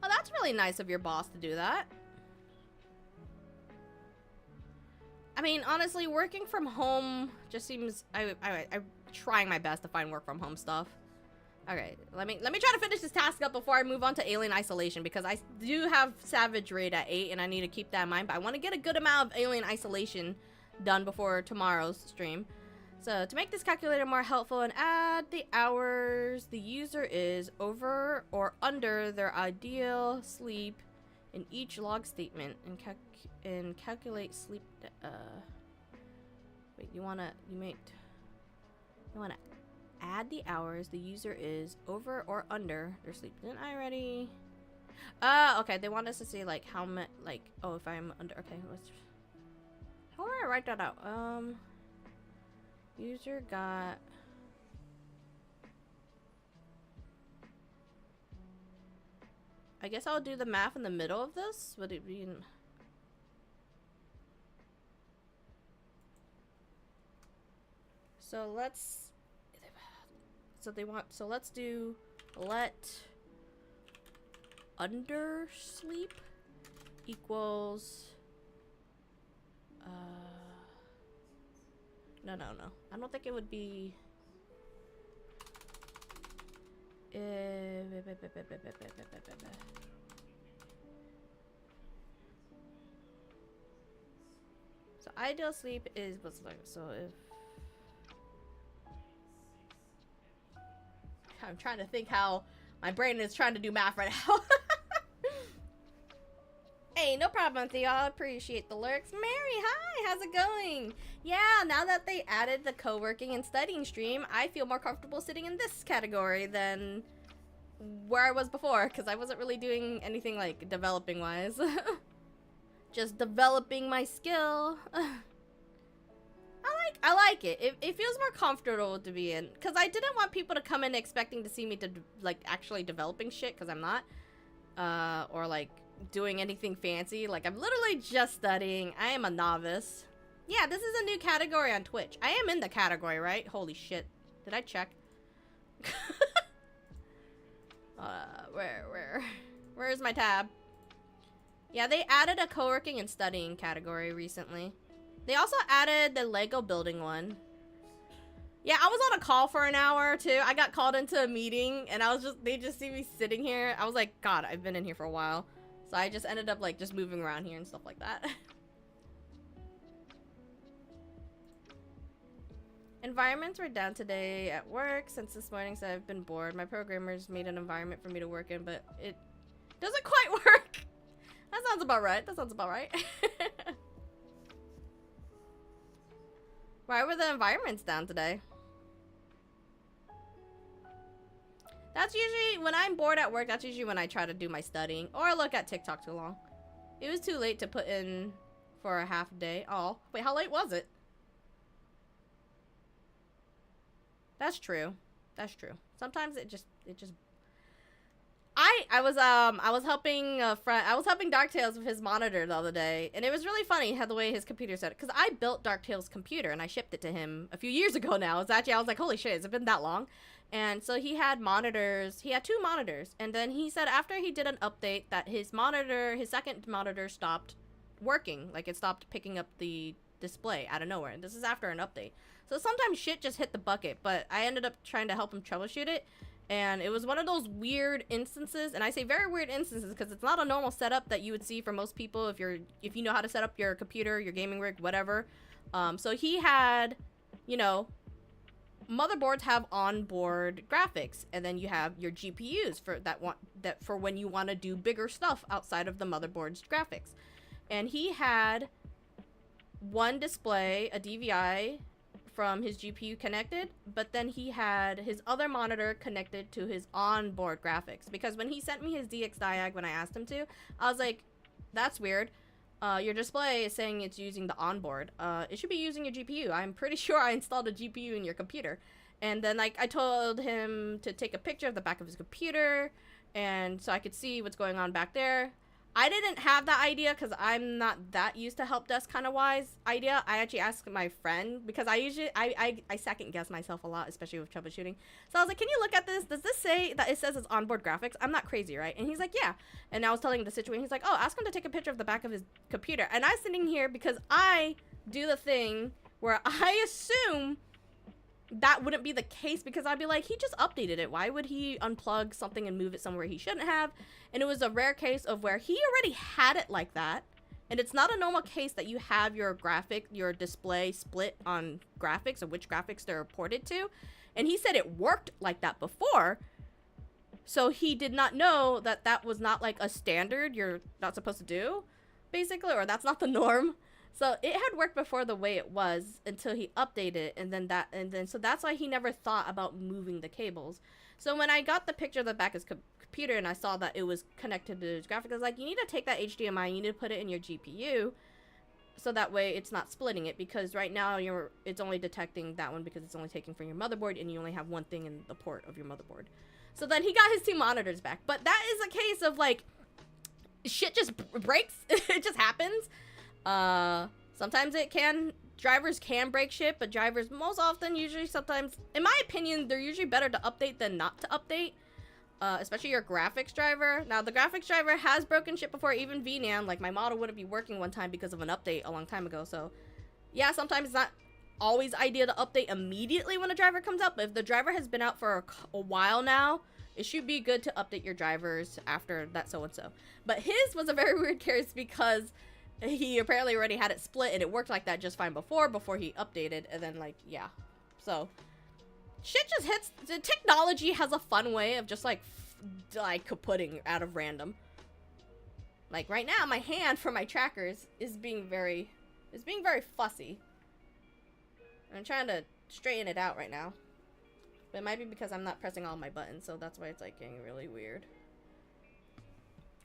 Oh, that's really nice of your boss to do that. I mean, honestly, working from home just seems... I'm trying my best to find work from home stuff. Okay, let me try to finish this task up before I move on to Alien Isolation, because I do have Savage Raid at 8, and I need to keep that in mind, but I want to get a good amount of Alien Isolation done before tomorrow's stream. So, to make this calculator more helpful and add the hours the user is over or under their ideal sleep in each log statement and calculate sleep, wait, you wanna add the hours the user is over or under their sleep. Didn't I already? Okay, they want us to see like how much, like, oh, if I'm under, okay, how do I write that out? User got, I guess I'll do the math in the middle of this. Would it be in, so let's, so let's do let under sleep equals, no. I don't think it would be, so ideal sleep is, what's like, so if, I'm trying to think how my brain is trying to do math right now. Hey, no problem, Theo. I appreciate the lurks. Mary, hi, how's it going? Yeah, now that they added the co-working and studying stream, I feel more comfortable sitting in this category than where I was before, because I wasn't really doing anything like developing wise. Just developing my skill. I like it. It feels more comfortable to be in, because I didn't want people to come in expecting to see me to like actually developing shit, because I'm not, or like doing anything fancy. Like, I'm literally just studying. I am a novice. Yeah, this is a new category on Twitch. I am in the category, right? Holy shit. Did I check? Where's my tab? Yeah, they added a co-working and studying category recently. They also added the Lego building one. Yeah, I was on a call for an hour too. I got called into a meeting and they just see me sitting here. I was like, God, I've been in here for a while. So I just ended up like just moving around here and stuff like that. Environments were down today at work since this morning, so I've been bored. My programmers made an environment for me to work in, but it doesn't quite work. That sounds about right. That sounds about right. Why were the environments down today? That's usually when I'm bored at work. That's usually when I try to do my studying or look at TikTok too long. It was too late to put in for a half day. Oh, wait, how late was it? That's true. That's true. Sometimes it just I was helping a friend. I was helping Darktales with his monitor the other day, and it was really funny how the way his computer set it. Cause I built Darktales' computer and I shipped it to him a few years ago now. It's actually I was like, holy shit, has it been that long? And so he had monitors. He had 2 monitors, and then he said after he did an update that his second monitor stopped working. Like it stopped picking up the display out of nowhere. And this is after an update. So sometimes shit just hit the bucket, but I ended up trying to help him troubleshoot it. And it was one of those weird instances, and I say very weird instances because it's not a normal setup that you would see for most people if you know how to set up your computer, your gaming rig, whatever. So he had, you know, motherboards have onboard graphics, and then you have your GPUs for when you want to do bigger stuff outside of the motherboard's graphics. And he had one display, a DVI from his GPU connected, but then he had his other monitor connected to his onboard graphics, because when he sent me his DX diag when I asked him to, I was like, that's weird. Your display is saying it's using the onboard. It should be using your GPU. I'm pretty sure I installed a GPU in your computer. And then like I told him to take a picture of the back of his computer, and so I could see what's going on back there. I didn't have that idea because I'm not that used to help desk kind of wise idea. I actually asked my friend because I second guess myself a lot, especially with troubleshooting. So I was like, can you look at this? Does this say that it says it's onboard graphics? I'm not crazy, right? And he's like, yeah. And I was telling him the situation. He's like, oh, ask him to take a picture of the back of his computer. And I'm sitting here because I do the thing where I assume that wouldn't be the case, because I'd be like, he just updated it. Why would he unplug something and move it somewhere he shouldn't have? And it was a rare case of where he already had it like that. And it's not a normal case that you have your display split on graphics and which graphics they're ported to. And he said it worked like that before. So he did not know that that was not like a standard you're not supposed to do, basically, or that's not the norm. So it had worked before the way it was until he updated it, so that's why he never thought about moving the cables. So when I got the picture of the back of his computer and I saw that it was connected to his graphics, I was like, you need to take that HDMI, you need to put it in your GPU, so that way it's not splitting it, because right now it's only detecting that one because it's only taking from your motherboard, and you only have one thing in the port of your motherboard. So then he got his 2 monitors back, but that is a case of like, shit just breaks. It just happens. Sometimes drivers can break shit, but drivers most often, sometimes, in my opinion, they're usually better to update than not to update. Especially your graphics driver. Now, the graphics driver has broken shit before, even VNAND. Like, my model wouldn't be working one time because of an update a long time ago. So, yeah, sometimes it's not always ideal to update immediately when a driver comes out. But if the driver has been out for a while now, it should be good to update your drivers after that so-and-so. But his was a very weird case because he apparently already had it split, and it worked like that just fine before he updated, and then, like, yeah. So, shit just hits. The technology has a fun way of just, like kaputting out of random. Like, right now, my hand for my trackers is being very fussy. I'm trying to straighten it out right now. But it might be because I'm not pressing all my buttons, so that's why it's, like, getting really weird.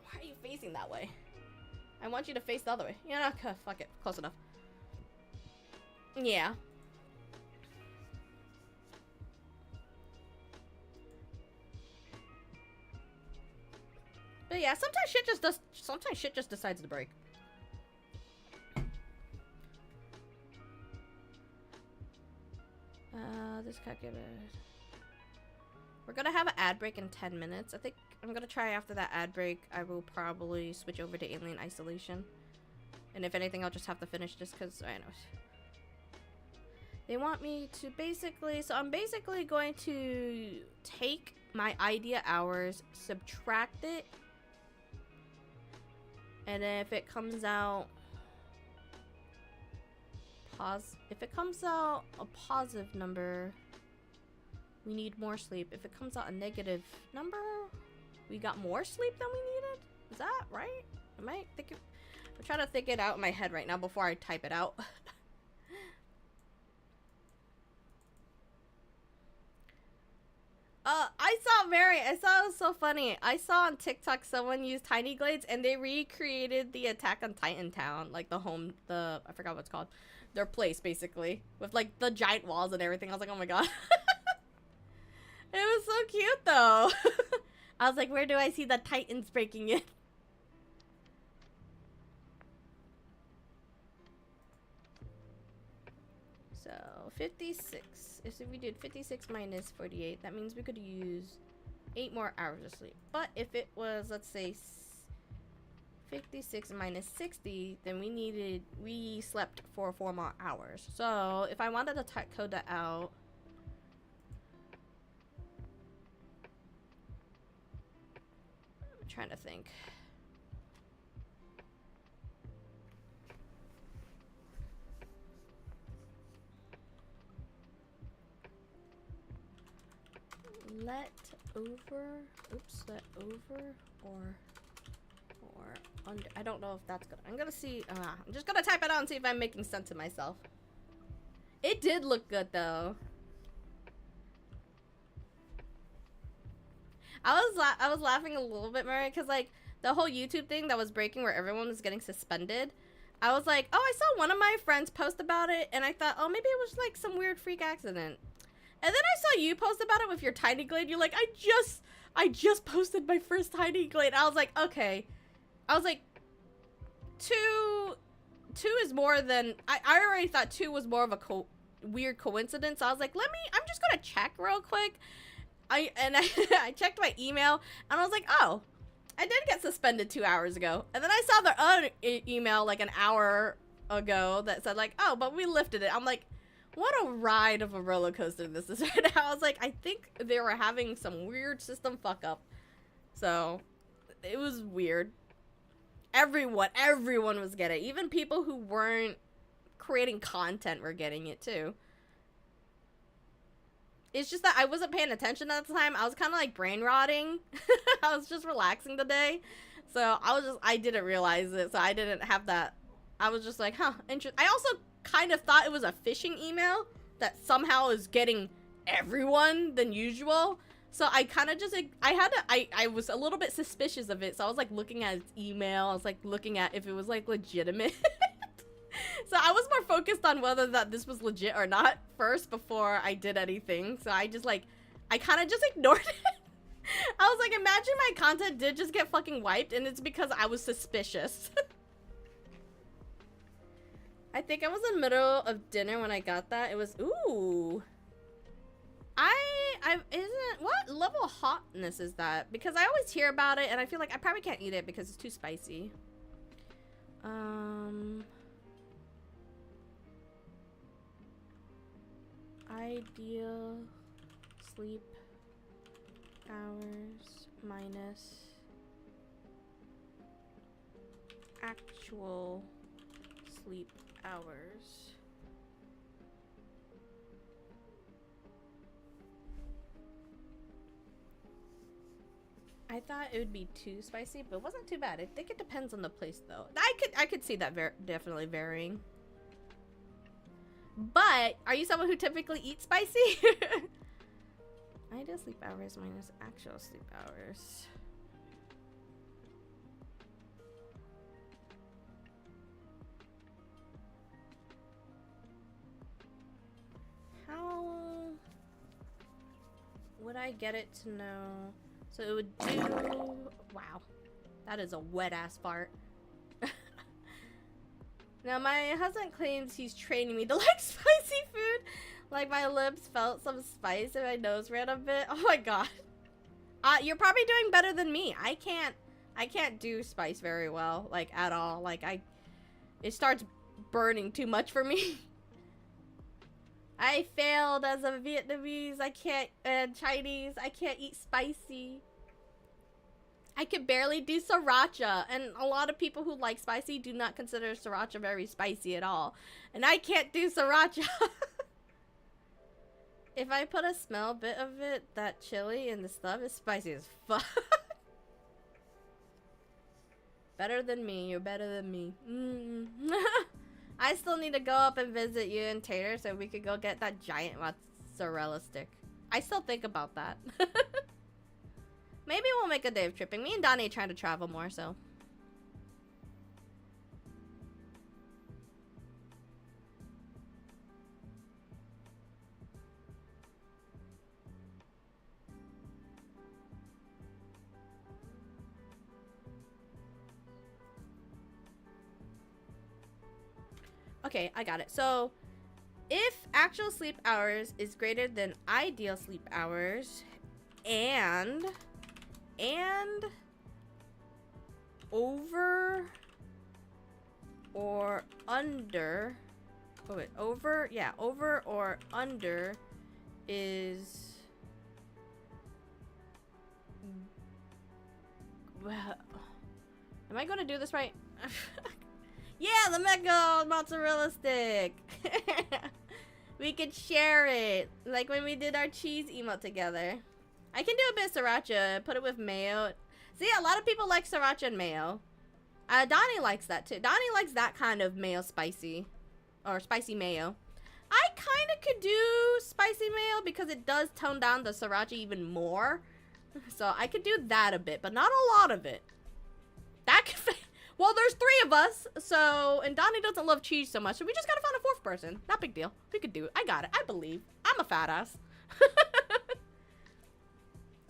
Why are you facing that way? I want you to face the other way. Yeah, no, fuck it. Close enough. Yeah. But yeah, sometimes shit just decides to break. This calculator. We're gonna have an ad break in 10 minutes. I think I'm gonna try after that ad break. I will probably switch over to Alien Isolation. And if anything, I'll just have to finish this because I know. They want me to basically, so I'm basically going to take my idea hours, subtract it, and then if it comes out if it comes out a positive number, we need more sleep. If it comes out a negative number, we got more sleep than we needed. Is that right? Am I thinking? I'm trying to think it out in my head right now before I type it out. I saw it was so funny. I saw on TikTok someone use Tiny Glades and they recreated the Attack on Titan town, like I forgot what it's called. Their place, basically. With, like, the giant walls and everything. I was like, oh my god. It was so cute, though. I was like, where do I see the Titans breaking in? So, 56. If we did 56 minus 48, that means we could use 8 more hours of sleep. But if it was, let's say, 56 minus 60, then we slept for 4 more hours. So if I wanted to code that out, I'm trying to think. Let over or under. I don't know if that's gonna. I'm gonna see. I'm just gonna type it out and see if I'm making sense to myself. It did look good though. I was laughing a little bit, Mary, because like the whole YouTube thing that was breaking where everyone was getting suspended. I was like, oh, I saw one of my friends post about it, and I thought, oh, maybe it was like some weird freak accident. And then I saw you post about it with your Tiny Glade. You're like, I just posted my first Tiny Glade. I was like, okay. I was like, two is more than, I already thought 2 was more of a weird coincidence. So I was like, I'm just gonna check real quick. I checked my email and I was like, oh, I did get suspended 2 hours ago. And then I saw their other email like an hour ago that said like, oh, but we lifted it. I'm like, what a ride of a roller coaster this is right now. I was like, I think they were having some weird system fuck up. So it was weird. Everyone was getting it. Even people who weren't creating content were getting it too. It's just that I wasn't paying attention at the time. I was kind of like brain rotting. I was just relaxing today. So I didn't realize it. So I didn't have that. I was just like, huh, interesting. I also kind of thought it was a phishing email that somehow is getting everyone than usual. So I kind of just, I was a little bit suspicious of it. So I was like looking at its email. I was like looking at if it was like legitimate. So I was more focused on whether that this was legit or not first before I did anything. So I just like, I kind of just ignored it. I was like, imagine my content did just get fucking wiped and it's because I was suspicious. I think I was in the middle of dinner when I got that. It was, ooh. What level of hotness is that? Because I always hear about it and I feel like I probably can't eat it because it's too spicy. Ideal sleep hours minus actual sleep hours. I thought it would be too spicy, but it wasn't too bad. I think it depends on the place though. I could see that definitely varying. But are you someone who typically eats spicy? Ideal sleep hours minus actual sleep hours. How would I get it to know? So it would do, wow. That is a wet ass fart. Now my husband claims he's training me to like spicy food. Like my lips felt some spice and my nose ran a bit. Oh my god. You're probably doing better than me. I can't do spice very well, like at all. Like it starts burning too much for me. I failed as a Vietnamese. I can't, Chinese. I can't eat spicy. I could barely do sriracha, and a lot of people who like spicy do not consider sriracha very spicy at all. And I can't do sriracha. If I put a smell bit of it, that chili and the stuff is spicy as fuck. Better than me. You're better than me. I still need to go up and visit you and Tater so we could go get that giant mozzarella stick. I still think about that. Maybe we'll make a day of tripping. Me and Donnie are trying to travel more, so. Okay, I got it. So, if actual sleep hours is greater than ideal sleep hours, and over or under, oh wait, over or under is, well, am I gonna do this right? Yeah, the mega mozzarella stick. We could share it, like when we did our cheese emote together. I can do a bit of sriracha, put it with mayo. See, a lot of people like sriracha and mayo. Donnie likes that too. Donnie likes that kind of mayo spicy, or spicy mayo. I kind of could do spicy mayo because it does tone down the sriracha even more. So I could do that a bit, but not a lot of it. That could. Well, there's 3 of us, so, and Donnie doesn't love cheese so much, so we just gotta find a 4th person. Not big deal. We could do it. I got it. I believe. I'm a fat ass.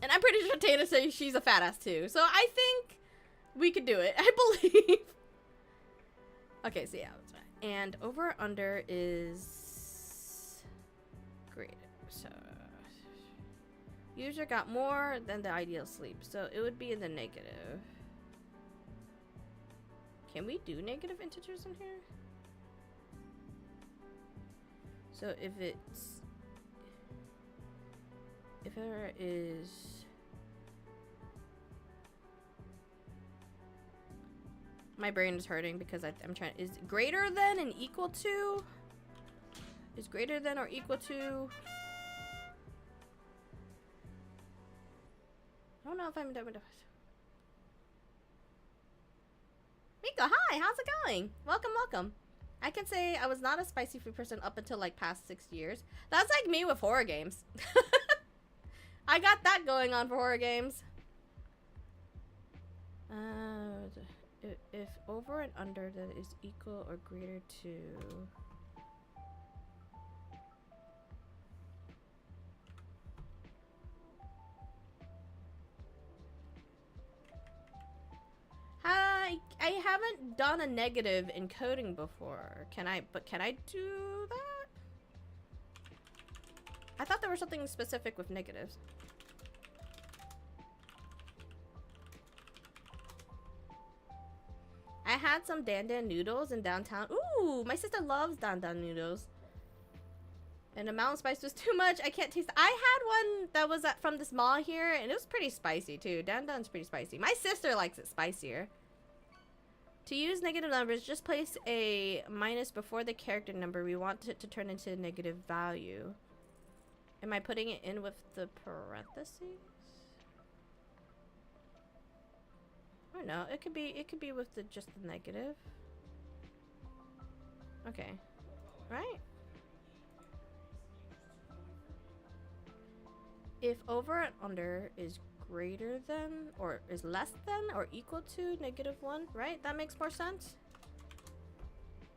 And I'm pretty sure Tana says she's a fat ass too, so I think we could do it. I believe. Okay, so yeah, that's right. And over or under is greater. So user got more than the ideal sleep, so it would be in the negative. Can we do negative integers in here? So if there is, my brain is hurting because I'm trying, is greater than and equal to, is greater than or equal to, I don't know if I'm done with it. Mika, hi, how's it going? Welcome, welcome. I can say I was not a spicy food person up until like past 6 years. That's like me with horror games. I got that going on for horror games. If over and under that is equal or greater to, I haven't done a negative encoding before. Can I do that? I thought there was something specific with negatives. I had some dan dan noodles in downtown. Ooh, my sister loves dan dan noodles. And the mountain spice was too much. I can't taste it. I had one that was from this mall here, and it was pretty spicy too. Dan dan's pretty spicy. My sister likes it spicier. To use negative numbers, just place a minus before the character number we want it to turn into a negative value. Am I putting it in with the parentheses? Or no, it could be with the just the negative. Okay. Right? If over and under is greater than or is less than or equal to -1, right? That makes more sense.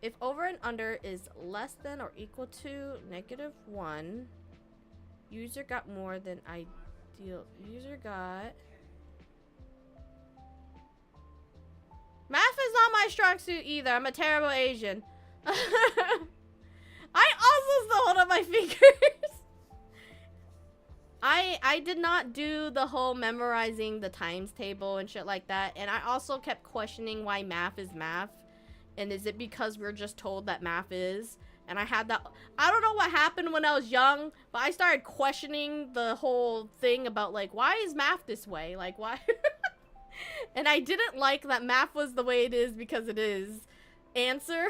If over and under is less than or equal to -1, user got more than ideal. User got Math is not my strong suit either. I'm a terrible Asian. I also still hold up my fingers. I did not do the whole memorizing the times table and shit like that. And I also kept questioning why math is math. And is it because we're just told that math is? And I had that, I don't know what happened when I was young, but I started questioning the whole thing about like, why is math this way? Like, why? And I didn't like that math was the way it is because it is. Answer.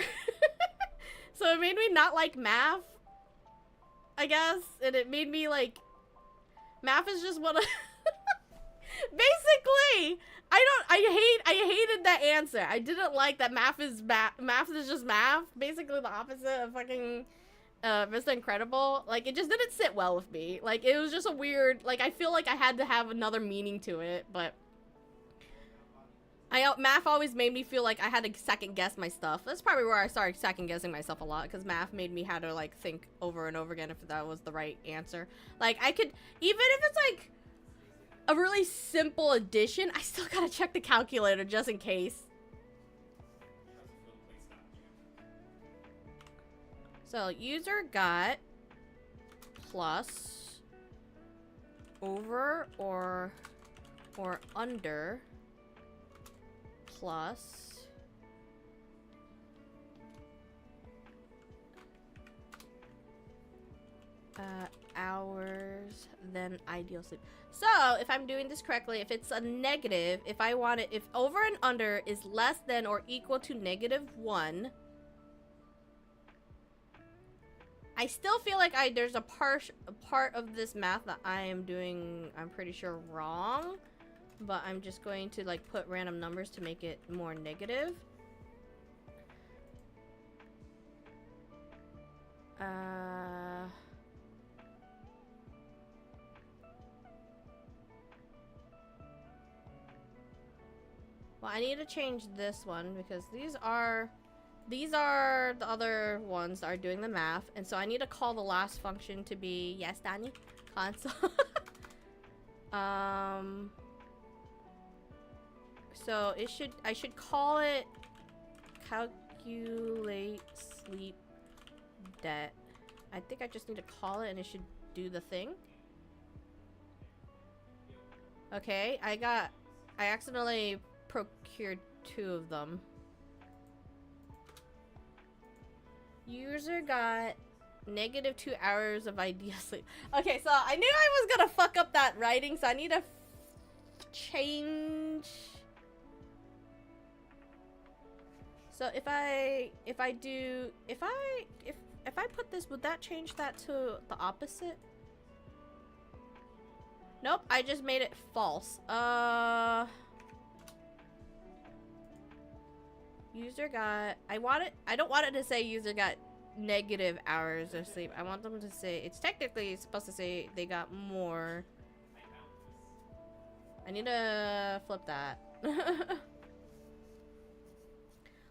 So it made me not like math, I guess. And it made me like, math is just what basically, I hated that answer. I didn't like that math is just math. Basically the opposite of fucking Mr. Incredible. Like, it just didn't sit well with me. Like, it was just a weird, like, I feel like I had to have another meaning to it, but math always made me feel like I had to second guess my stuff. That's probably where I started second guessing myself a lot, because math made me have to like think over and over again if that was the right answer. Like, I could, even if it's like a really simple addition, I still gotta check the calculator just in case. So user got plus over or under plus hours then ideal sleep. So if I'm doing this correctly, if it's a negative, if I want it, if over and under is less than or equal to -1, I still feel like there's a part of this math that I am doing, I'm pretty sure, wrong. But I'm just going to like put random numbers to make it more negative. Well, I need to change this one because these are the other ones that are doing the math, and so I need to call the last function to be, yes, Danny, console. So I should call it calculate sleep debt. I think I just need to call it and it should do the thing. Okay, I accidentally procured 2 of them. User got -2 hours of ideal sleep. Okay, so I knew I was gonna fuck up that writing, so I need to change. So if I put this, would that change that to the opposite? Nope, I just made it false. User got, I don't want it to say user got negative hours of sleep. I want them to say, it's technically supposed to say they got more. I need to flip that.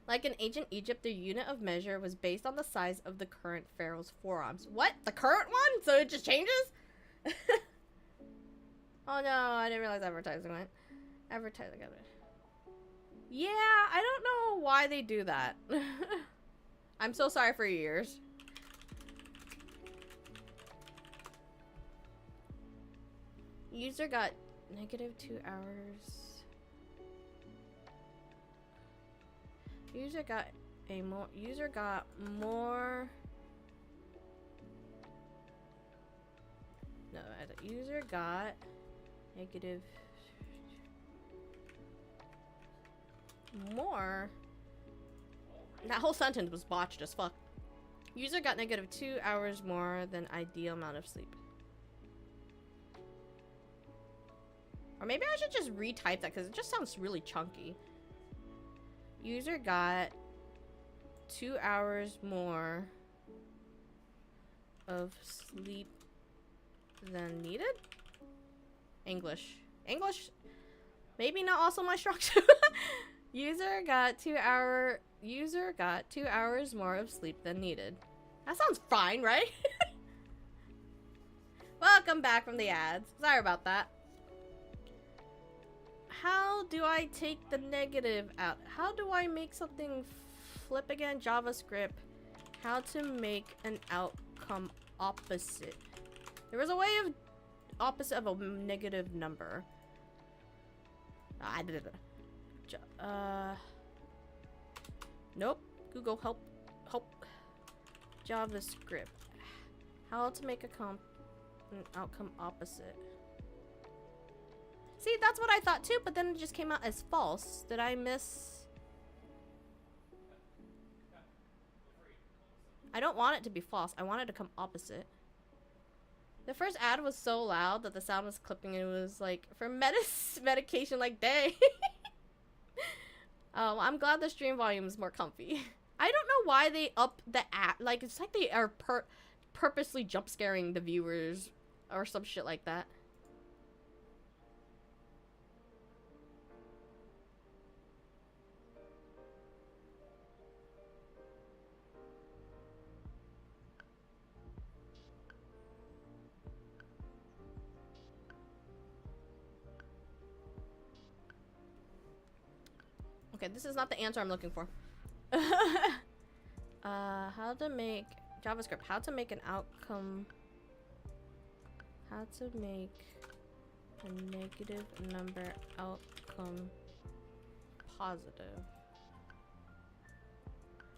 Like in ancient Egypt, the unit of measure was based on the size of the current pharaoh's forearms. What? The current one? So it just changes? Oh no, I didn't realize advertising went. Advertising. Yeah, I don't know why they do that. I'm so sorry for your ears. User got -2 hours. User got more. No, user got negative more. That whole sentence was botched as fuck. User got -2 hours more than ideal amount of sleep. Or maybe I should just retype that because it just sounds really chunky. User got 2 hours more of sleep than needed? English. Maybe not also my strong suit. User got 2 hours more of sleep than needed. That sounds fine, right? Welcome back from the ads. Sorry about that. how do I take the negative out? How do I make something flip again? JavaScript. How to make an outcome opposite. There was a way of opposite of a negative number. I did it. Nope. Google help. JavaScript. How to make an outcome opposite. See, that's what I thought too, but then it just came out as false. Did I miss? I don't want it to be false. I want it to come opposite. The first ad was so loud that the sound was clipping and it was like, for medication, like, dang. I'm glad the stream volume is more comfy. I don't know why they up the ad. Like, it's like they are purposely jump scaring the viewers or some shit like that. Okay, this is not the answer I'm looking for. How to make JavaScript. How to make an outcome. How to make a negative number outcome positive.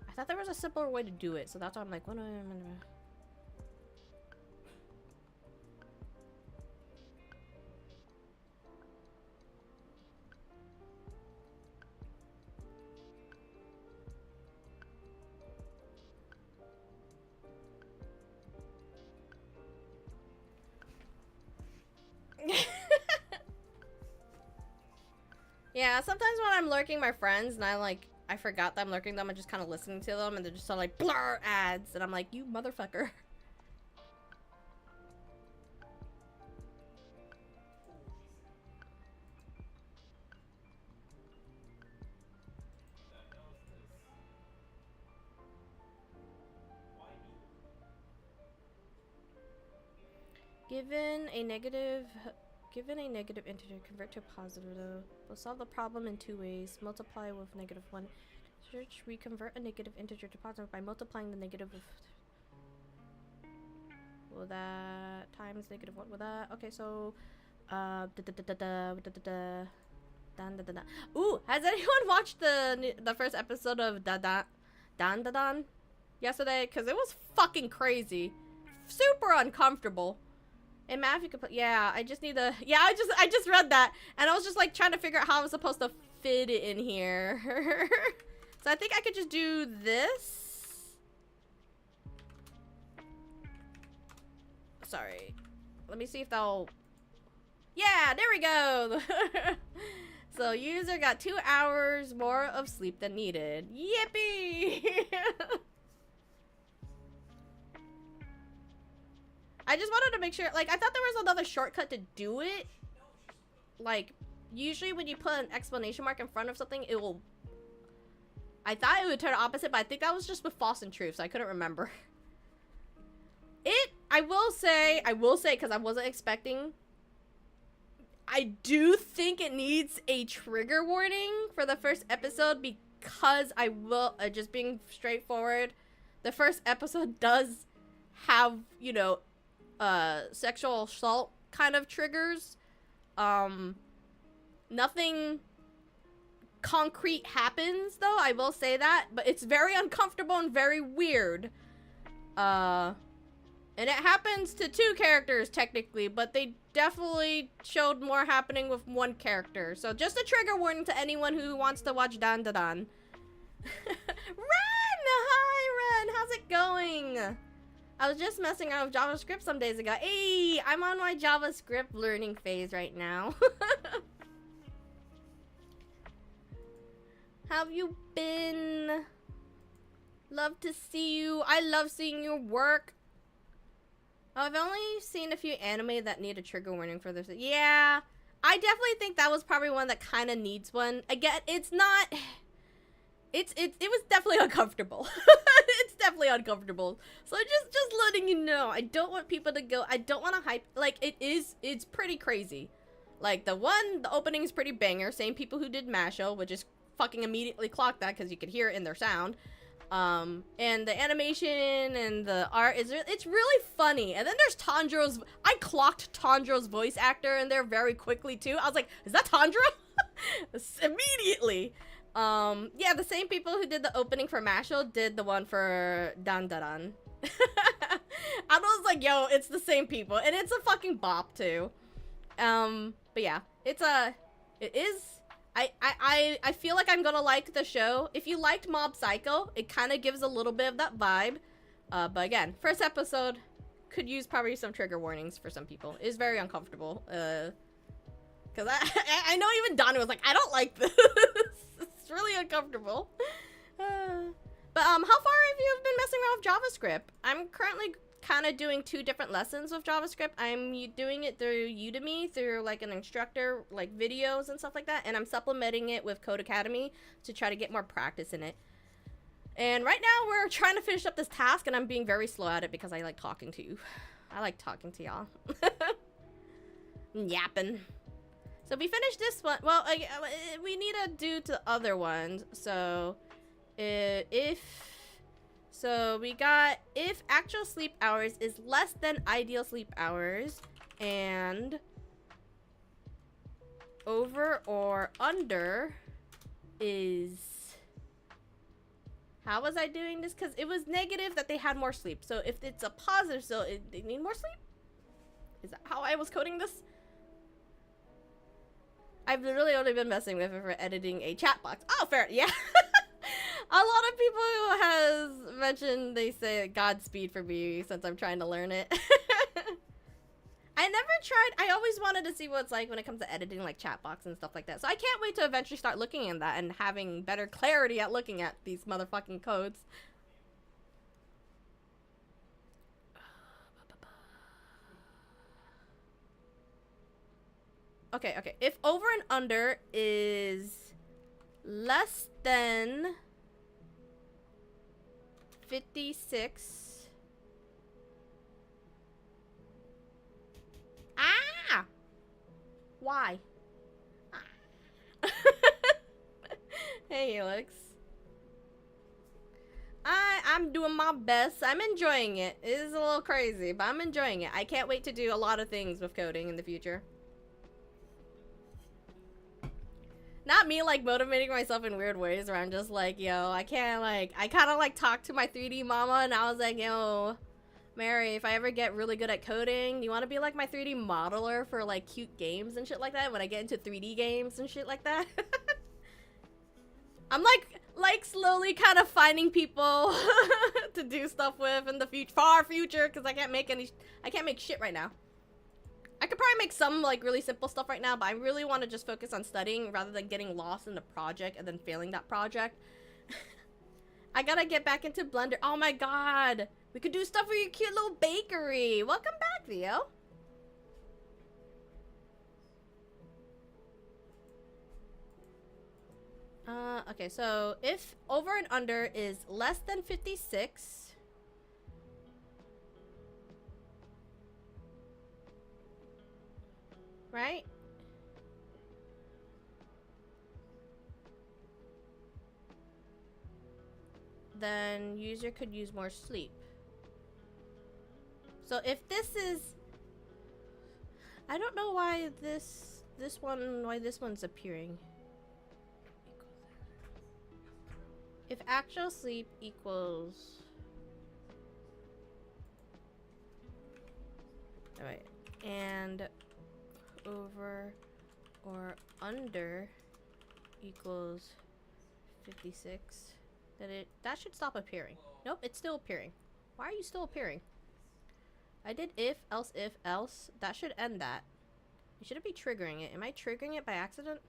I thought there was a simpler way to do it, so that's why I'm like, what do I? Yeah, sometimes when I'm lurking my friends and I forgot that I'm lurking them and just kind of listening to them and they're just so like blur ads and I'm like, you motherfucker. Given a negative integer, convert to a positive though. We'll solve the problem in two ways. Multiply with -1. Search, we convert a negative integer to positive by multiplying the negative with... Will that times -1 with that? Okay, so... Ooh, has anyone watched the first episode of Dan yesterday? Because it was fucking crazy. Super uncomfortable. And math you could put, yeah, I just need to, yeah, I just read that and I was just like trying to figure out how I'm supposed to fit it in here. So I think I could just do this. Sorry, let me see if that'll, yeah, there we go. So user got 2 hours more of sleep than needed. Yippee. I just wanted to make sure, like, I thought there was another shortcut to do it. Like, usually when you put an exclamation mark in front of something, it will... I thought it would turn opposite, but I think that was just with false and true, so I couldn't remember. I will say, because I wasn't expecting... I do think it needs a trigger warning for the first episode, because I will, just being straightforward, the first episode does have, you know, sexual assault kind of triggers. Nothing concrete happens though, I will say that, but it's very uncomfortable and very weird. And it happens to 2 characters technically, but they definitely showed more happening with 1 character. So just a trigger warning to anyone who wants to watch Dan. Ren! Hi Ren, how's it going? I was just messing around with JavaScript some days ago. Hey, I'm on my JavaScript learning phase right now. How have you been? Love to see you. I love seeing your work. Oh, I've only seen a few anime that need a trigger warning for this. Yeah, I definitely think that was probably one that kind of needs one. Again, it's not... It was definitely uncomfortable. It's definitely uncomfortable. So just letting you know, I don't want people to go, I don't want to hype, like, it's pretty crazy. Like, the opening is pretty banger. Same people who did Masho, which is fucking immediately clocked that because you could hear it in their sound. And the animation and the art it's really funny. And then there's Tanjiro's. I clocked Tanjiro's voice actor in there very quickly too. I was like, is that Tanjiro? Immediately. Yeah, the same people who did the opening for Masho did the one for Dandaran. I was like, yo, it's the same people, and it's a fucking bop too. But yeah, it is. I feel like I'm gonna like the show. If you liked Mob Psycho, it kind of gives a little bit of that vibe. But again, first episode could use probably some trigger warnings for some people. It's very uncomfortable. Cause I know even Donnie was like, I don't like this. It's really uncomfortable. But how far have you been messing around with JavaScript? I'm currently kind of doing 2 different lessons with JavaScript. I'm doing it through Udemy, through like an instructor, like videos and stuff like that, and I'm supplementing it with Code Academy to try to get more practice in it. And right now we're trying to finish up this task, and I'm being very slow at it because I like talking to you. I like talking to y'all. Yapping. So we finished this one. Well, we need to do the other ones. So So we got if actual sleep hours is less than ideal sleep hours, and over or under is... How was I doing this? Because it was negative that they had more sleep. So if it's a positive, so they need more sleep? Is that how I was coding this? I've literally only been messing with it for editing a chat box. Oh, fair. Yeah. A lot of people who has mentioned they say Godspeed for me since I'm trying to learn it. I never tried. I always wanted to see what it's like when it comes to editing like chat box and stuff like that. So I can't wait to eventually start looking at that and having better clarity at looking at these motherfucking codes. Okay. If over and under is less than 56. Ah! Why? Ah. Hey, Helix. I'm doing my best. I'm enjoying it. It is a little crazy, but I'm enjoying it. I can't wait to do a lot of things with coding in the future. Not me, like, motivating myself in weird ways where I'm just like, yo, I can't, like, I kind of, like, talked to my 3D mama, and I was like, yo, Mary, if I ever get really good at coding, you want to be, like, my 3D modeler for, like, cute games and shit like that when I get into 3D games and shit like that? I'm, like, slowly kind of finding people to do stuff with in the far future, because I can't make shit right now. I could probably make some, like, really simple stuff right now, but I really want to just focus on studying rather than getting lost in the project and then failing that project. I gotta get back into Blender. Oh my god! We could do stuff for your cute little bakery! Welcome back, Theo! Okay, so if over and under is less than 56... Right? Then user could use more sleep. So if this is... I don't know why this one's appearing. If actual sleep equals... Alright. And... over or under equals 56, that should stop appearing. Nope, it's still appearing. Why are you still appearing? I did if, else, that should end that. You shouldn't be triggering it. Am I triggering it by accident?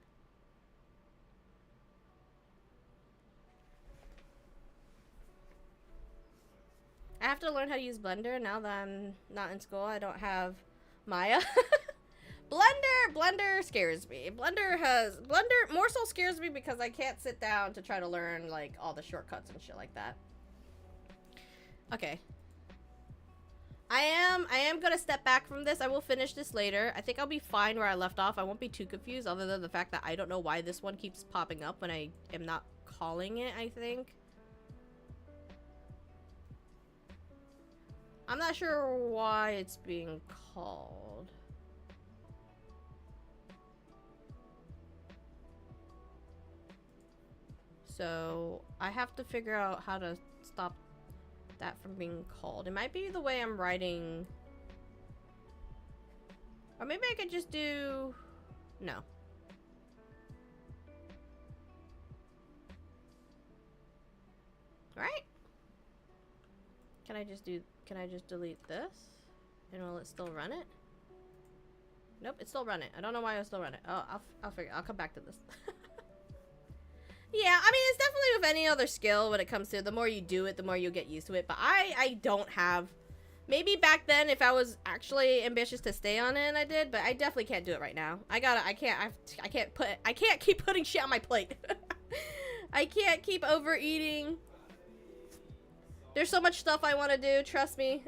I have to learn how to use Blender now that I'm not in school. I don't have Maya. Blender scares me. Blender more so scares me because I can't sit down to try to learn, like, all the shortcuts and shit like that. Okay. I am gonna step back from this. I will finish this later. I think I'll be fine where I left off. I won't be too confused other than the fact that I don't know why this one keeps popping up when I am not calling it, I think. I'm not sure why it's being called. So I have to figure out how to stop that from being called. It might be the way I'm writing. Or maybe I could just do... No. Right? Can I just delete this? And will it still run it? Nope, it still run it. I don't know why it'll still run it. Oh, I'll come back to this. Yeah, I mean, it's definitely with any other skill when it comes to the more you do it, the more you'll get used to it. But I don't have... Maybe back then, if I was actually ambitious to stay on it, and I did, but I definitely can't do it right now. I can't keep putting shit on my plate. I can't keep overeating. There's so much stuff I want to do, trust me.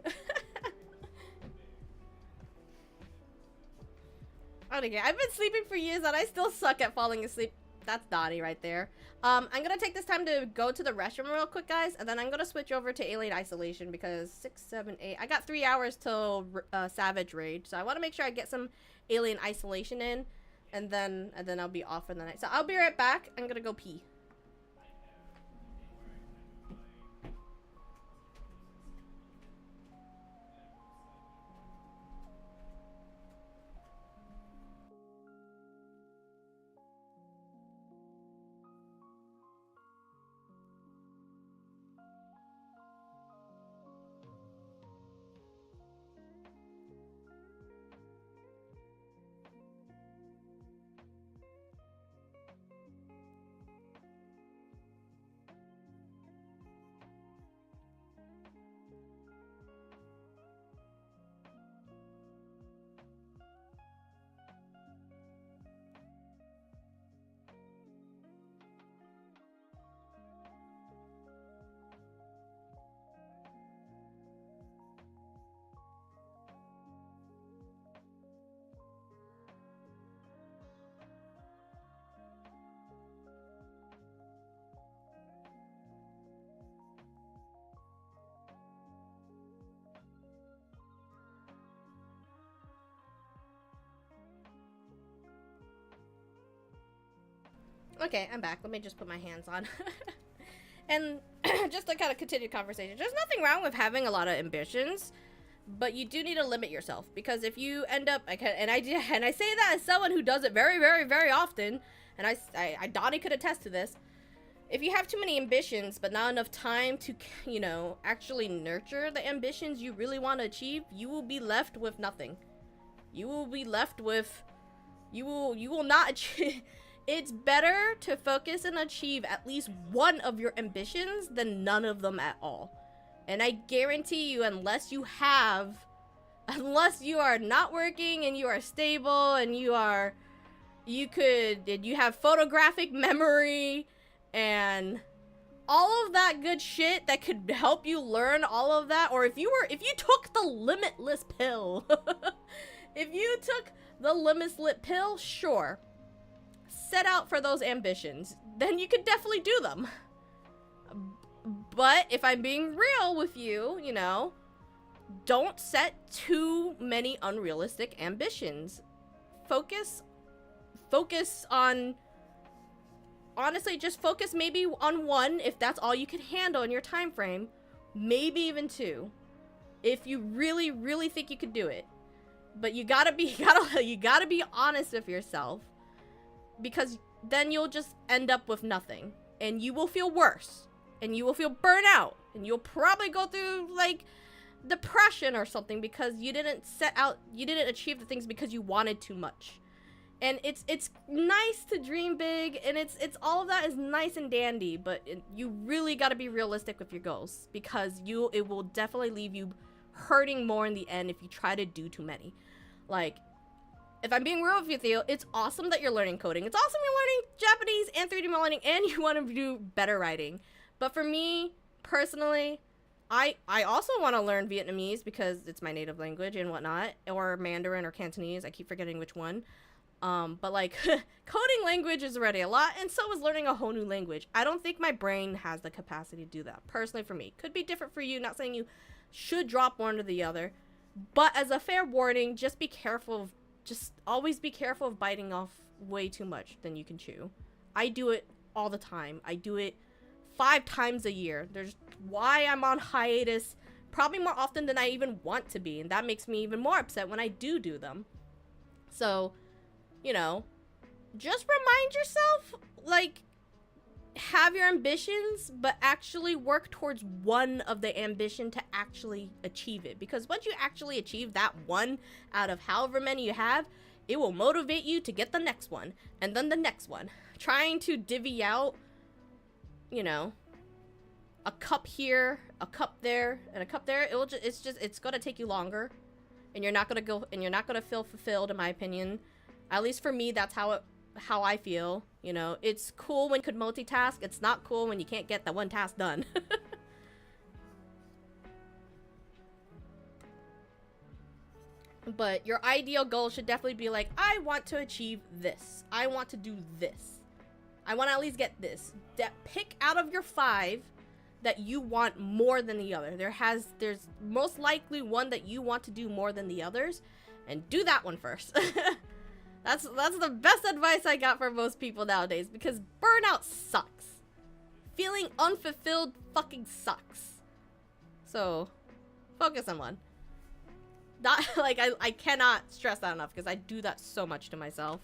Okay, I've been sleeping for years and I still suck at falling asleep. That's Donnie right there. I'm gonna take this time to go to the restroom real quick, guys, and then I'm gonna switch over to Alien Isolation because 6, 7, 8. I got 3 hours till Savage Rage, so I want to make sure I get some Alien Isolation in, and then I'll be off for the night. So I'll be right back. I'm gonna go pee. Okay, I'm back. Let me just put my hands on. And just to kind of continue the conversation, there's nothing wrong with having a lot of ambitions, but you do need to limit yourself, because if you end up, and I say that as someone who does it very, very, very often, and I Donnie could attest to this. If you have too many ambitions, but not enough time to, you know, actually nurture the ambitions you really want to achieve, you will be left with nothing. You will be left with, you will not achieve. It's better to focus and achieve at least one of your ambitions than none of them at all. And I guarantee you, unless you are not working and you are stable and you have photographic memory and all of that good shit that could help you learn all of that, or if you took the limitless pill, if you took the limitless pill, sure. Set out for those ambitions, then you could definitely do them. But if I'm being real with you, you know, don't set too many unrealistic ambitions. Focus on, honestly, just focus maybe on one if that's all you can handle in your time frame, maybe even 2 if you really, really think you could do it. But you gotta be honest with yourself, because then you'll just end up with nothing, and you will feel worse, and you will feel burnt out, and you'll probably go through like depression or something because you didn't achieve the things because you wanted too much. And it's nice to dream big, and it's all of that is nice and dandy, but you really got to be realistic with your goals, because it will definitely leave you hurting more in the end if you try to do too many. Like, if I'm being real with you, it's awesome that you're learning coding. It's awesome you're learning Japanese and 3D modeling, and you want to do better writing. But for me, personally, I also want to learn Vietnamese because it's my native language and whatnot, or Mandarin or Cantonese. I keep forgetting which one. But like coding language is already a lot, and so is learning a whole new language. I don't think my brain has the capacity to do that. Personally, for me, could be different for you. Not saying you should drop one or the other, but as a fair warning, just be careful of, just always be careful of biting off way too much than you can chew. I do it all the time. I do it 5 times a year. There's why I'm on hiatus probably more often than I even want to be, and that makes me even more upset when I do them. So, you know, just remind yourself, like, have your ambitions, but actually work towards one of the ambition to actually achieve it. Because once you actually achieve that one out of however many you have, it will motivate you to get the next one, and then the next one. Trying to divvy out, you know, a cup here, a cup there, and a cup there, it's gonna take you longer, and you're not gonna feel fulfilled, in my opinion. At least for me, that's how I feel. You know, it's cool when you could multitask. It's not cool when you can't get that one task done. But your ideal goal should definitely be like, I want to achieve this. I want to do this. I want to at least get this. Pick out of your 5 that you want more than the other. There's most likely one that you want to do more than the others, and do that one first. That's the best advice I got for most people nowadays, because burnout sucks. Feeling unfulfilled fucking sucks. So, focus on one. Not, like, I cannot stress that enough, because I do that so much to myself.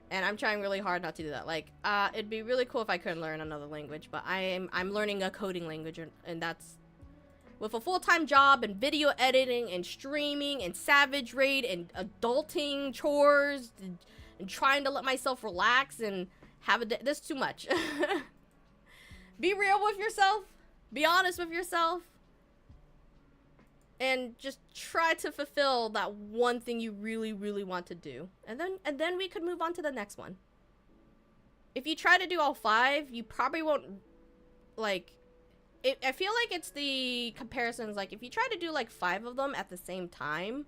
And I'm trying really hard not to do that. Like, it'd be really cool if I could learn another language, but I'm learning a coding language, and that's with a full-time job and video editing and streaming and Savage Raid and adulting chores and trying to let myself relax and have a day. This is too much. Be real with yourself. Be honest with yourself. And just try to fulfill that one thing you really, really want to do. And then we could move on to the next one. If you try to do all 5, you probably won't, like, I feel like it's the comparisons, like, if you try to do, like, 5 of them at the same time,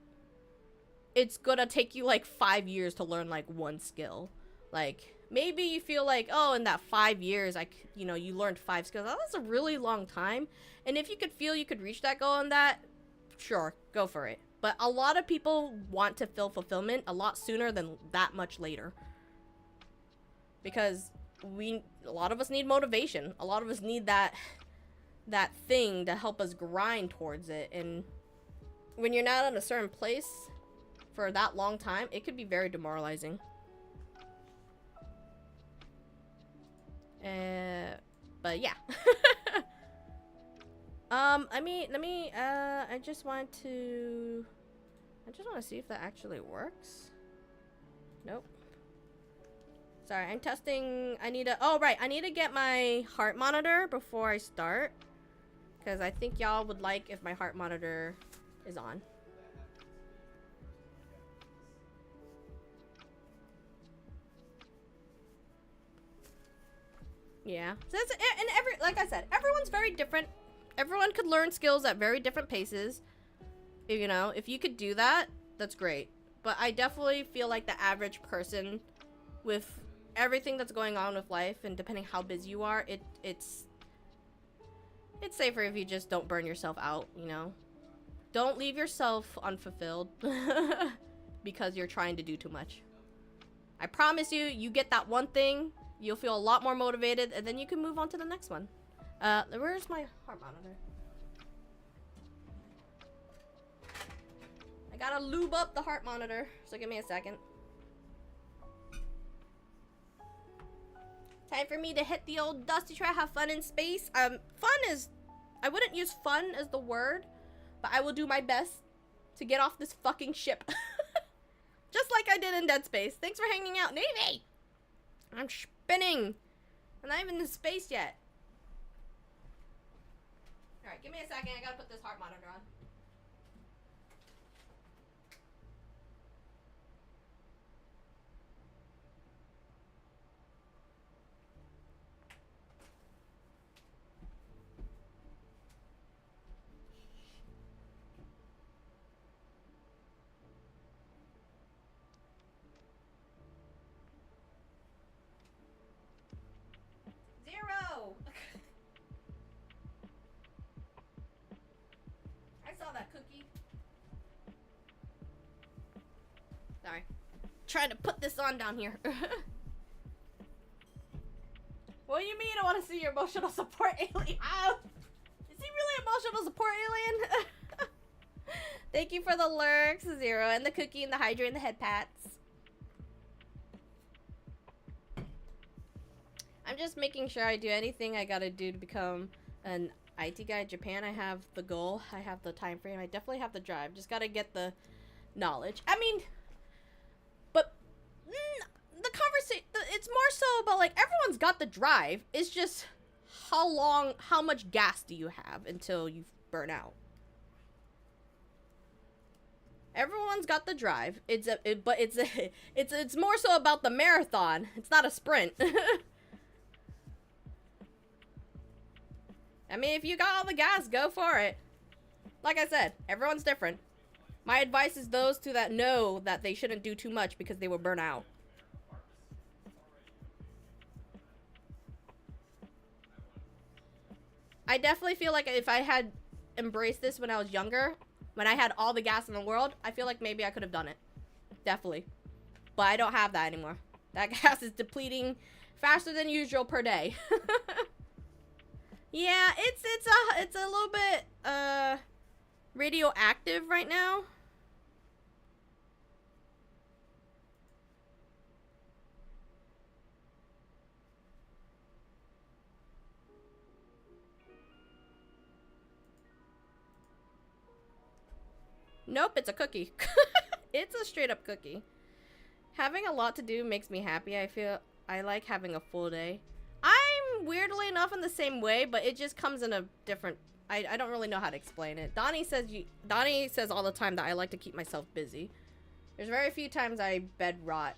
it's gonna take you, like, 5 years to learn, like, one skill. Like, maybe you feel like, oh, in that 5 years, you know, you learned 5 skills. That's a really long time. And if you could feel you could reach that goal in that, sure, go for it. But a lot of people want to feel fulfillment a lot sooner than that much later. Because a lot of us need motivation. A lot of us need that thing to help us grind towards it, and when you're not in a certain place for that long time, it could be very demoralizing. But yeah. I just want to see if that actually works. Nope. Sorry, I'm testing. I need to get my heart monitor before I start, because I think y'all would like if my heart monitor is on. Yeah. So it's, and like I said, everyone's very different. Everyone could learn skills at very different paces. You know, if you could do that, that's great. But I definitely feel like the average person, with everything that's going on with life, and depending how busy you are, it's safer if you just don't burn yourself out, you know? Don't leave yourself unfulfilled because you're trying to do too much. I promise you, you get that one thing, you'll feel a lot more motivated, and then you can move on to the next one. Where's my heart monitor? I gotta lube up the heart monitor, so give me a second. Time for me to hit the old dusty try, have fun in space. Fun is, I wouldn't use fun as the word, but I will do my best to get off this fucking ship. Just like I did in Dead Space. Thanks for hanging out, Navy! I'm spinning. I'm not even in space yet. Alright, give me a second. I gotta put this heart monitor on. cookie. Sorry. Trying to put this on down here. What do you mean I want to see your emotional support alien? Oh, is he really emotional support alien? Thank you for the lurks, Zero, and the cookie, and the hydrate, and the head pats. I'm just making sure I do anything I gotta do to become an IT guy in Japan. I have the goal, I have the time frame, I definitely have the drive. Just gotta get the knowledge. I mean, but the conversation, it's more so about like everyone's got the drive. It's just how much gas do you have until you burn out? Everyone's got the drive. But it's more so about the marathon. It's not a sprint. I mean, if you got all the gas, go for it. Like I said, everyone's different. My advice is those two that know that they shouldn't do too much because they will burn out. I definitely feel like if I had embraced this when I was younger, when I had all the gas in the world, I feel like maybe I could have done it. Definitely. But I don't have that anymore. That gas is depleting faster than usual per day. Yeah, it's a little bit radioactive right now. Nope, it's a cookie. It's a straight up cookie. Having a lot to do makes me happy. I feel I like having a full day. I'm weirdly enough in the same way, but it just comes in a different... I don't really know how to explain it. Donnie says all the time that I like to keep myself busy. There's very few times I bed rot.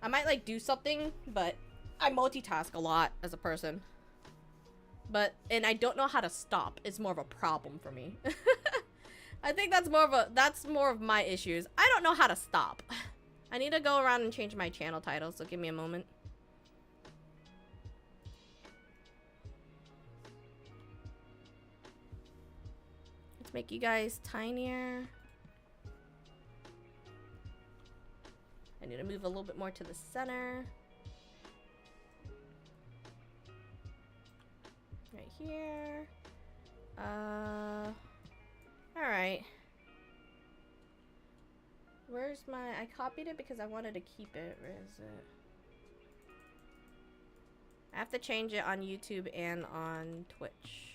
I might like do something, but I multitask a lot as a person. And I don't know how to stop. It's more of a problem for me. I think that's more of my issues. I don't know how to stop. I need to go around and change my channel title, so give me a moment. Let's make you guys tinier. I need to move a little bit more to the center. Right here. Alright. Where's my... I copied it because I wanted to keep it. Where is it? I have to change it on YouTube and on Twitch.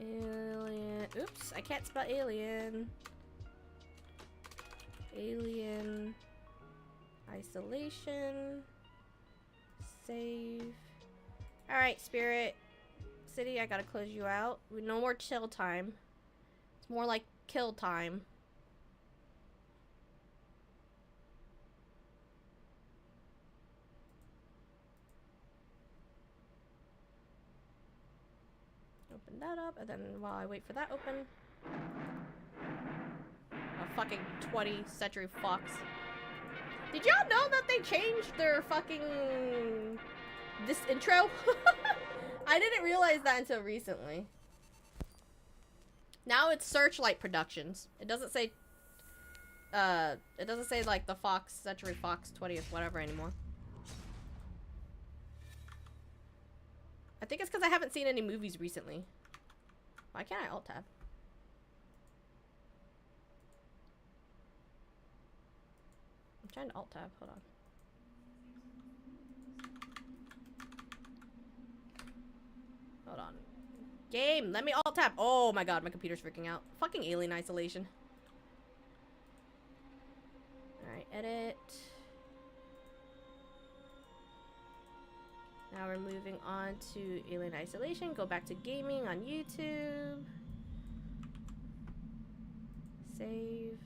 Alien. Oops, I can't spell alien. Alien. Isolation. Save. Alright, Spirit City, I gotta close you out. No more chill time. It's more like kill time. Open that up, and then while I wait for that open... A fucking 20th Century Fox. Did y'all know that they changed their fucking... this intro? I didn't realize that until recently. Now it's Searchlight Productions. It doesn't say... it doesn't say, like, the Fox, Century Fox 20th, whatever anymore. I think it's because I haven't seen any movies recently. Why can't I alt-tab? I'm trying to alt-tab. Hold on. Hold on. Game! Let me alt-tab! Oh my god, my computer's freaking out. Fucking Alien Isolation. Alright, edit. Now we're moving on to Alien Isolation. Go back to gaming on YouTube. Save.